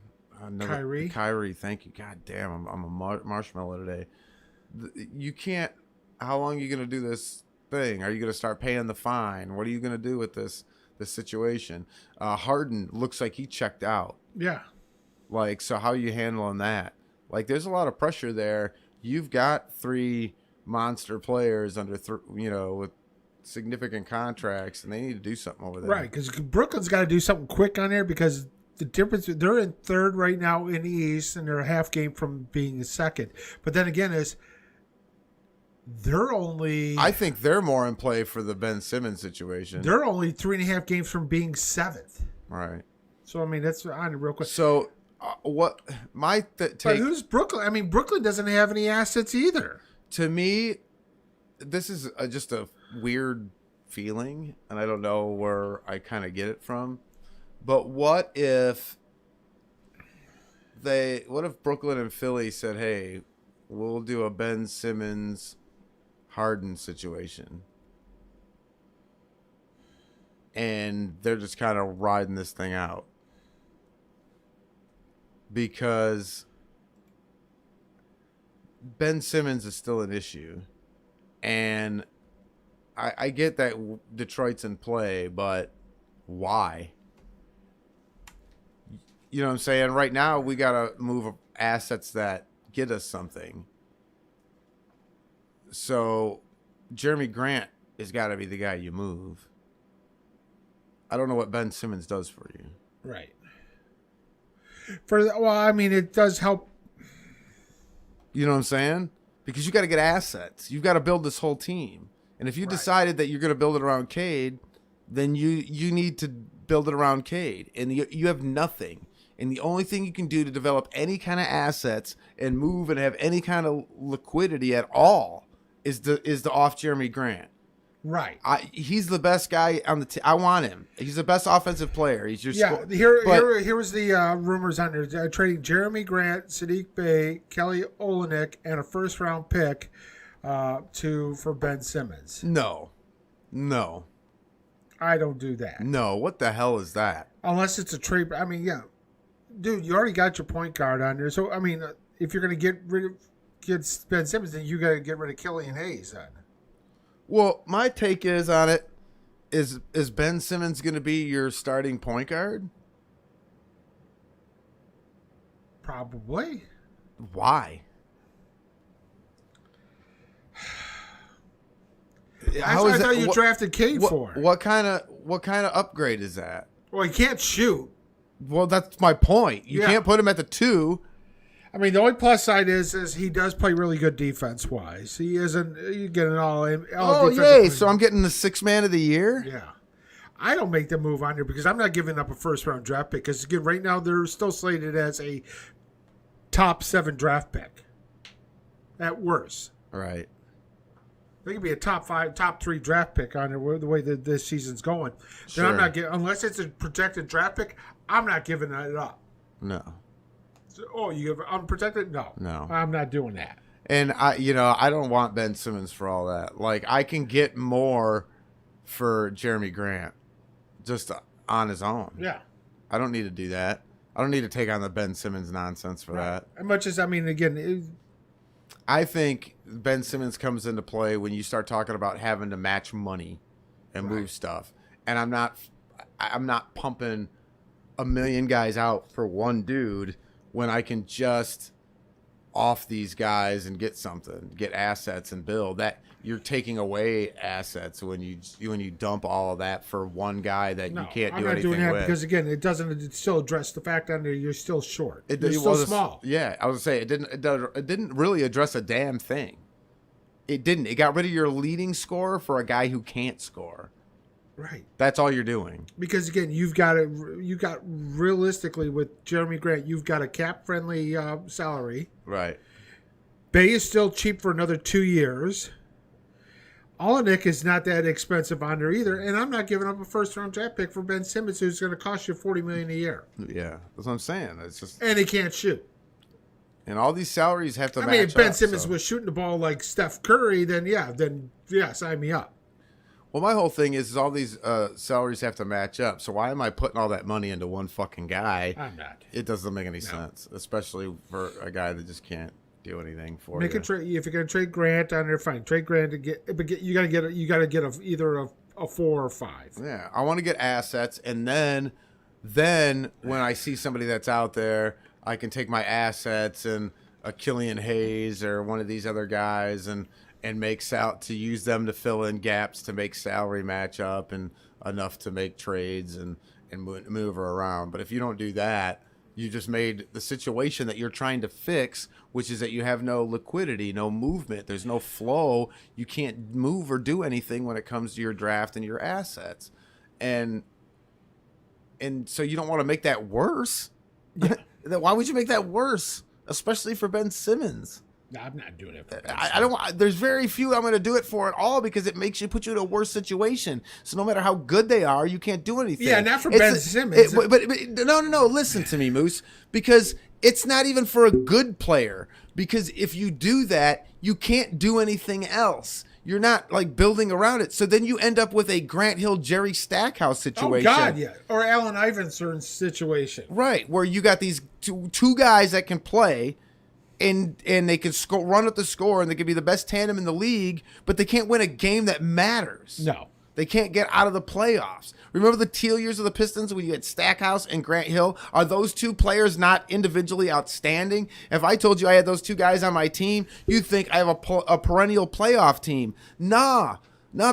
[SPEAKER 2] Kyrie, thank you. God damn, I'm a marshmallow today. You can't. How long are you going to do this thing? Are you going to start paying the fine? What are you going to do with this situation? Harden looks like he checked out.
[SPEAKER 3] Yeah.
[SPEAKER 2] So how are you handling that? There's a lot of pressure there. You've got 3 monster players under, with significant contracts, and they need to do something over there.
[SPEAKER 3] Right, because Brooklyn's got to do something quick on there because the difference, they're in third right now in the East, and they're a half game from being second. But then again, I think
[SPEAKER 2] they're more in play for the Ben Simmons situation.
[SPEAKER 3] They're only 3.5 games from being 7th.
[SPEAKER 2] Right.
[SPEAKER 3] So, I mean, that's on real quick.
[SPEAKER 2] So, what my take...
[SPEAKER 3] But who's Brooklyn? I mean, Brooklyn doesn't have any assets either.
[SPEAKER 2] To me, this is just a weird feeling, and I don't know where I kind of get it from. But what if Brooklyn and Philly said, "Hey, we'll do a Ben Simmons Harden situation," and they're just kind of riding this thing out because Ben Simmons is still an issue, and I get that Detroit's in play, but why? You know what I'm saying? Right now, we got to move assets that get us something. So, Jeremy Grant has got to be the guy you move. I don't know what Ben Simmons does for you.
[SPEAKER 3] Right. It does help.
[SPEAKER 2] You know what I'm saying? Because you got to get assets. You've got to build this whole team. And if you decided that you're going to build it around Cade, then you need to build it around Cade. And you have nothing. And the only thing you can do to develop any kind of assets and move and have any kind of liquidity at all is the off Jeremy Grant.
[SPEAKER 3] Right.
[SPEAKER 2] He's the best guy on the team. I want him. He's the best offensive player. He's your
[SPEAKER 3] Here was the rumors on there. Trading Jeremy Grant, Sadiq Bey, Kelly Olynyk, and a first-round pick for Ben Simmons.
[SPEAKER 2] No.
[SPEAKER 3] I don't do that.
[SPEAKER 2] No. What the hell is that?
[SPEAKER 3] Unless it's a trade. I mean, yeah. Dude, you already got your point guard on there. So, I mean, if you're going to get Ben Simmons, then you got to get rid of Killian Hayes then.
[SPEAKER 2] Well, my take is on it is Ben Simmons going to be your starting point guard?
[SPEAKER 3] Probably.
[SPEAKER 2] Why?
[SPEAKER 3] I thought you drafted Cade for.
[SPEAKER 2] What kind of upgrade is that?
[SPEAKER 3] Well, he can't shoot.
[SPEAKER 2] Well, that's my point. You can't put him at the 2.
[SPEAKER 3] I mean, the only plus side is he does play really good defense-wise. He isn't. You get an all.
[SPEAKER 2] Oh, yay! So I'm getting the 6th man of the year.
[SPEAKER 3] Yeah, I don't make the move on here because I'm not giving up a first-round draft pick. Because again, right now they're still slated as a top 7 draft pick, at worst.
[SPEAKER 2] Right.
[SPEAKER 3] They could be a top 5, top 3 draft pick on there the way that this season's going. Then
[SPEAKER 2] Sure.
[SPEAKER 3] I'm not unless it's a protected draft pick. I'm not giving it up.
[SPEAKER 2] No.
[SPEAKER 3] Oh, you give unprotected? No, I'm not doing that.
[SPEAKER 2] And I don't want Ben Simmons for all that. Like, I can get more for Jeremy Grant just on his own.
[SPEAKER 3] Yeah.
[SPEAKER 2] I don't need to do that. I don't need to take on the Ben Simmons nonsense for that.
[SPEAKER 3] As much as, I mean, again,
[SPEAKER 2] I think Ben Simmons comes into play when you start talking about having to match money and move stuff. And I'm not pumping a million guys out for one dude when I can just off these guys and get something, get assets and build. That you're taking away assets when you dump all of that for one guy that you can't do anything with. I'm not doing that
[SPEAKER 3] because, again, it still address the fact that you're still short. You're
[SPEAKER 2] It
[SPEAKER 3] still
[SPEAKER 2] was
[SPEAKER 3] small.
[SPEAKER 2] Yeah, I was gonna say it didn't really address a damn thing. It didn't. It got rid of your leading scorer for a guy who can't score.
[SPEAKER 3] Right.
[SPEAKER 2] That's all you're doing.
[SPEAKER 3] Because, again, you got realistically with Jeremy Grant, you've got a cap friendly salary.
[SPEAKER 2] Right.
[SPEAKER 3] Bay is still cheap for another 2 years. Olenek is not that expensive on there either, and I'm not giving up a first-round draft pick for Ben Simmons, who's going to cost you $40 million a year.
[SPEAKER 2] Yeah, that's what I'm saying. It's just,
[SPEAKER 3] and he can't shoot.
[SPEAKER 2] And all these salaries have to match up.
[SPEAKER 3] I mean, if Ben Simmons was shooting the ball like Steph Curry, then sign me up.
[SPEAKER 2] Well, my whole thing is all these salaries have to match up. So why am I putting all that money into one fucking guy?
[SPEAKER 3] I'm not.
[SPEAKER 2] It doesn't make any sense, especially for a guy that just can't do anything for
[SPEAKER 3] Make
[SPEAKER 2] you.
[SPEAKER 3] a trade if you're going to trade Grant on there. Fine, trade Grant to get, but you got to get either a 4 or 5.
[SPEAKER 2] Yeah, I want to get assets, and then when I see somebody that's out there, I can take my assets and a Killian Hayes or one of these other guys and to use them to fill in gaps to make salary match up and enough to make trades and move her around. But if you don't do that, you just made the situation that you're trying to fix, which is that you have no liquidity, no movement, there's no flow. You can't move or do anything when it comes to your draft and your assets. And so you don't want to make that worse. Yeah. Why would you make that worse, especially for Ben Simmons?
[SPEAKER 3] No, I'm not doing it for Ben
[SPEAKER 2] I don't. There's very few I'm going to do it for at all because it put you in a worse situation. So no matter how good they are, you can't do anything.
[SPEAKER 3] Yeah, not for Ben Simmons.
[SPEAKER 2] But no. Listen to me, Moose. Because it's not even for a good player. Because if you do that, you can't do anything else. You're not like building around it. So then you end up with a Grant Hill, Jerry Stackhouse situation.
[SPEAKER 3] Oh God, yeah. Or Allen Iverson situation.
[SPEAKER 2] Right, where you got these two guys that can play. And they can run up the score, and they can be the best tandem in the league, but they can't win a game that matters.
[SPEAKER 3] No.
[SPEAKER 2] They can't get out of the playoffs. Remember the teal years of the Pistons when you had Stackhouse and Grant Hill? Are those two players not individually outstanding? If I told you I had those two guys on my team, you'd think I have a perennial playoff team. Nah,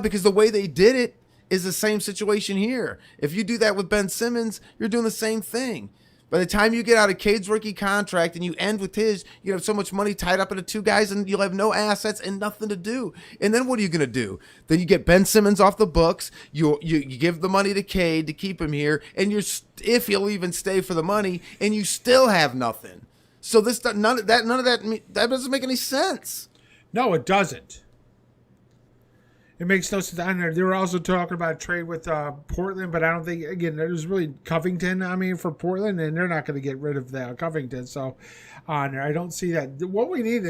[SPEAKER 2] because the way they did it is the same situation here. If you do that with Ben Simmons, you're doing the same thing. By the time you get out of Cade's rookie contract and you end with his, you have so much money tied up into two guys and you'll have no assets and nothing to do. And then what are you going to do? Then you get Ben Simmons off the books. You give the money to Cade to keep him here, and if he'll even stay for the money, and you still have nothing. So none of that doesn't make any sense.
[SPEAKER 3] No, it doesn't. It makes no sense. They were also talking about a trade with Portland, but I don't think, again, there's really Covington, for Portland, and they're not going to get rid of that Covington. So on there, I don't see that. What we need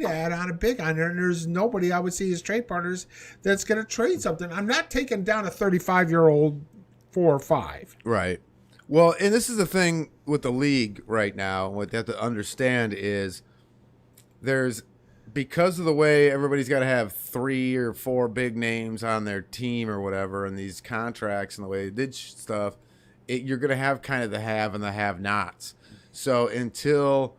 [SPEAKER 3] to add on a big on there, and there's nobody I would see as trade partners that's going to trade something. I'm not taking down a 35-year-old 4 or 5.
[SPEAKER 2] Right. Well, and this is the thing with the league right now. What they have to understand is because of the way everybody's got to have 3 or 4 big names on their team or whatever, and these contracts and the way they did stuff, you're going to have kind of the have and the have-nots. So until,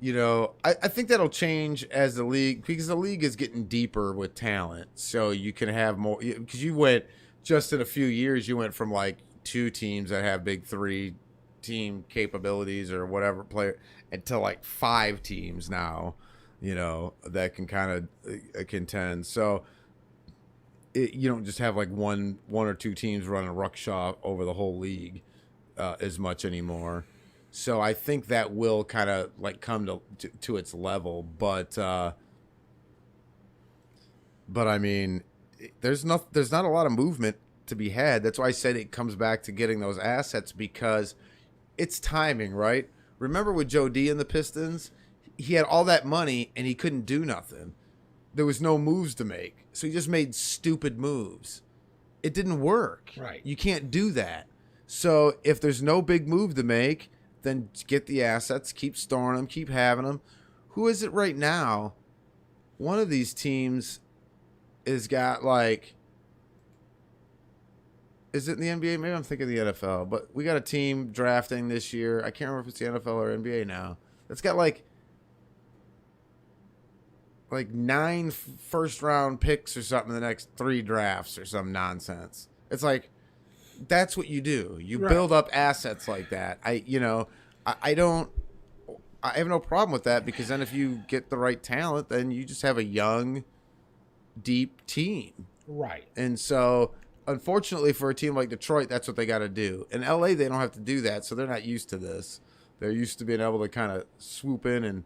[SPEAKER 2] I think that'll change as the league, because the league is getting deeper with talent. So you can have more, because you went, just in a few years, you went from like 2 teams that have big 3 team capabilities or whatever player, until like 5 teams now. That can kind of contend. So you don't just have like one or 2 teams running rucksaw over the whole league as much anymore. So I think that will kind of like come to its level. But But I mean, there's not a lot of movement to be had. That's why I said it comes back to getting those assets, because it's timing, right? Remember with Joe D and the Pistons, he had all that money and he couldn't do nothing. There was no moves to make, so he just made stupid moves. It didn't work.
[SPEAKER 3] Right.
[SPEAKER 2] You can't do that. So if there's no big move to make, then get the assets, keep storing them, keep having them. Who is it right now? One of these teams has got like, is it in the NBA? Maybe I'm thinking the NFL, but we got a team drafting this year. I can't remember if it's the NFL or NBA now. It's got like 9 first-round picks or something in the next 3 drafts or some nonsense. It's like, that's what you do. You build up assets like that. I have no problem with that, because then if you get the right talent, then you just have a young, deep team.
[SPEAKER 3] Right.
[SPEAKER 2] And so, unfortunately for a team like Detroit, that's what they got to do. In LA, they don't have to do that, so they're not used to this. They're used to being able to kind of swoop in and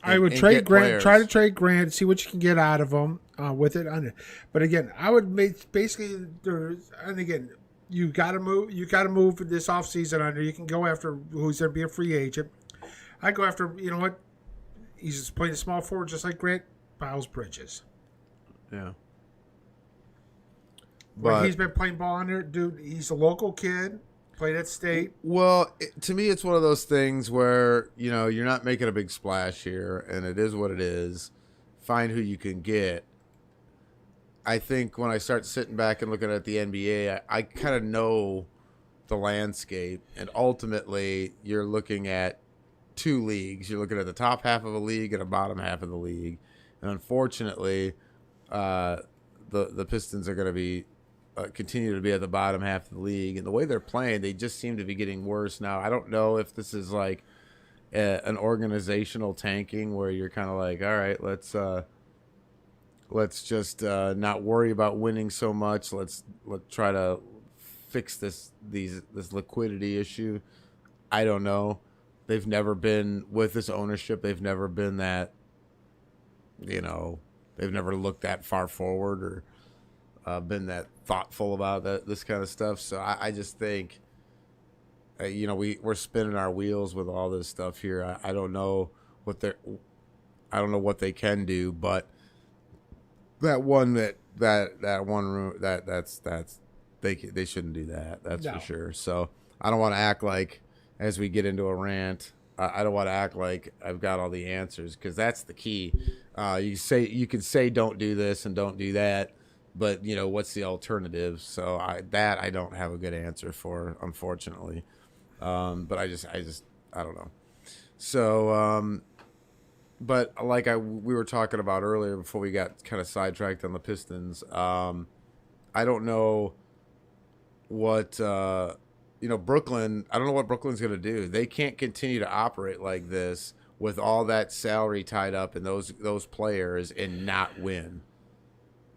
[SPEAKER 3] I would trade Grant. Try to trade Grant, see what you can get out of him with it. But again, I would make basically. And again, you got to move. You got to move this offseason under. You can go after who's going to be a free agent. I go after. You know what? He's just playing a small forward, just like Grant. Miles Bridges.
[SPEAKER 2] Yeah.
[SPEAKER 3] But he's been playing ball under, dude. He's a local kid. Played at State.
[SPEAKER 2] Well, to me, it's one of those things where, you're not making a big splash here, and it is what it is. Find who you can get. I think when I start sitting back and looking at the NBA, I kind of know the landscape, and ultimately, you're looking at 2 leagues. You're looking at the top half of a league and the bottom half of the league, and unfortunately, the Pistons are going to be continue to be at the bottom half of the league, and the way they're playing, they just seem to be getting worse now. I don't know if this is like an organizational tanking where you're kind of like, all right, let's just not worry about winning so much. Let's try to fix this liquidity issue. I don't know. They've never been with this ownership. They've never been that. They've never looked that far forward or been that thoughtful about this kind of stuff. So I just think, we're spinning our wheels with all this stuff here. I don't know what they can do, but that one room that's they shouldn't do that. That's for sure. So I don't want to act like, as we get into a rant, I don't want to act like I've got all the answers, because that's the key. You can say don't do this and don't do that, but what's the alternative? So I don't have a good answer for, unfortunately. But I don't know. So but like we were talking about earlier before we got kind of sidetracked on the Pistons, I don't know what Brooklyn. I don't know what Brooklyn's going to do. They can't continue to operate like this with all that salary tied up in those players and not win.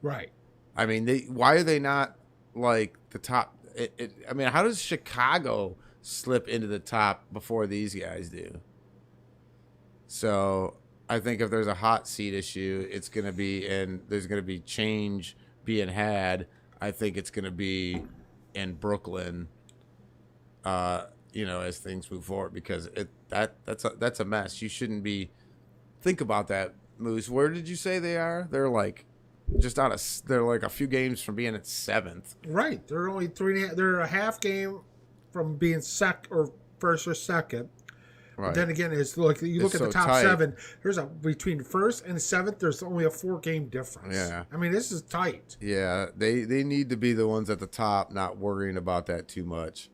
[SPEAKER 3] Right.
[SPEAKER 2] I mean, why are they not like the top? How does Chicago slip into the top before these guys do? So I think if there's a hot seat issue, it's going to be, and there's going to be change being had. I think it's going to be in Brooklyn, as things move forward, because that's a mess. You shouldn't be. Think about that, Moose. Where did you say they are? They're like. They're like a few games from being at 7th.
[SPEAKER 3] Right. They're only 3.5. They're a half game from being first or second. Right. Then again, you look at the top tight. 7. There's between first and 7th. There's only a 4-game difference. Yeah. I mean, this is tight.
[SPEAKER 2] Yeah. They need to be the ones at the top, not worrying about that too much.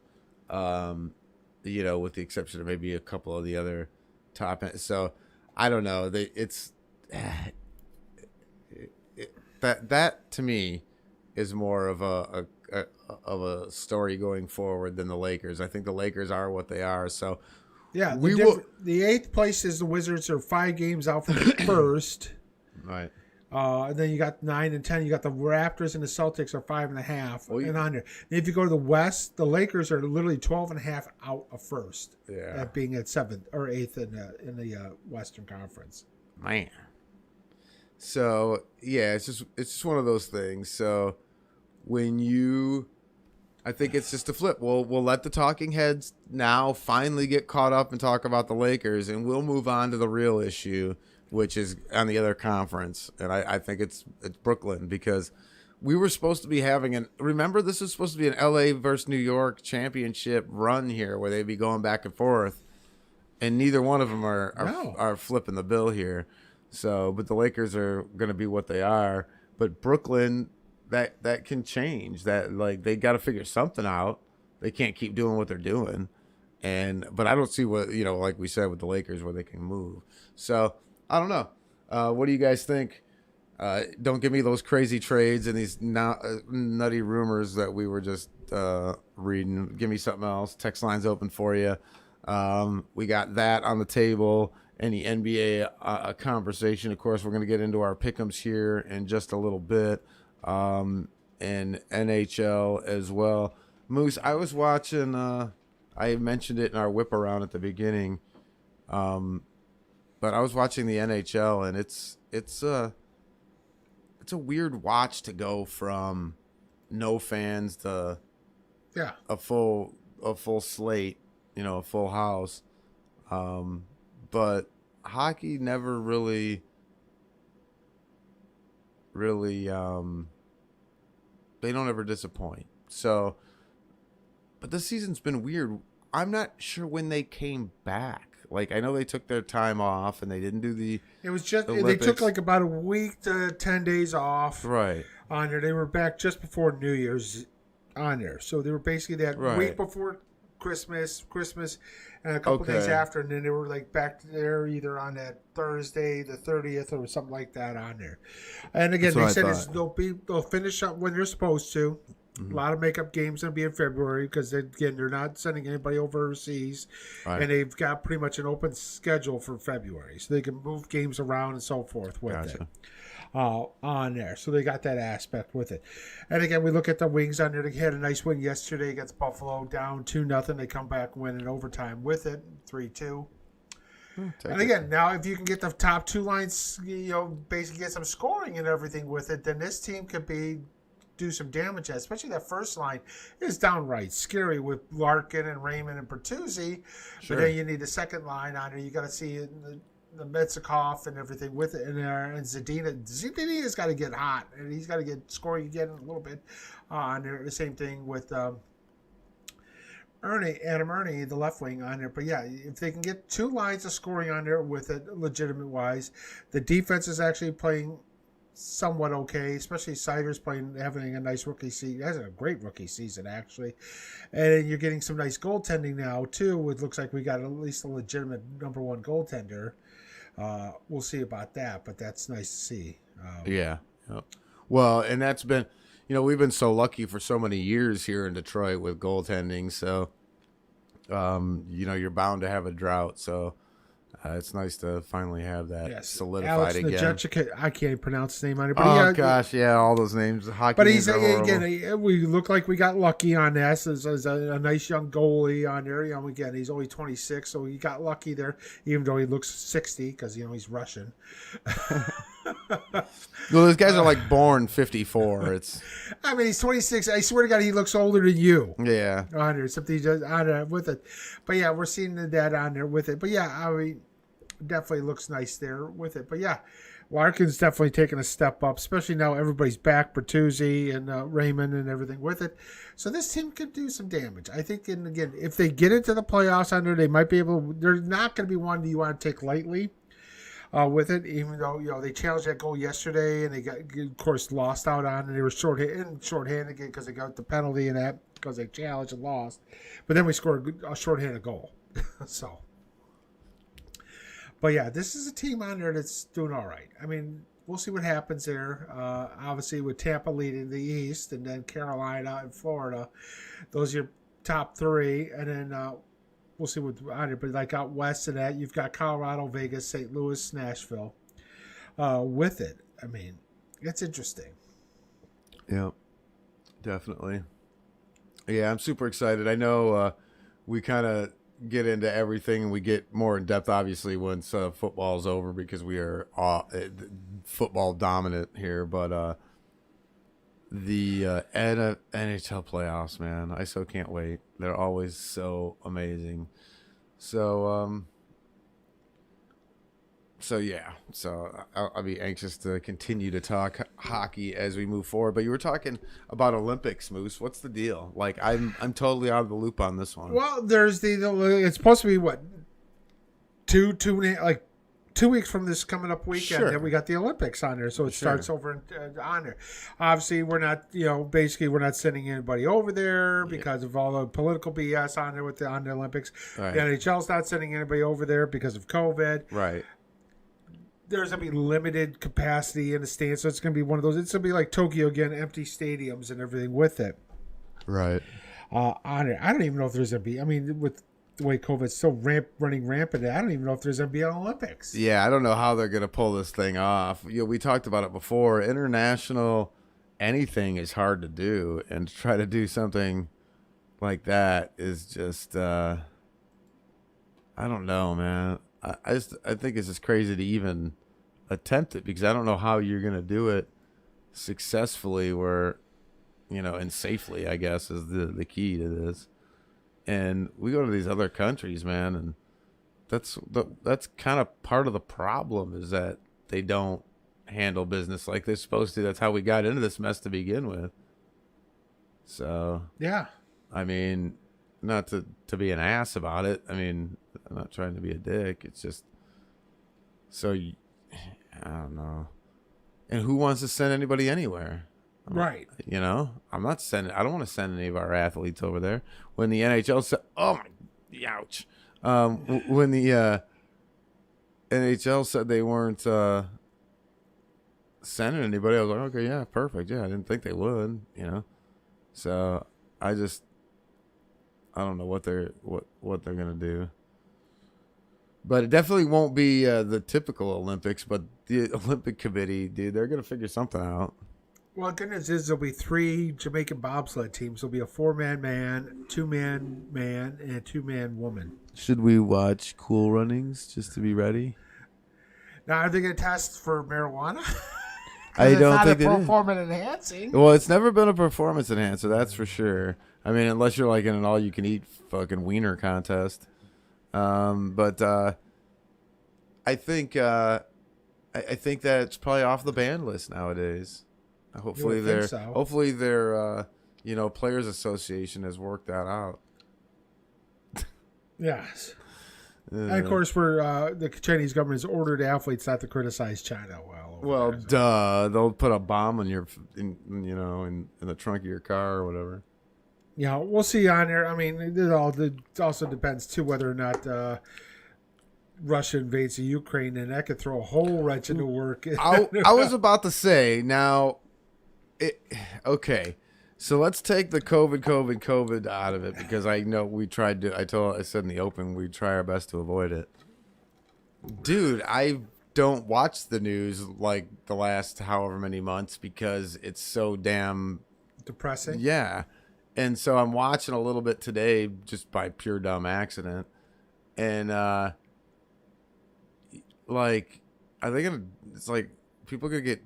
[SPEAKER 2] With the exception of maybe a couple of the other top end. So I don't know. That to me is more of a story going forward than the Lakers. I think the Lakers are what they are. So
[SPEAKER 3] yeah, the 8th place is the Wizards are 5 games out from the first.
[SPEAKER 2] Right.
[SPEAKER 3] And then you got 9 and 10. You got the Raptors and the Celtics are 5.5 and under. And if you go to the West, the Lakers are literally 12.5 out of first. Yeah. That being at 7th or 8th in the Western Conference.
[SPEAKER 2] Man. So yeah, it's just one of those things. So I think it's just a flip. We'll let the talking heads now finally get caught up and talk about the Lakers, and we'll move on to the real issue, which is on the other conference. And I think it's Brooklyn, because we were supposed to be having remember, this is supposed to be an LA versus New York championship run here where they'd be going back and forth, and neither one of them are flipping the bill here. So, but the Lakers are going to be what they are. But Brooklyn, that can change. That, like, they got to figure something out. They can't keep doing what they're doing. But I don't see what, like we said with the Lakers, where they can move. So I don't know. What do you guys think? Don't give me those crazy trades and these nutty rumors that we were just reading. Give me something else. Text line's open for you. We got that on the table. Any NBA conversation. Of course, we're going to get into our pick'ems here in just a little bit. And NHL as well. Moose, I was watching, I mentioned it in our whip around at the beginning, but I was watching the NHL, and it's a weird watch to go from no fans to a full slate, a full house. But hockey never really they don't ever disappoint. So, but this season's been weird. I'm not sure when they came back. Like, I know they took their time off and they didn't do the
[SPEAKER 3] It was just
[SPEAKER 2] Olympics.
[SPEAKER 3] They took like about a week to 10 days off.
[SPEAKER 2] Right.
[SPEAKER 3] On there, they were back just before New Year's on there. So they were basically that week before Christmas, and a couple days after, and then they were like back there either on that Thursday, the 30th, or something like that on there. And again, they said they'll finish up when they're supposed to. Mm-hmm. A lot of makeup games going to be in February because, again, they're not sending anybody overseas, and they've got pretty much an open schedule for February, so they can move games around and so forth with it. On there. So they got that aspect with it. And again, we look at the Wings on there. They had a nice win yesterday against Buffalo, down 2-0. They come back winning overtime with it, 3-2. And again, now if you can get the top two lines, basically get some scoring and everything with it, then this team could do some damage, especially that first line is downright scary with Larkin and Raymond and Bertuzzi. Sure. But then you need the second line on there. You got to see the Metsikoff and everything with it in there, and Zadina's got to get hot, and he's got to get scoring again a little bit on there. The same thing with Adam Ernie, the left wing on there. But yeah, if they can get two lines of scoring on there with it, legitimate wise, the defense is actually playing somewhat okay, especially Sider's having a nice rookie season. Has a great rookie season actually, and you're getting some nice goaltending now too. It looks like we got at least a legitimate number one goaltender. We'll see about that, but that's nice to see.
[SPEAKER 2] Yeah. Well, and that's been, we've been so lucky for so many years here in Detroit with goaltending. So, you're bound to have a drought. So, it's nice to finally have that solidified again.
[SPEAKER 3] Najecka, I can't pronounce his name on it. But
[SPEAKER 2] all those names. Hockey
[SPEAKER 3] but
[SPEAKER 2] names
[SPEAKER 3] we look like we got lucky on that. As a nice young goalie on there. Again, he's only 26, so he got lucky there, even though he looks 60 because he's Russian.
[SPEAKER 2] Well, those guys are like born 54.
[SPEAKER 3] He's 26. I swear to God, he looks older than you.
[SPEAKER 2] Yeah.
[SPEAKER 3] On there, something he does on there with it. But yeah, we're seeing that on there with it. But yeah, definitely looks nice there with it. But yeah, Larkin's definitely taking a step up, especially now everybody's back, Bertuzzi and Raymond and everything with it. So this team could do some damage. I think, and again, if they get into the playoffs on there, they might be able. They're not going to be one that you want to take lightly. With it, even though they challenged that goal yesterday and they got, of course, lost out on, and they were shorthanded again because they got the penalty and that because they challenged and lost. But then we scored a shorthanded goal. So, but yeah, this is a team on there that's doing all right. We'll see what happens there. Obviously, with Tampa leading the East and then Carolina and Florida, those are your top three, and then. We'll see what's on it, but like out west of that, you've got Colorado, Vegas, St. Louis, Nashville. With it, it's interesting.
[SPEAKER 2] Yeah, definitely. Yeah, I'm super excited. I know we kind of get into everything and we get more in depth, obviously, once football's over because we are football dominant here, but the NHL playoffs, man, I so can't wait. They're always so amazing. So yeah, I'll be anxious to continue to talk hockey as we move forward. But you were talking about Olympics, Moose. What's the deal? Like, I'm totally out of the loop on this one.
[SPEAKER 3] Well, there's it's supposed to be what 2 weeks from this coming up weekend.
[SPEAKER 2] Sure.
[SPEAKER 3] Then we got the Olympics on there, so it starts over on there. Obviously, we're not we're not sending anybody over there because of all the political BS on there on the Olympics.
[SPEAKER 2] Right.
[SPEAKER 3] The NHL's not sending anybody over there because of COVID.
[SPEAKER 2] Right.
[SPEAKER 3] There's going to be limited capacity in the stands, so it's going to be one of those. It's going to be like Tokyo again, empty stadiums and everything with it.
[SPEAKER 2] Right.
[SPEAKER 3] On it, I don't even know if there's going to be. I mean, with the way COVID's still running rampant, I don't even know if there's going to be an Olympics.
[SPEAKER 2] Yeah, I don't know how they're going to pull this thing off. We talked about it before. International anything is hard to do, and to try to do something like that is just I don't know, man. I think it's just crazy to even attempt it, because I don't know how you're going to do it successfully and safely, I guess, is the key to this. And we go to these other countries, man, and that's kind of part of the problem, is that they don't handle business like they're supposed to. That's how we got into this mess to begin with. So,
[SPEAKER 3] yeah.
[SPEAKER 2] I mean, not to be an ass about it. I mean, I'm not trying to be a dick. It's just I don't know. And who wants to send anybody anywhere?
[SPEAKER 3] Right.
[SPEAKER 2] I'm not sending. I don't want to send any of our athletes over there. When the NHL said, "Oh my, ouch," when the NHL said they weren't sending anybody, I was like, okay, yeah, perfect. Yeah, I didn't think they would. So I don't know what they're gonna do. But it definitely won't be the typical Olympics. But the Olympic Committee, dude, they're gonna figure something out.
[SPEAKER 3] Well, goodness is there'll be 3 Jamaican bobsled teams. There'll be a 4-man man, 2-man man, and a 2-man woman.
[SPEAKER 2] Should we watch Cool Runnings just to be ready?
[SPEAKER 3] Now, are they going to test for marijuana?
[SPEAKER 2] I don't think they did.
[SPEAKER 3] Performance enhancing.
[SPEAKER 2] Well, it's never been a performance enhancer, that's for sure. I mean, unless you're like in an all-you-can-eat fucking wiener contest. But I think that it's probably off the ban list nowadays. Hopefully their players association has worked that out.
[SPEAKER 3] Yes. And of course, the Chinese government has ordered athletes not to criticize China.
[SPEAKER 2] Well, duh. They'll put a bomb in the trunk of your car or whatever.
[SPEAKER 3] Yeah, we'll see on there. I mean, it also depends too whether or not Russia invades the Ukraine, and that could throw a whole wrench into work.
[SPEAKER 2] I was about to say now. Okay, so let's take the COVID out of it, because I know we tried to. I said in the open we try our best to avoid it. Dude, I don't watch the news like the last however many months because it's so damn
[SPEAKER 3] depressing.
[SPEAKER 2] Yeah, and so I'm watching a little bit today just by pure dumb accident, and like, are they gonna? It's like people gonna get.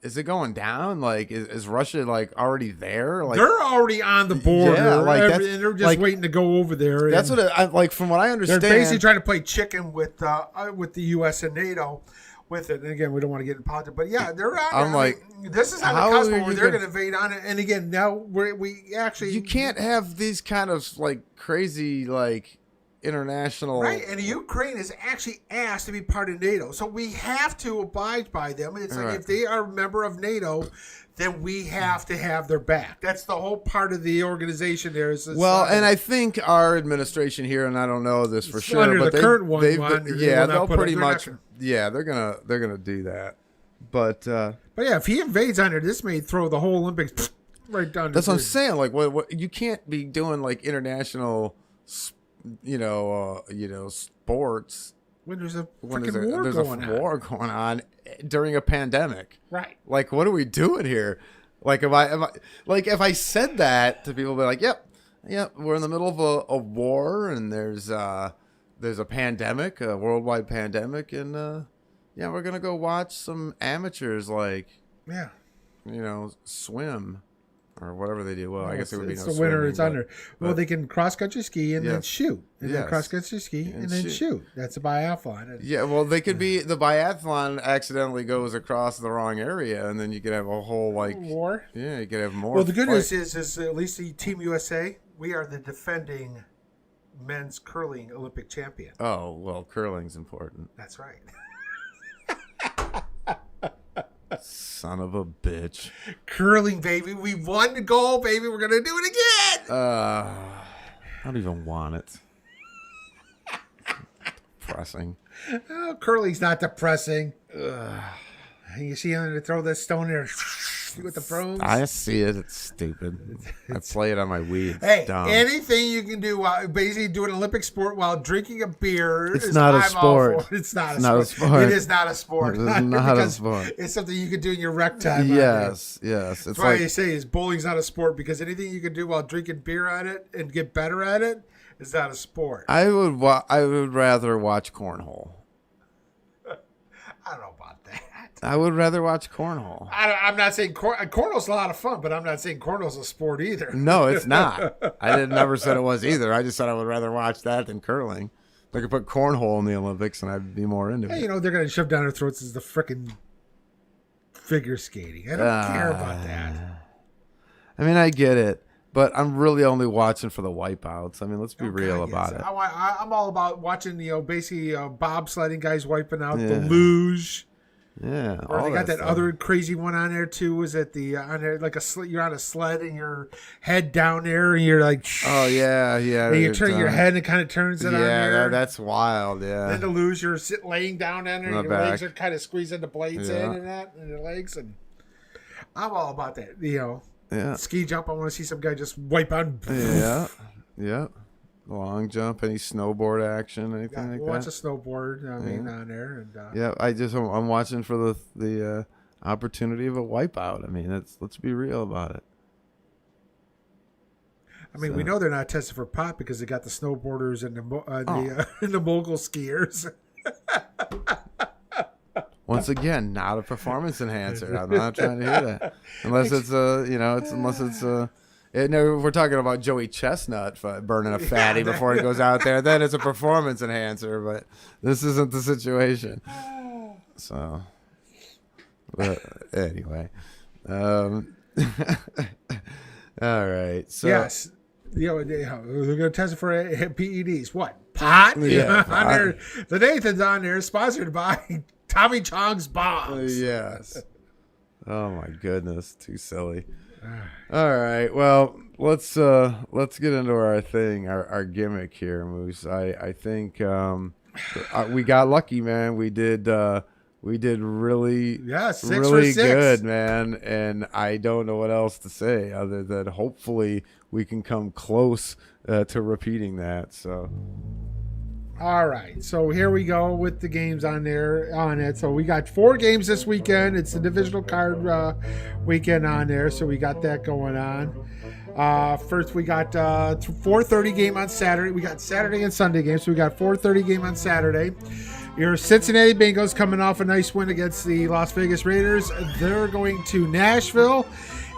[SPEAKER 2] Is it going down? Like, is Russia like already there? Like,
[SPEAKER 3] they're already on the border.
[SPEAKER 2] Yeah, like
[SPEAKER 3] and they're just waiting to go over there.
[SPEAKER 2] That's what I like. From what I understand,
[SPEAKER 3] they're basically trying to play chicken with the U.S. and NATO with it. And again, we don't want to get into politics, but yeah, they're on.
[SPEAKER 2] I'm like,
[SPEAKER 3] this is on the cusp where they're going to invade on it. And again, now we actually
[SPEAKER 2] you can't have these kind of like crazy like international
[SPEAKER 3] right, and Ukraine is actually asked to be part of NATO, so we have to abide by them. It's like if they are a member of NATO, then we have to have their back. That's the whole part of the organization. There is
[SPEAKER 2] and I think our administration here, and I don't know this for sure,
[SPEAKER 3] under
[SPEAKER 2] but
[SPEAKER 3] the current one,
[SPEAKER 2] they'll pretty much they're gonna do that. But
[SPEAKER 3] yeah, if he invades on there, this may throw the whole Olympics right down.
[SPEAKER 2] That's what I'm saying. Like, what you can't be doing like international. Sports
[SPEAKER 3] when there's a war
[SPEAKER 2] going on during a pandemic,
[SPEAKER 3] right?
[SPEAKER 2] Like, what are we doing here? Like, if I said that to people, be like, yep, we're in the middle of a war, and there's a pandemic, a worldwide pandemic, and Yeah, we're gonna go watch some amateurs like
[SPEAKER 3] Yeah.
[SPEAKER 2] swim or whatever they do. Well, I guess it would be
[SPEAKER 3] it's
[SPEAKER 2] no
[SPEAKER 3] the winter.
[SPEAKER 2] swimming,
[SPEAKER 3] It's under. Well,
[SPEAKER 2] but-
[SPEAKER 3] they can cross country ski and then
[SPEAKER 2] Yes.
[SPEAKER 3] shoot, and then
[SPEAKER 2] Yes.
[SPEAKER 3] cross country ski and then shoot. That's a biathlon.
[SPEAKER 2] Yeah, well, they could be the biathlon accidentally goes across the wrong area, and then you could have a whole like
[SPEAKER 3] War.
[SPEAKER 2] yeah, you could have more.
[SPEAKER 3] Well, the good
[SPEAKER 2] fight.
[SPEAKER 3] news is at least the Team USA, we are the defending men's curling Olympic champion.
[SPEAKER 2] Oh well, curling's important.
[SPEAKER 3] That's right.
[SPEAKER 2] Son of a bitch.
[SPEAKER 3] Curling, baby. We won the gold, baby. We're gonna do it again.
[SPEAKER 2] I don't even want it. Depressing.
[SPEAKER 3] Oh, curling's not depressing. You see him throw that stone there with the brooms.
[SPEAKER 2] I see it. It's stupid. I play it on my Wii. It's
[SPEAKER 3] Hey,
[SPEAKER 2] dumb.
[SPEAKER 3] anything you can do while basically do an Olympic sport while drinking a beer.
[SPEAKER 2] It's
[SPEAKER 3] is
[SPEAKER 2] not a
[SPEAKER 3] I'm all
[SPEAKER 2] sport.
[SPEAKER 3] for it. It's not,
[SPEAKER 2] It's
[SPEAKER 3] a,
[SPEAKER 2] not a
[SPEAKER 3] sport.
[SPEAKER 2] sport.
[SPEAKER 3] It is not a sport.
[SPEAKER 2] It is not a
[SPEAKER 3] Because
[SPEAKER 2] sport.
[SPEAKER 3] It's something you can do in your rec time.
[SPEAKER 2] Yes. It's
[SPEAKER 3] That's why
[SPEAKER 2] like
[SPEAKER 3] they say is bowling's not a sport because anything you can do while drinking beer on it and get better at it is not a sport.
[SPEAKER 2] I would rather watch cornhole.
[SPEAKER 3] I don't know about that.
[SPEAKER 2] I would rather watch cornhole.
[SPEAKER 3] I'm not saying cornhole's a lot of fun, but I'm not saying cornhole's a sport either.
[SPEAKER 2] No, it's not. Never said it was either. I just said I would rather watch that than curling. They could put cornhole in the Olympics, and I'd be more into
[SPEAKER 3] Hey,
[SPEAKER 2] it.
[SPEAKER 3] they're going to shove down their throats is the frickin' figure skating. I don't care about that.
[SPEAKER 2] I mean, I get it, but I'm really only watching for the wipeouts. I mean, let's be real
[SPEAKER 3] God,
[SPEAKER 2] about
[SPEAKER 3] yes.
[SPEAKER 2] it.
[SPEAKER 3] I'm all about watching, basically bobsledding guys wiping out the
[SPEAKER 2] Yeah.
[SPEAKER 3] luge.
[SPEAKER 2] Yeah,
[SPEAKER 3] Or
[SPEAKER 2] all
[SPEAKER 3] they got that
[SPEAKER 2] stuff.
[SPEAKER 3] other crazy one on there too. Is it the on there like you're on a sled and your head down there and you're like,
[SPEAKER 2] Oh yeah.
[SPEAKER 3] and you turn your head and it kind of turns it on there.
[SPEAKER 2] that's wild. Yeah,
[SPEAKER 3] Then to lose, you're laying down on there,
[SPEAKER 2] In
[SPEAKER 3] and
[SPEAKER 2] the
[SPEAKER 3] your legs
[SPEAKER 2] back.
[SPEAKER 3] are kind of squeezing the blades
[SPEAKER 2] Yeah.
[SPEAKER 3] in and that, and your legs. And I'm all about that.
[SPEAKER 2] yeah,
[SPEAKER 3] Ski jump. I want to see some guy just wipe out.
[SPEAKER 2] yeah. Long jump, any snowboard action, anything like
[SPEAKER 3] Watch a
[SPEAKER 2] that.
[SPEAKER 3] snowboard. On there, and
[SPEAKER 2] Yeah, I'm watching for the opportunity of a wipeout. I mean, let's be real about it.
[SPEAKER 3] we know they're not testing for pot because they got the snowboarders and the mogul skiers.
[SPEAKER 2] Once again, not a performance enhancer. I'm not trying to hear that, unless it's no, we're talking about Joey Chestnut burning a fatty before he goes out there. Then it's a performance enhancer, but this isn't the situation. So, but anyway, all right. So
[SPEAKER 3] Yes. They're going to test it for PEDs. What? Pot?
[SPEAKER 2] Yeah,
[SPEAKER 3] On there, the Nathan's on there, sponsored by Tommy Chong's Bombs.
[SPEAKER 2] yes. Oh my goodness, too silly. All right, well, let's get into our thing, our gimmick here, Moose. I think we got lucky, man. We did really,
[SPEAKER 3] 6 for
[SPEAKER 2] really
[SPEAKER 3] 6.
[SPEAKER 2] good, man. And I don't know what else to say other than hopefully we can come close to repeating that. So.
[SPEAKER 3] All right, so here we go with the games on it. So we got 4 games this weekend. It's the divisional card weekend on there, so we got that going on. First, we got 4:30 game on Saturday. We got Saturday and Sunday games, so we got 4:30 game on Saturday. Your Cincinnati Bengals coming off a nice win against the Las Vegas Raiders. They're going to Nashville,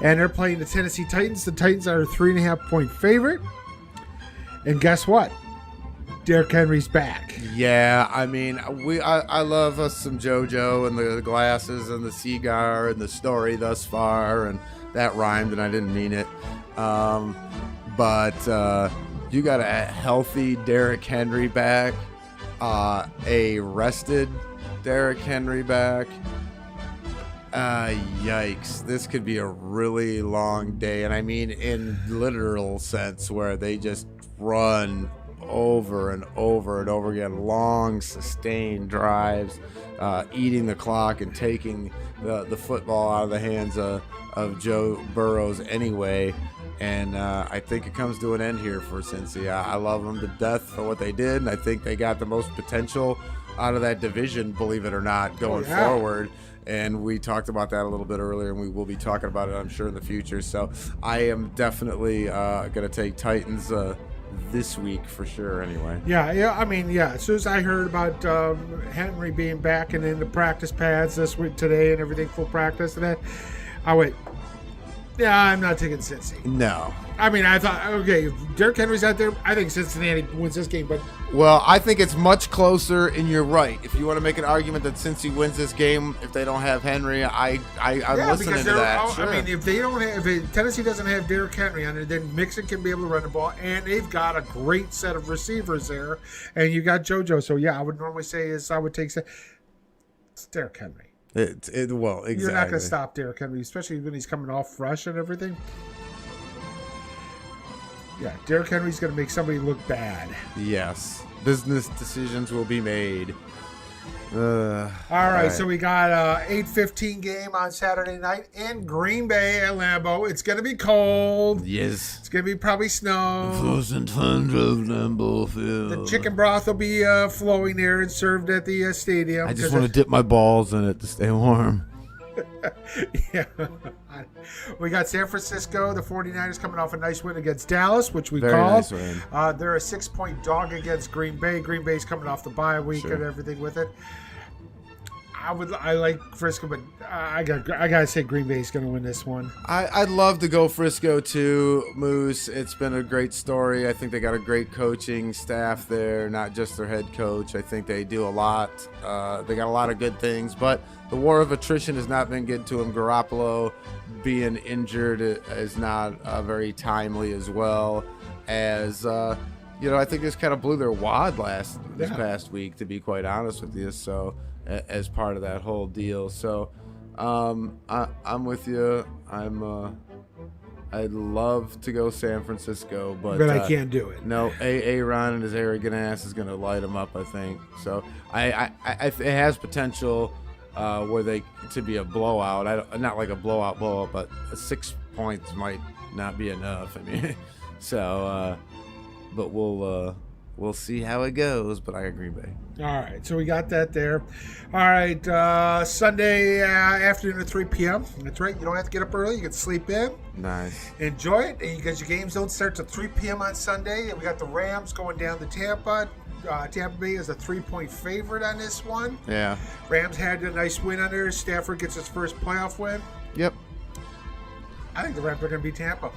[SPEAKER 3] and they're playing the Tennessee Titans. The Titans are a 3.5-point favorite. And guess what? Derrick Henry's back.
[SPEAKER 2] Yeah, I mean, I love us some JoJo and the glasses and the cigar and the story thus far, and that rhymed and I didn't mean it. But you got a healthy Derrick Henry back, a rested Derrick Henry back. Yikes! This could be a really long day, and I mean in literal sense, where they just run over and over and over again, long sustained drives, eating the clock and taking the football out of the hands of Joe Burrows anyway. And I think it comes to an end here for Cincy. I love them to death for what they did, and I think they got the most potential out of that division, believe it or not, going forward. And we talked about that a little bit earlier, and we will be talking about it, I'm sure, in the future. So I am definitely going to take Titans this week for sure. Anyway.
[SPEAKER 3] Yeah. I mean, yeah. As soon as I heard about Henry being back and in the practice pads this week today and everything, full practice and that, I went, yeah, I'm not taking Cincy.
[SPEAKER 2] No.
[SPEAKER 3] I mean, I thought, okay, if Derrick Henry's out there, I think Cincinnati wins this game, but
[SPEAKER 2] Well, I think it's much closer, and you're right. If you want to make an argument that Cincy wins this game, if they don't have Henry, I'm listening to that. Sure.
[SPEAKER 3] I mean, if they don't have, if Tennessee doesn't have Derrick Henry on it, then Mixon can be able to run the ball, and they've got a great set of receivers there, and you got JoJo. So yeah, I would normally say I would take it's Derrick Henry.
[SPEAKER 2] Well, exactly.
[SPEAKER 3] You're not going to stop Derrick Henry, especially when he's coming off fresh and everything. Yeah, Derrick Henry's going to make somebody look bad.
[SPEAKER 2] Yes. Business decisions will be made.
[SPEAKER 3] All right, so we got a 8:15 game on Saturday night in Green Bay at Lambeau. It's going to be cold.
[SPEAKER 2] Yes.
[SPEAKER 3] It's going to be probably snow.
[SPEAKER 2] Frozen tundra of Lambeau Field.
[SPEAKER 3] The chicken broth will be flowing there and served at the stadium.
[SPEAKER 2] I just want to dip my balls in it to stay warm.
[SPEAKER 3] Yeah. We got San Francisco, the 49ers coming off a nice win against Dallas, which we
[SPEAKER 2] Very
[SPEAKER 3] called.
[SPEAKER 2] nice win.
[SPEAKER 3] They're a 6-point dog against Green Bay. Green Bay's coming off the bye week and everything with it. I like Frisco, but I gotta say Green Bay's gonna win this one.
[SPEAKER 2] I'd love to go Frisco too, Moose. It's been a great story. I think they got a great coaching staff there, not just their head coach. I think they do a lot. They got a lot of good things, but the war of attrition has not been good to them. Garoppolo being injured is not very timely, as well as I think this kind of blew their wad this past week, to be quite honest with you. So as part of that whole deal, so I'm with you. I'd love to go San Francisco, but
[SPEAKER 3] I can't do it.
[SPEAKER 2] No, Aaron and his arrogant ass is going to light him up, I think. So it has potential to be a blowout. Not like a blowout, but 6 points might not be enough. I mean, so but we'll see how it goes. But I agree, Bay.
[SPEAKER 3] All right, so we got that there. All right, Sunday afternoon at 3 p.m. That's right. You don't have to get up early. You can sleep in.
[SPEAKER 2] Nice.
[SPEAKER 3] Enjoy it, and because your games don't start till 3 p.m. on Sunday. And we got the Rams going down to Tampa. Tampa Bay is a 3-point favorite on this one.
[SPEAKER 2] Yeah.
[SPEAKER 3] Rams had a nice win on there. Stafford gets his first playoff win.
[SPEAKER 2] Yep.
[SPEAKER 3] I think the Rams are going to beat Tampa.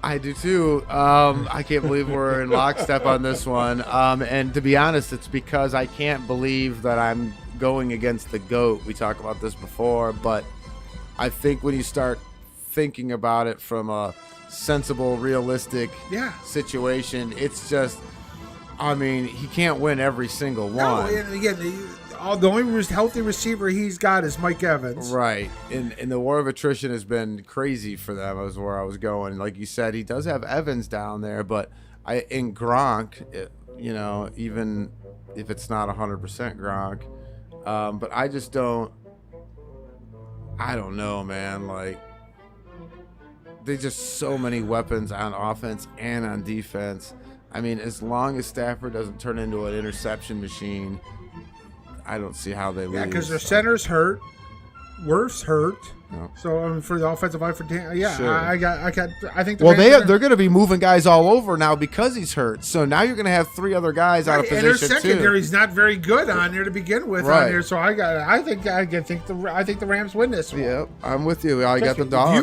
[SPEAKER 2] I do too. I can't believe we're in lockstep on this one. And to be honest, it's because I can't believe that I'm going against the GOAT. We talked about this before, but I think when you start thinking about it from a sensible, realistic situation, it's just, I mean, he can't win every single one.
[SPEAKER 3] No, and again, the only healthy receiver he's got is Mike Evans.
[SPEAKER 2] Right. And the war of attrition has been crazy for them, is where I was going. Like you said, he does have Evans down there, but in Gronk, even if it's not 100% Gronk, but I just don't know, man. Like, there's just so many weapons on offense and on defense. I mean, as long as Stafford doesn't turn into an interception machine, I don't see how they lose.
[SPEAKER 3] Yeah, because their center's hurt. Worf's hurt.
[SPEAKER 2] No.
[SPEAKER 3] So for the offensive line for
[SPEAKER 2] Sure.
[SPEAKER 3] I think.
[SPEAKER 2] They're going to be moving guys all over now because he's hurt. So now you're going to have 3 other guys out of position
[SPEAKER 3] and their secondary's not very good on there to begin with.
[SPEAKER 2] Right.
[SPEAKER 3] On there, so I think the Rams win this one.
[SPEAKER 2] Yep, I'm with you. I got the dog.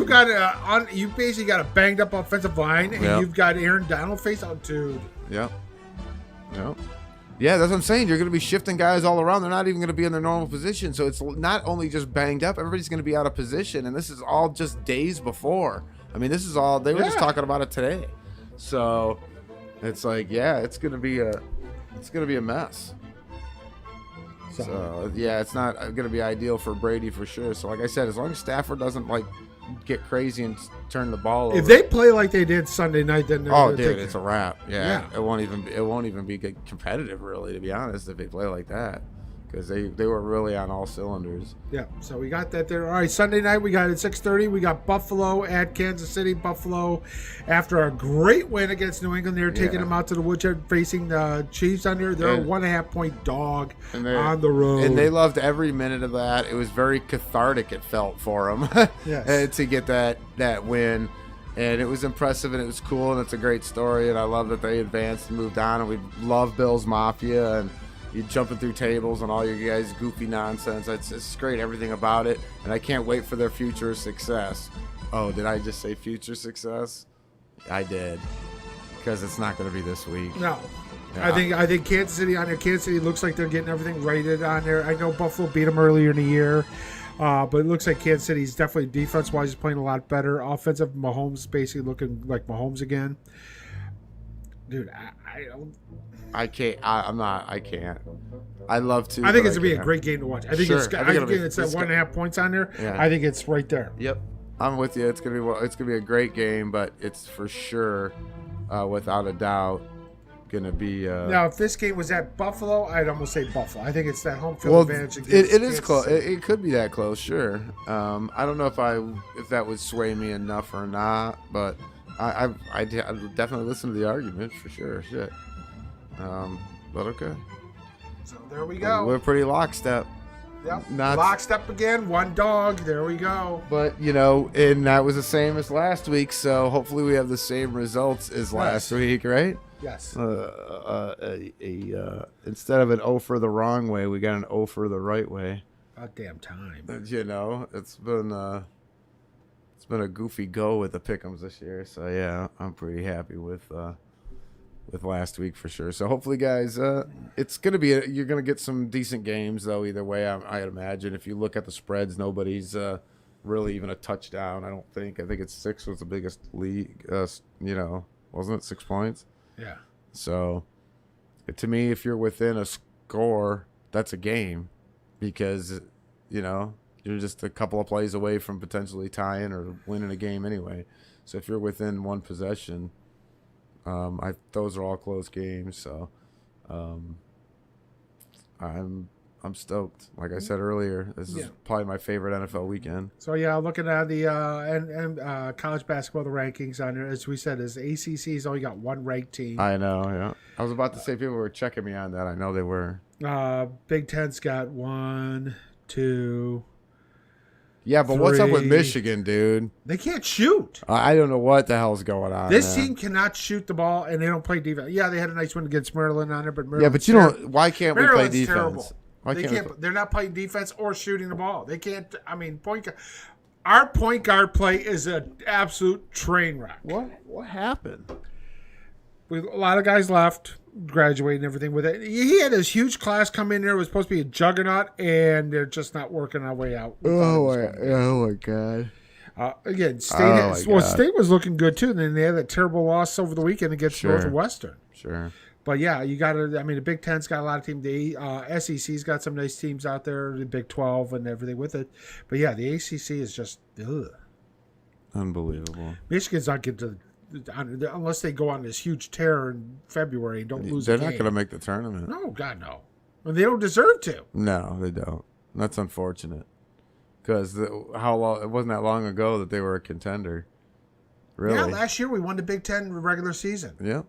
[SPEAKER 3] You basically got a banged up offensive line, and you've got Aaron Donald face out, dude.
[SPEAKER 2] Yep. Yeah, that's what I'm saying. You're going to be shifting guys all around. They're not even going to be in their normal position. So it's not only just banged up, everybody's going to be out of position. And this is all just days before. I mean, this is all, they were just talking about it today. So it's like, it's going to be a mess. So it's not going to be ideal for Brady for sure. So like I said, as long as Stafford doesn't get crazy and turn the ball over.
[SPEAKER 3] If they play like they did Sunday night, then
[SPEAKER 2] it's a wrap. Yeah. It won't even be competitive, really, to be honest, if they play like that, because they were really on all cylinders.
[SPEAKER 3] Yeah, so we got that there. All right, Sunday night we got at 6:30. We got Buffalo at Kansas City. Buffalo, after a great win against New England, they're taking them out to the woodshed, facing the Chiefs on there. They're a 1.5-point dog on the road,
[SPEAKER 2] and they loved every minute of that. It was very cathartic. It felt for them to get that win. And it was impressive, and it was cool, and it's a great story, and I love that they advanced and moved on, and we love Bill's Mafia, and you jumping through tables and all your guys' goofy nonsense. It's great, everything about it, and I can't wait for their future success. Oh, did I just say future success? I did, because it's not going to be this week.
[SPEAKER 3] No.
[SPEAKER 2] Yeah.
[SPEAKER 3] I think Kansas City on there. Kansas City looks like they're getting everything rated on there. I know Buffalo beat them earlier in the year. But it looks like Kansas City's definitely defense-wise is playing a lot better. Offensive, Mahomes basically looking like Mahomes again. Dude, I don't.
[SPEAKER 2] I can't. I'm not. I can't. I'd love to.
[SPEAKER 3] I think it's
[SPEAKER 2] but
[SPEAKER 3] gonna be a
[SPEAKER 2] can't.
[SPEAKER 3] great game to watch. I think
[SPEAKER 2] Sure.
[SPEAKER 3] it's.
[SPEAKER 2] I
[SPEAKER 3] I
[SPEAKER 2] think
[SPEAKER 3] think
[SPEAKER 2] it'll be-
[SPEAKER 3] it's at
[SPEAKER 2] it's
[SPEAKER 3] 1.5 points on there.
[SPEAKER 2] Yeah.
[SPEAKER 3] I think it's right there.
[SPEAKER 2] Yep, I'm with you. It's gonna be a great game, but it's for sure, without a doubt, gonna be.
[SPEAKER 3] Now, if this game was at Buffalo, I'd almost say Buffalo. I think it's that home field advantage.
[SPEAKER 2] it
[SPEAKER 3] against
[SPEAKER 2] is
[SPEAKER 3] Kansas
[SPEAKER 2] close.
[SPEAKER 3] City.
[SPEAKER 2] It could be that close, sure. I don't know if that would sway me enough or not, but I'd definitely listen to the argument for sure. Shit. But okay.
[SPEAKER 3] So there we go.
[SPEAKER 2] We're pretty lockstep.
[SPEAKER 3] Yep.
[SPEAKER 2] Not-
[SPEAKER 3] Lockstep again. One dog. There we go.
[SPEAKER 2] But, and that was the same as last week, so hopefully we have the same results as last week, right?
[SPEAKER 3] Yes.
[SPEAKER 2] Instead of an O for the wrong way, we got an O for the right way.
[SPEAKER 3] About damn time.
[SPEAKER 2] It's been a goofy go with the pick'ems this year, so yeah, I'm pretty happy with last week for sure. So hopefully, guys, it's gonna be you're gonna get some decent games though. Either way, I imagine if you look at the spreads, nobody's really even a touchdown. I don't think. I think it's 6 was the biggest league. Wasn't it 6 points?
[SPEAKER 3] Yeah.
[SPEAKER 2] So, to me, if you're within a score, that's a game, because you're just a couple of plays away from potentially tying or winning a game anyway. So if you're within one possession, those are all close games. So, I'm stoked. Like I said earlier, this is probably my favorite NFL weekend.
[SPEAKER 3] So yeah, looking at the college basketball, the rankings on there, as we said, is ACC's only got one ranked team.
[SPEAKER 2] I know. Yeah, I was about to say people were checking me on that. I know they were.
[SPEAKER 3] Big Ten's got 1, 2.
[SPEAKER 2] Yeah, but what's up with
[SPEAKER 3] 3.
[SPEAKER 2] Michigan, dude?
[SPEAKER 3] They can't shoot.
[SPEAKER 2] I don't know what the hell's going on.
[SPEAKER 3] This
[SPEAKER 2] man.
[SPEAKER 3] team cannot shoot the ball, and they don't play defense. Yeah, they had a nice win against Maryland on there, but Maryland's
[SPEAKER 2] Yeah, but you don't. Why can't we play
[SPEAKER 3] Maryland's
[SPEAKER 2] defense?
[SPEAKER 3] terrible.
[SPEAKER 2] Why
[SPEAKER 3] They
[SPEAKER 2] can't we
[SPEAKER 3] can't. They're not playing defense or shooting the ball. They can't. I mean, our point guard play is an absolute train wreck.
[SPEAKER 2] What happened?
[SPEAKER 3] A lot of guys left, graduating and everything with it. He had this huge class come in there. It was supposed to be a juggernaut, and they're just not working our way out.
[SPEAKER 2] Oh my god.
[SPEAKER 3] Again, State
[SPEAKER 2] God.
[SPEAKER 3] State was looking good too. And then they had that terrible loss over the weekend against Northwestern.
[SPEAKER 2] Sure.
[SPEAKER 3] But yeah, you got to. I mean, the Big Ten's got a lot of teams. The SEC's got some nice teams out there. The Big 12 and everything with it. But yeah, the ACC is just
[SPEAKER 2] Unbelievable.
[SPEAKER 3] Michigan's not getting to unless they go on this huge tear in February and don't lose.
[SPEAKER 2] They're
[SPEAKER 3] a game.
[SPEAKER 2] not going to make the tournament.
[SPEAKER 3] No, God no. And they don't deserve to.
[SPEAKER 2] No, they don't. That's unfortunate. Because how long? It wasn't that long ago that they were a contender. Really?
[SPEAKER 3] Yeah, last year we won the Big Ten regular season.
[SPEAKER 2] Yep.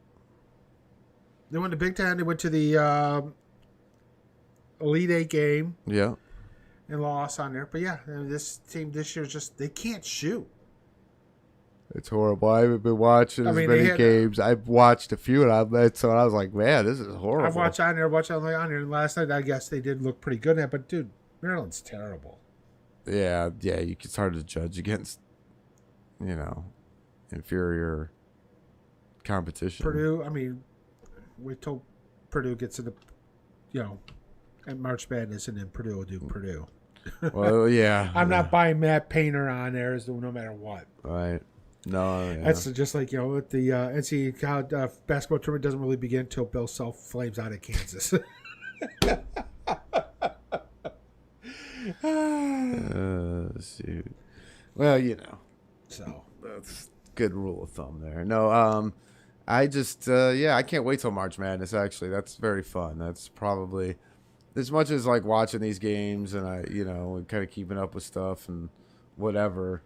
[SPEAKER 3] They won the Big Ten. They went to the Elite Eight game.
[SPEAKER 2] Yeah.
[SPEAKER 3] And lost on there. But yeah, this team this year just they can't shoot.
[SPEAKER 2] It's horrible. I haven't been watching many games. I've watched a few, and I was like, man, this is horrible.
[SPEAKER 3] I've watched on there, and last night I guess they did look pretty good at it. But dude, Maryland's terrible.
[SPEAKER 2] Yeah. It's hard to judge against, inferior competition.
[SPEAKER 3] Purdue. I mean, wait till Purdue gets into, and March Madness, and then Purdue will do Purdue.
[SPEAKER 2] Well, yeah.
[SPEAKER 3] I'm not buying Matt Painter on there, no matter what.
[SPEAKER 2] Right. No. Yeah.
[SPEAKER 3] That's just like with the NCAA college basketball tournament doesn't really begin until Bill Self flames out at Kansas.
[SPEAKER 2] Shoot. Well,
[SPEAKER 3] So
[SPEAKER 2] that's good rule of thumb there. No, I just I can't wait till March Madness. Actually, that's very fun. That's probably as much as like watching these games and I kind of keeping up with stuff and whatever.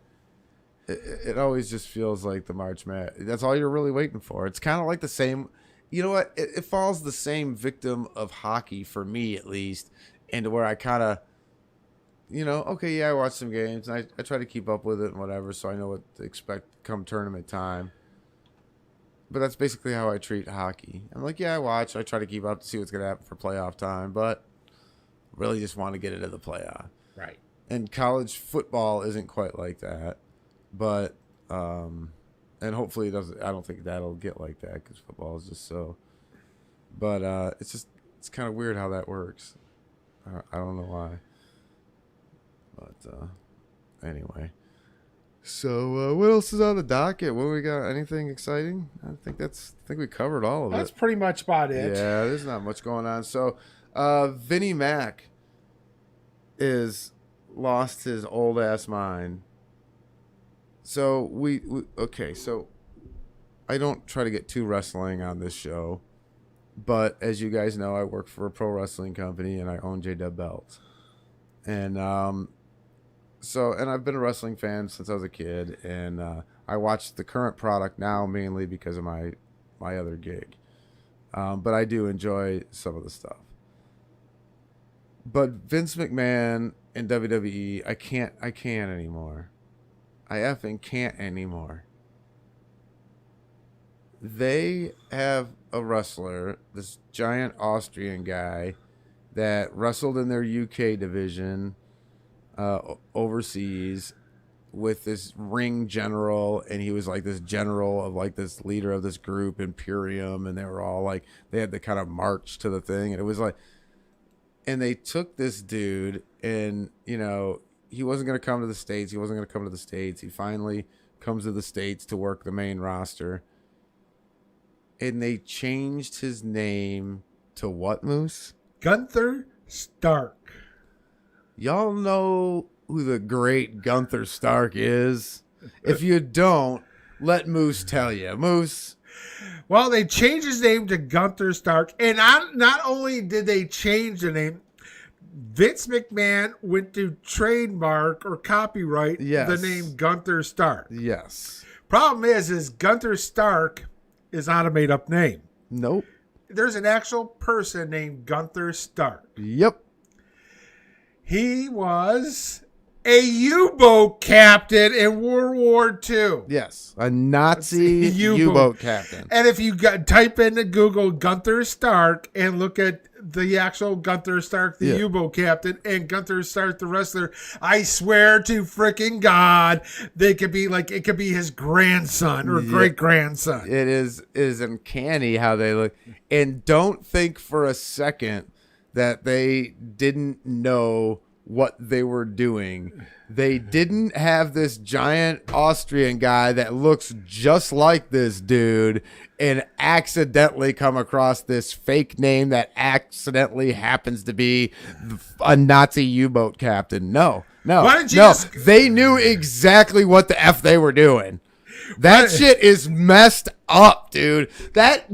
[SPEAKER 2] It always just feels like the March Madness. That's all you're really waiting for. It's kind of like the same. You know what? It falls the same victim of hockey for me, at least, and where I kind of okay, yeah, I watch some games, and I try to keep up with it and whatever, so I know what to expect come tournament time. But that's basically how I treat hockey. I'm like, yeah, I try to keep up to see what's going to happen for playoff time, but really just want to get into the playoff.
[SPEAKER 3] Right.
[SPEAKER 2] And college football isn't quite like that, but and hopefully it doesn't. I don't think that'll get like that because football is just so. But it's kind of weird how that works. I don't know why. But anyway. So what else is on the docket? What do we got? Anything exciting? I think we covered all of it.
[SPEAKER 3] That's pretty much about it.
[SPEAKER 2] Yeah, there's not much going on. So Vinnie Mac is lost his old ass mind. So we okay, so I don't try to get too wrestling on this show, but as you guys know, I work for a pro wrestling company and I own J-Dub belts. And and I've been a wrestling fan since I was a kid, and I watch the current product now mainly because of my other gig. But I do enjoy some of the stuff. But Vince McMahon in WWE, I can't anymore. I effing can't anymore. They have a wrestler, this giant Austrian guy that wrestled in their UK division overseas with this ring general, and he was like this general of like this leader of this group, Imperium, and they were all like, they had the kind of march to the thing, and it was like, and they took this dude, and he wasn't going to come to the States. He finally comes to the States to work the main roster. And they changed his name to what, Moose?
[SPEAKER 3] Gunther Stark.
[SPEAKER 2] Y'all know who the great Gunther Stark is? If you don't, let Moose tell you. Moose.
[SPEAKER 3] Well, they changed his name to Gunther Stark. And not only did they change the name, Vince McMahon went to trademark or copyright the name Gunther Stark.
[SPEAKER 2] Yes.
[SPEAKER 3] Problem is Gunther Stark is not a made-up name.
[SPEAKER 2] Nope.
[SPEAKER 3] There's an actual person named Gunther Stark.
[SPEAKER 2] Yep.
[SPEAKER 3] He was a U-boat captain in World War II.
[SPEAKER 2] Yes, a Nazi U-boat captain.
[SPEAKER 3] And if you type into Google Gunther Stark and look at the actual Gunther Stark, the U-boat captain, and Gunther Stark, the wrestler, I swear to freaking God, it could be his grandson or great grandson.
[SPEAKER 2] It is uncanny how they look. And don't think for a second that they didn't know what they were doing. They didn't have this giant Austrian guy that looks just like this dude and accidentally come across this fake name that accidentally happens to be a Nazi U-boat captain. No. They knew exactly what the F they were doing. That shit is messed up, dude. That's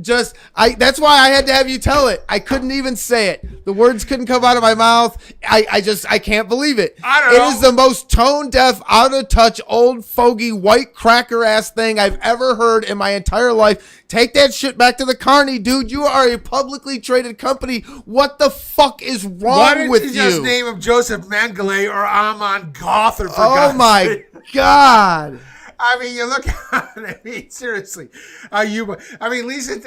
[SPEAKER 2] why I had to have you tell it. I couldn't even say it. The words couldn't come out of my mouth. I can't believe it. It is the most tone deaf, out of touch, old fogey, white cracker ass thing I've ever heard in my entire life. Take that shit back to the carny, dude. You are a publicly traded company. What the fuck is wrong with you?
[SPEAKER 3] Just name him Joseph Mengele or Amon Gother, for
[SPEAKER 2] God's sake. Oh my God.
[SPEAKER 3] I mean, you look at it. I mean, seriously, U-boat. I mean, at least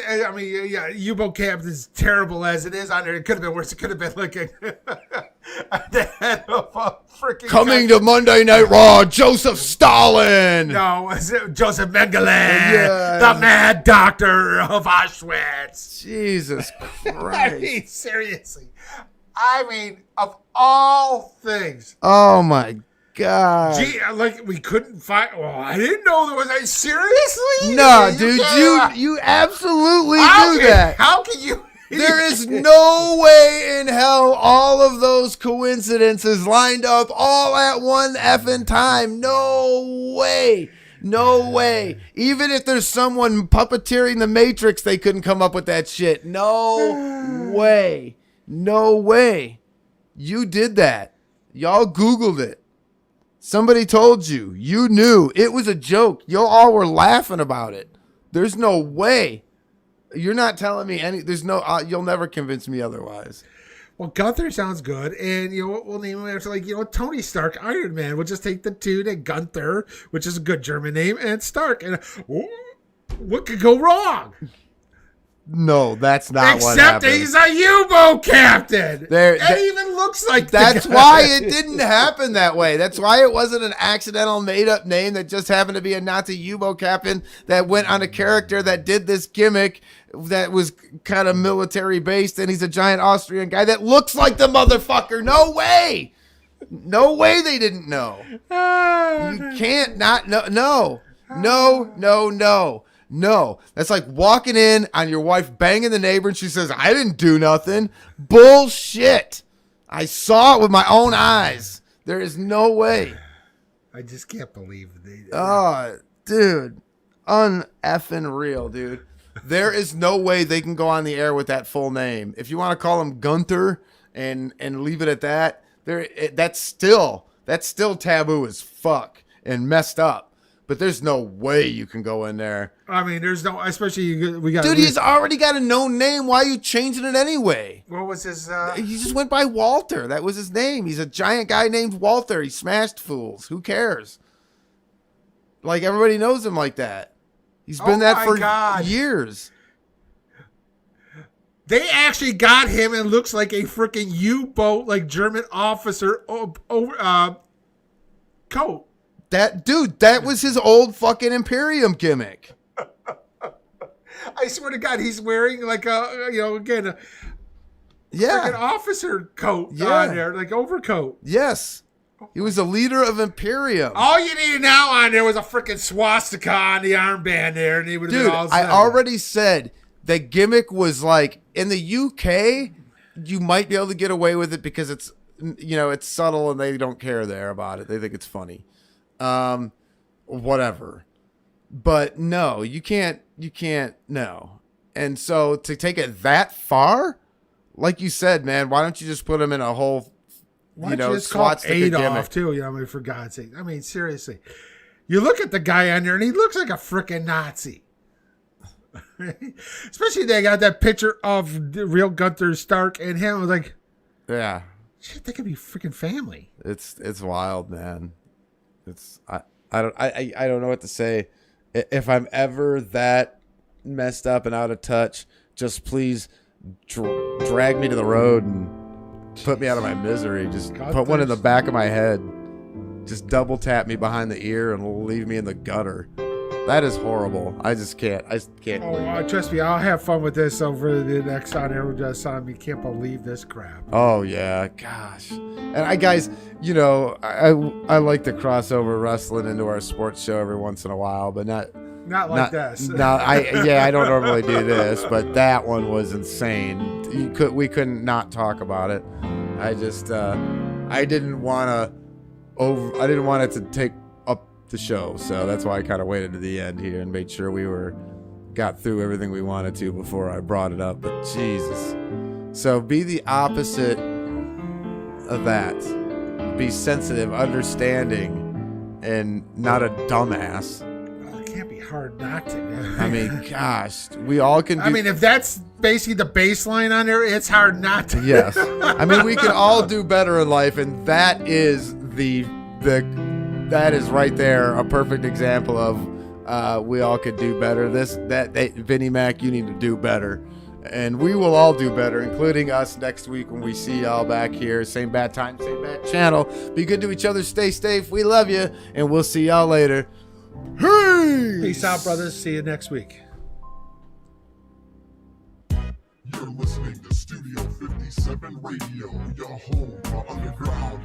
[SPEAKER 3] U-boat captain is terrible as it is on there. It could have been worse. It could have been like the head of a freaking
[SPEAKER 2] coming to Monday Night Raw, Joseph Stalin.
[SPEAKER 3] No, it's Joseph Mengele, the Mad Doctor of Auschwitz.
[SPEAKER 2] Jesus Christ!
[SPEAKER 3] I mean, seriously. I mean, of all things.
[SPEAKER 2] Oh my God.
[SPEAKER 3] Gee, like we couldn't find. Well, I didn't know there was a seriously.
[SPEAKER 2] No, dude, you absolutely do that.
[SPEAKER 3] How can you?
[SPEAKER 2] There is no way in hell all of those coincidences lined up all at one effing time. No way. No way. Even if there's someone puppeteering the Matrix, they couldn't come up with that shit. No way. No way. You did that. Y'all Googled it. Somebody told you. You knew. It was a joke. You all were laughing about it. There's no way. You're not telling me any. There's no. You'll never convince me otherwise.
[SPEAKER 3] Well, Gunther sounds good, and we'll name him after Tony Stark, Iron Man. We'll just take the two to Gunther, which is a good German name, and Stark. And what could go wrong?
[SPEAKER 2] No, that's not what
[SPEAKER 3] Except
[SPEAKER 2] happened.
[SPEAKER 3] he's a U-boat captain.
[SPEAKER 2] That
[SPEAKER 3] even looks like
[SPEAKER 2] That's
[SPEAKER 3] the guy.
[SPEAKER 2] why it didn't happen that way. That's why it wasn't an accidental made-up name that just happened to be a Nazi U-boat captain that went on a character that did this gimmick that was kind of military-based, and he's a giant Austrian guy that looks like the motherfucker. No way. No way they didn't know. You can't not know. No, that's like walking in on your wife banging the neighbor and she says, I didn't do nothing. Bullshit. I saw it with my own eyes. There is no way.
[SPEAKER 3] I just can't believe they.
[SPEAKER 2] Oh, dude. Un-effing real, dude. There is no way they can go on the air with that full name. If you want to call him Gunther and leave it at that, that's still taboo as fuck and messed up. But there's no way you can go in there.
[SPEAKER 3] I mean, there's no, especially we got.
[SPEAKER 2] Dude, he's already got a known name. Why are you changing it anyway?
[SPEAKER 3] What was his?
[SPEAKER 2] He just went by Walter. That was his name. He's a giant guy named Walter. He smashed fools. Who cares? Like, everybody knows him like that. He's been that for years.
[SPEAKER 3] They actually got him and looks like a freaking U-boat, like German officer coat.
[SPEAKER 2] That was his old fucking Imperium gimmick.
[SPEAKER 3] I swear to God, he's wearing like a freaking officer coat on there, like overcoat.
[SPEAKER 2] Yes. He was a leader of Imperium.
[SPEAKER 3] All you needed now on there was a freaking swastika on the armband there, and he would have been all set.
[SPEAKER 2] I already said the gimmick was like, in the UK, you might be able to get away with it because it's subtle and they don't care there about it. They think it's funny. Whatever. But no, you can't, no. And so to take it that far, like you said, man, why don't you just put him in a whole,
[SPEAKER 3] why don't you just call Adolf too? I mean, for God's sake. I mean, seriously. You look at the guy on there and he looks like a freaking Nazi. Especially they got that picture of the real Gunther Stark and him. I was like,
[SPEAKER 2] yeah,
[SPEAKER 3] shit, they could be freaking family.
[SPEAKER 2] It's wild, man. I don't know what to say. If I'm ever that messed up and out of touch, just please drag me to the road and put me out of my misery. Just put one in the back of my head. Just double tap me behind the ear and leave me in the gutter. That is horrible. I can't.
[SPEAKER 3] Oh, trust me, I'll have fun with this over the next on air. Just on me, can't believe this crap.
[SPEAKER 2] Oh yeah, gosh. And guys, I like to cross over wrestling into our sports show every once in a while, but not
[SPEAKER 3] like this.
[SPEAKER 2] No, I don't normally do this, but that one was insane. We couldn't not talk about it. I just I didn't want it to take up the show, so that's why I kind of waited to the end here and made sure we got through everything we wanted to before I brought it up. But Jesus, so be the opposite of that. Be sensitive, understanding, and not a dumbass.
[SPEAKER 3] Well, it can't be hard not to.
[SPEAKER 2] I mean, gosh, we all can.
[SPEAKER 3] I mean, if that's basically the baseline on there, it's hard not to.
[SPEAKER 2] Yes, I mean, we can all do better in life, and that is that is right there a perfect example of we all could do better. Vinnie Mac, you need to do better. And we will all do better, including us next week when we see y'all back here. Same bad time, same bad channel. Be good to each other. Stay safe. We love you. And we'll see y'all later. Hey!
[SPEAKER 3] Peace out, brothers. See you next week.
[SPEAKER 1] You're listening to Studio 57 Radio, your home for underground